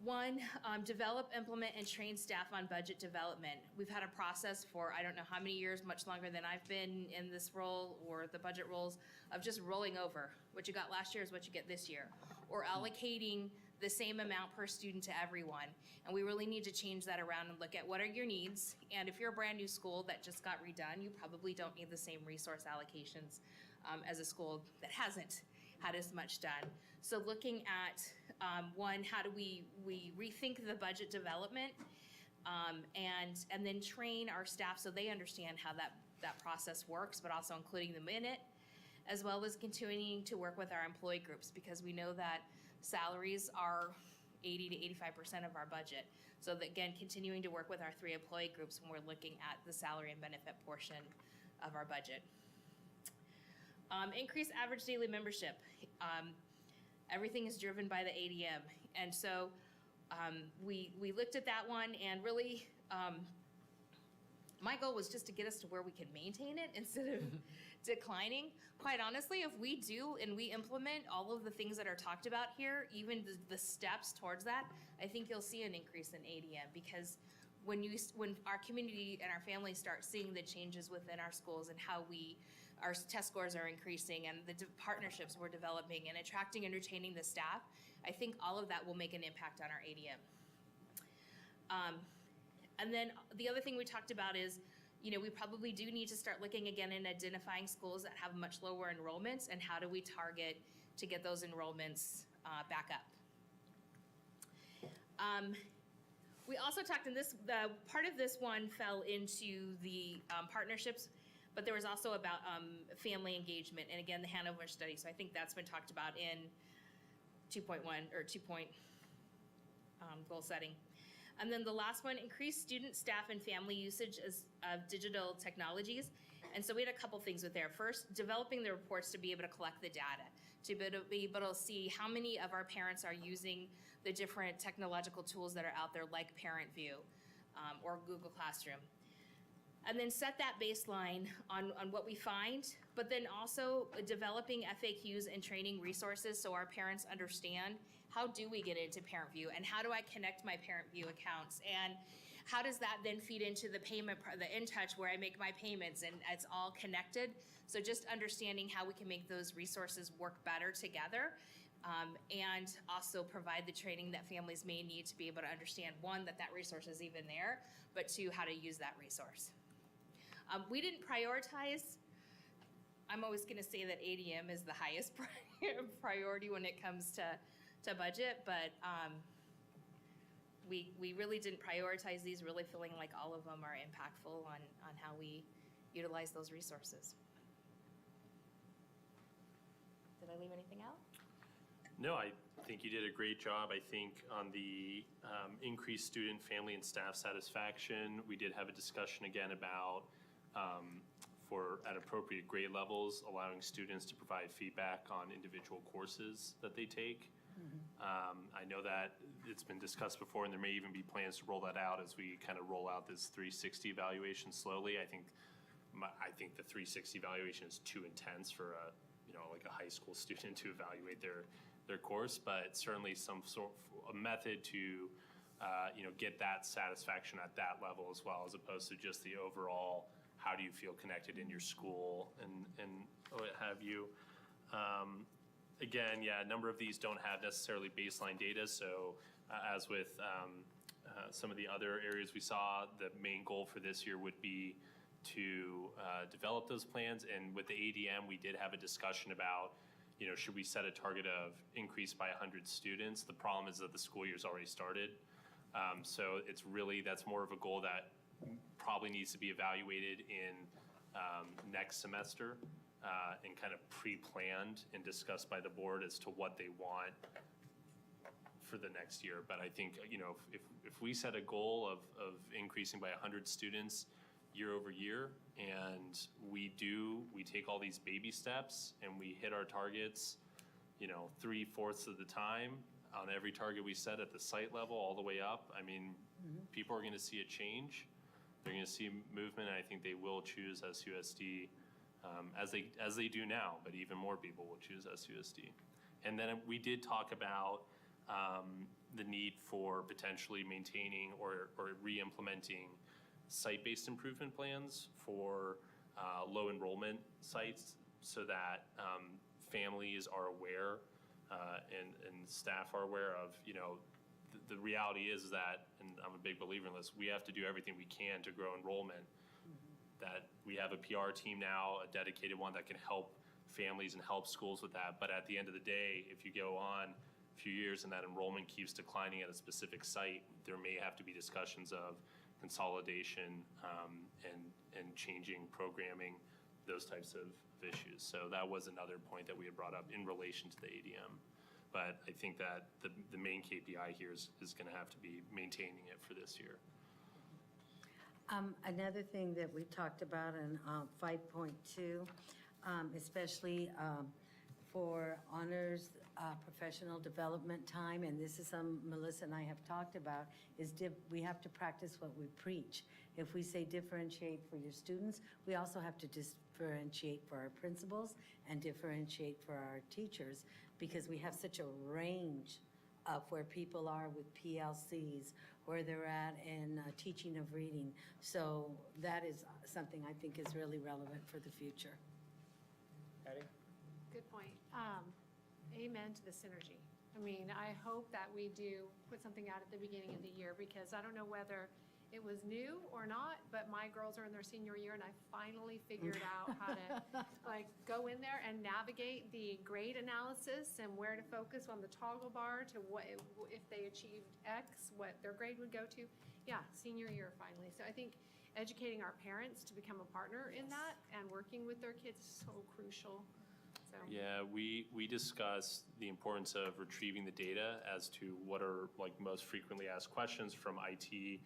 One, develop, implement, and train staff on budget development. We've had a process for I don't know how many years, much longer than I've been in this role or the budget roles, of just rolling over. What you got last year is what you get this year. Or allocating the same amount per student to everyone. And we really need to change that around and look at what are your needs. And if you're a brand new school that just got redone, you probably don't need the same resource allocations as a school that hasn't had as much done. So looking at, one, how do we rethink the budget development, and then train our staff so they understand how that process works, but also including them in it, as well as continuing to work with our employee groups, because we know that salaries are 80 to 85% of our budget. So that, again, continuing to work with our 3 employee groups when we're looking at the salary and benefit portion of our budget. Increase average daily membership. Everything is driven by the ADM. And so we looked at that one, and really my goal was just to get us to where we could maintain it instead of declining. Quite honestly, if we do and we implement all of the things that are talked about here, even the steps towards that, I think you'll see an increase in ADM, because when our community and our families start seeing the changes within our schools and how our test scores are increasing and the partnerships we're developing and attracting and retaining the staff, I think all of that will make an impact on our ADM. And then the other thing we talked about is, we probably do need to start looking again and identifying schools that have much lower enrollments, and how do we target to get those enrollments back up. We also talked part of this one fell into the partnerships, but there was also about family engagement, and again, the Hanover study. So I think that's been talked about in 2.1 or 2-point goal setting. And then the last one, increase student, staff, and family usage of digital technologies. And so we had a couple things with there. First, developing the reports to be able to collect the data, to be able to see how many of our parents are using the different technological tools that are out there, like ParentView or Google Classroom. And then set that baseline on what we find, but then also developing FAQs and training resources so our parents understand, how do we get into ParentView, and how do I connect my ParentView accounts, and how does that then feed into the payment, the InTouch, where I make my payments, and it's all connected. So just understanding how we can make those resources work better together, and also provide the training that families may need to be able to understand, one, that resource is even there, but two, how to use that resource. We didn't prioritize. I'm always going to say that ADM is the highest priority when it comes to budget, but we really didn't prioritize these, really feeling like all of them are impactful on how we utilize those resources. Did I leave anything out? No, I think you did a great job. I think on the increased student, family, and staff satisfaction, we did have a discussion again about at appropriate grade levels, allowing students to provide feedback on individual courses that they take. I know that it's been discussed before, and there may even be plans to roll that out as we kind of roll out this 360 evaluation slowly. I think the 360 evaluation is too intense for like a high school student to evaluate their course, but certainly some sort of a method to get that satisfaction at that level as well, as opposed to just the overall, how do you feel connected in your school and what have you. Again, a number of these don't have necessarily baseline data, so as with some of the other areas we saw, the main goal for this year would be to develop those plans. And with the ADM, we did have a discussion about, should we set a target of increase by 100 students? The problem is that the school year's already started. So that's more of a goal that probably needs to be evaluated in next semester and kind of pre-planned and discussed by the board as to what they want for the next year. But I think, if we set a goal of increasing by 100 students year over year, and we take all these baby steps and we hit our targets, 3/4 of the time on every target we set at the site level all the way up, I mean, people are going to see a change. They're going to see movement, and I think they will choose SUSD as they do now, but even more people will choose SUSD. And then we did talk about the need for potentially maintaining or re-implementing site-based improvement plans for low enrollment sites, so that families are aware and staff are aware of, the reality is that, and I'm a big believer in this, we have to do everything we can to grow enrollment. That we have a PR team now, a dedicated one that can help families and help schools with that. But at the end of the day, if you go on a few years and that enrollment keeps declining at a specific site, there may have to be discussions of consolidation and changing programming, those types of issues. So that was another point that we had brought up in relation to the ADM. But I think that the main KPI here is going to have to be maintaining it for this year. Another thing that we talked about in 5.2, especially for honors professional development time, and this is something Melissa and I have talked about, is we have to practice what we preach. If we say differentiate for your students, we also have to differentiate for our principals and differentiate for our teachers, because we have such a range of where people are with PLCs, where they're at in teaching of reading. So that is something I think is really relevant for the future. Patty? Good point. Amen to the synergy. I mean, I hope that we do put something out at the beginning of the year, because I don't know whether it was new or not, but my girls are in their senior year and I finally figured out how to like go in there and navigate the grade analysis and where to focus on the toggle bar to what, if they achieved X, what their grade would go to. Yeah, senior year finally. So I think educating our parents to become a partner in that and working with their kids is so crucial. So. Yeah, we discussed the importance of retrieving the data as to what are like most frequently asked questions from IT,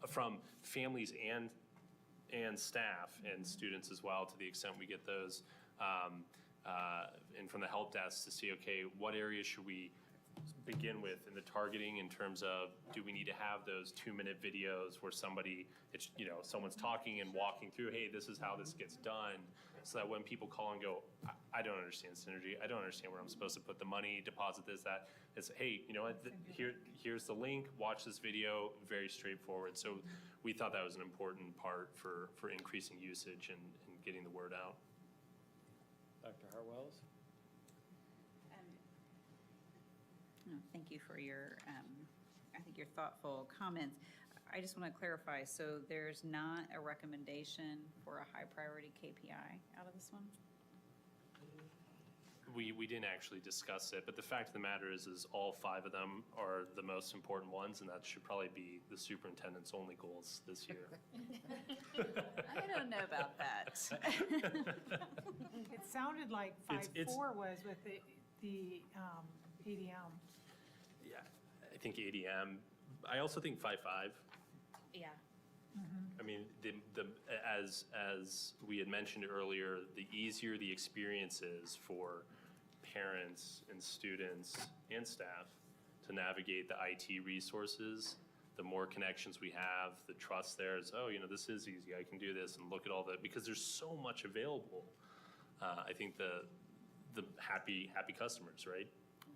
from families and staff and students as well, to the extent we get those, and from the help desk to see, okay, what areas should we begin with in the targeting in terms of, do we need to have those 2-minute videos where someone's talking and walking through, hey, this is how this gets done, so that when people call and go, I don't understand synergy, I don't understand where I'm supposed to put the money, deposit this, that, it's, hey, you know what, here's the link, watch this video, very straightforward. So we thought that was an important part for increasing usage and getting the word out. Dr. Hartwells? Thank you for your, I think your thoughtful comments. I just want to clarify, so there's not a recommendation for a high priority KPI out of this one? We didn't actually discuss it, but the fact of the matter is all 5 of them are the most important ones, and that should probably be the superintendent's only goals this year. I don't know about that. It sounded like 5.4 was with the ADM. Yeah, I think ADM. I also think 5.5. Yeah. I mean, as we had mentioned earlier, the easier the experience is for parents and students and staff to navigate the IT resources, the more connections we have, the trust there is, oh, this is easy, I can do this, and look at all that, because there's so much available. I think the happy customers, right?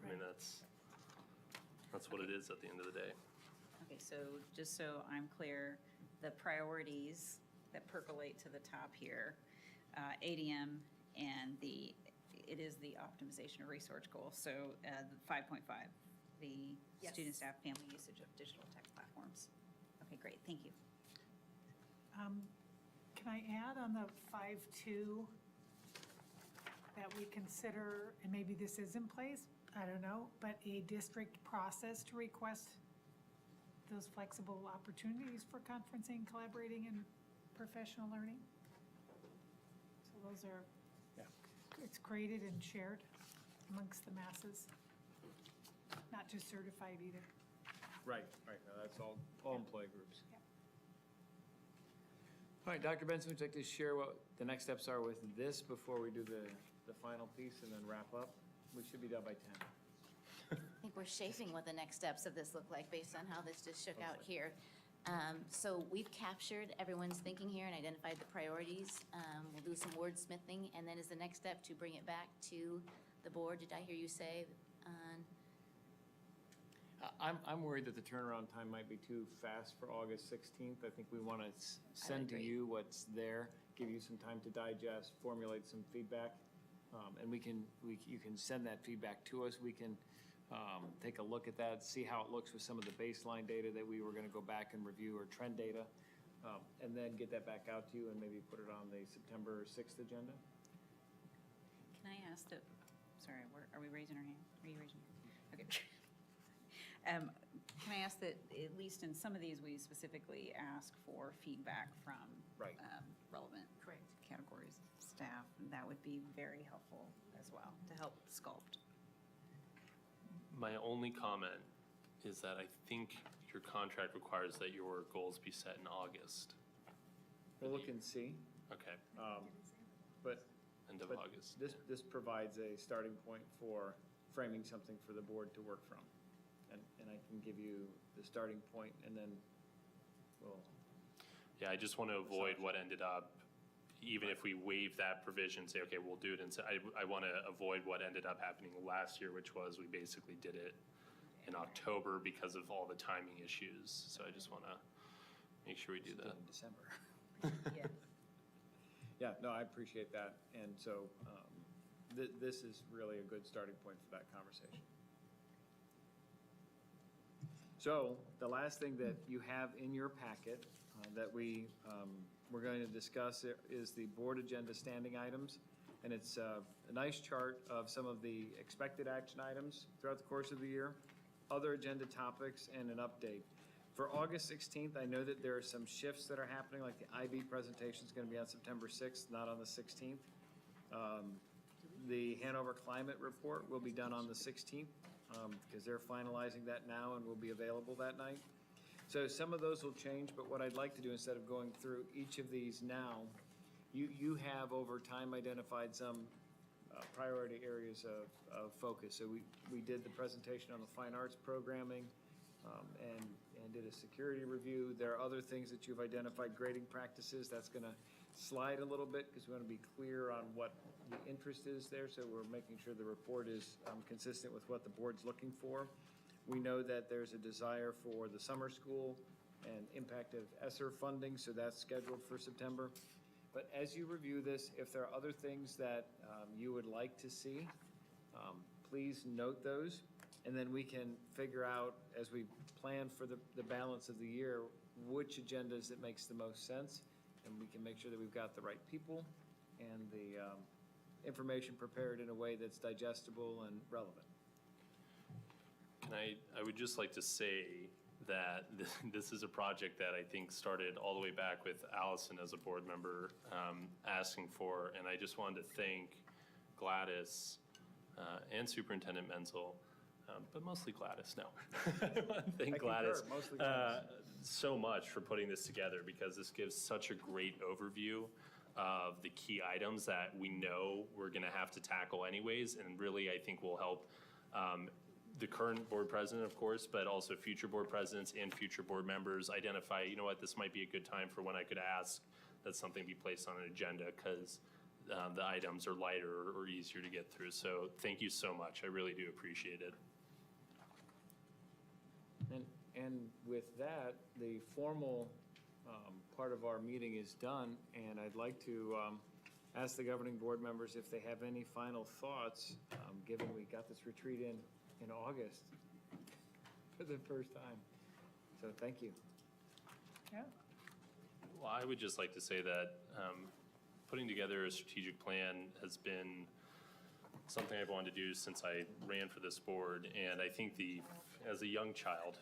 I mean, that's what it is at the end of the day. Okay, so just so I'm clear, the priorities that percolate to the top here, ADM and it is the optimization of research goal. So 5.5, the Yes. student, staff, family usage of digital tech platforms. Okay, great, thank you. Can I add on the 5.2 that we consider, and maybe this is in place, I don't know, but a district process to request those flexible opportunities for conferencing, collaborating, and professional learning? So those are, it's created and shared amongst the masses, not just certified either. Right. No, that's all employee groups. Yep. All right, Dr. Benson, would you like to share what the next steps are with this before we do the final piece and then wrap up? We should be done by 10. I think we're shaping what the next steps of this look like based on how this just shook out here. So we've captured everyone's thinking here and identified the priorities. We'll do some wordsmithing, and then is the next step to bring it back to the board. Did I hear you say? I'm worried that the turnaround time might be too fast for August 16th. I think we want to send to you what's there, give you some time to digest, formulate some feedback, and you can send that feedback to us. We can take a look at that, see how it looks with some of the baseline data that we were going to go back and review, or trend data, and then get that back out to you and maybe put it on the September 6th agenda. Can I ask that, sorry, are we raising our hand? Are you raising your hand? Okay. Can I ask that at least in some of these, we specifically ask for feedback from relevant categories of staff, and that would be very helpful as well to help sculpt. My only comment is that I think your contract requires that your goals be set in August. We'll look and see. Okay, But end of But August. this provides a starting point for framing something for the board to work from. And I can give you the starting point, and then we'll, Yeah, I just want to avoid what ended up, even if we waive that provision, say, okay, we'll do it, and I want to avoid what ended up happening last year, which was we basically did it in October because of all the timing issues. So I just want to make sure we do that. in December. Yeah, no, I appreciate that. And so this is really a good starting point for that conversation. So the last thing that you have in your packet that we're going to discuss is the board agenda standing items. And it's a nice chart of some of the expected action items throughout the course of the year, other agenda topics, and an update. For August 16th, I know that there are some shifts that are happening, like the IB presentation is going to be on September 6th, not on the 16th. The Hanover Climate Report will be done on the 16th because they're finalizing that now and will be available that night. So some of those will change, but what I'd like to do, instead of going through each of these now, you have over time identified some priority areas of focus. So we did the presentation on the fine arts programming and did a security review. There are other things that you've identified, grading practices. That's going to slide a little bit because we want to be clear on what the interest is there. So we're making sure the report is consistent with what the board's looking for. We know that there's a desire for the summer school and impact of ESSER funding, so that's scheduled for September. But as you review this, if there are other things that you would like to see, please note those. And then we can figure out, as we plan for the balance of the year, which agendas it makes the most sense. And we can make sure that we've got the right people and the information prepared in a way that's digestible and relevant. I would just like to say that this is a project that I think started all the way back with Allison as a board member asking for, and I just wanted to thank Gladys and Superintendent Menzel, but mostly Gladys, no. I want to thank Gladys mostly Gladys. so much for putting this together, because this gives such a great overview of the key items that we know we're going to have to tackle anyways, and really I think will help the current board president, of course, but also future board presidents and future board members identify, you know what, this might be a good time for when I could ask that something be placed on an agenda, because the items are lighter or easier to get through. So thank you so much. I really do appreciate it. And with that, the formal part of our meeting is done, and I'd like to ask the governing board members if they have any final thoughts, given we got this retreat in August for the first time. So thank you. Yeah. Well, I would just like to say that putting together a strategic plan has been something I've wanted to do since I ran for this board, and I think as a young child,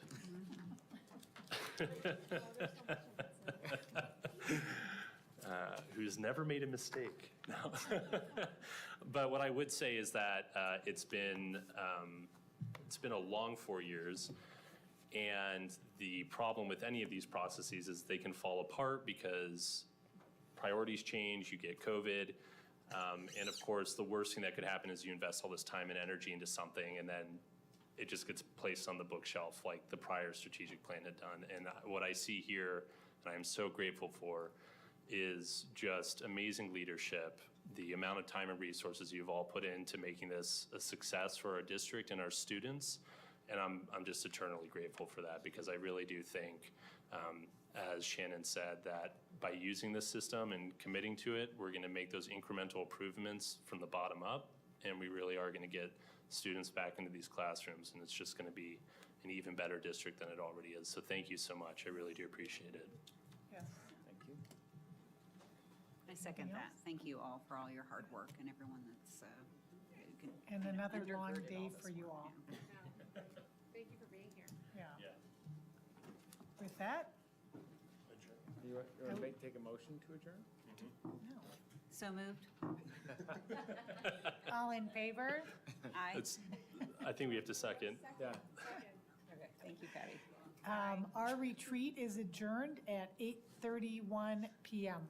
who's never made a mistake. No. But what I would say is that it's been a long 4 years, and the problem with any of these processes is they can fall apart because priorities change, you get COVID, and of course the worst thing that could happen is you invest all this time and energy into something and then it just gets placed on the bookshelf like the prior strategic plan had done. And what I see here, and I am so grateful for, is just amazing leadership, the amount of time and resources you've all put into making this a success for our district and our students. And I'm just eternally grateful for that, because I really do think, as Shannon said, that by using this system and committing to it, we're going to make those incremental improvements from the bottom up, and we really are going to get students back into these classrooms, and it's just going to be an even better district than it already is. So thank you so much. I really do appreciate it. Yes. Thank you. I second that. Thank you all for all your hard work and everyone that's And another long undergirded day all this for you work, all. yeah. Thank you for being here. Yeah. With that, You want to take a motion to adjourn? no. So moved. All in favor? Aye. I think we have to second. Yeah. Okay, thank you, Patty. Our retreat is adjourned at 8:31 PM.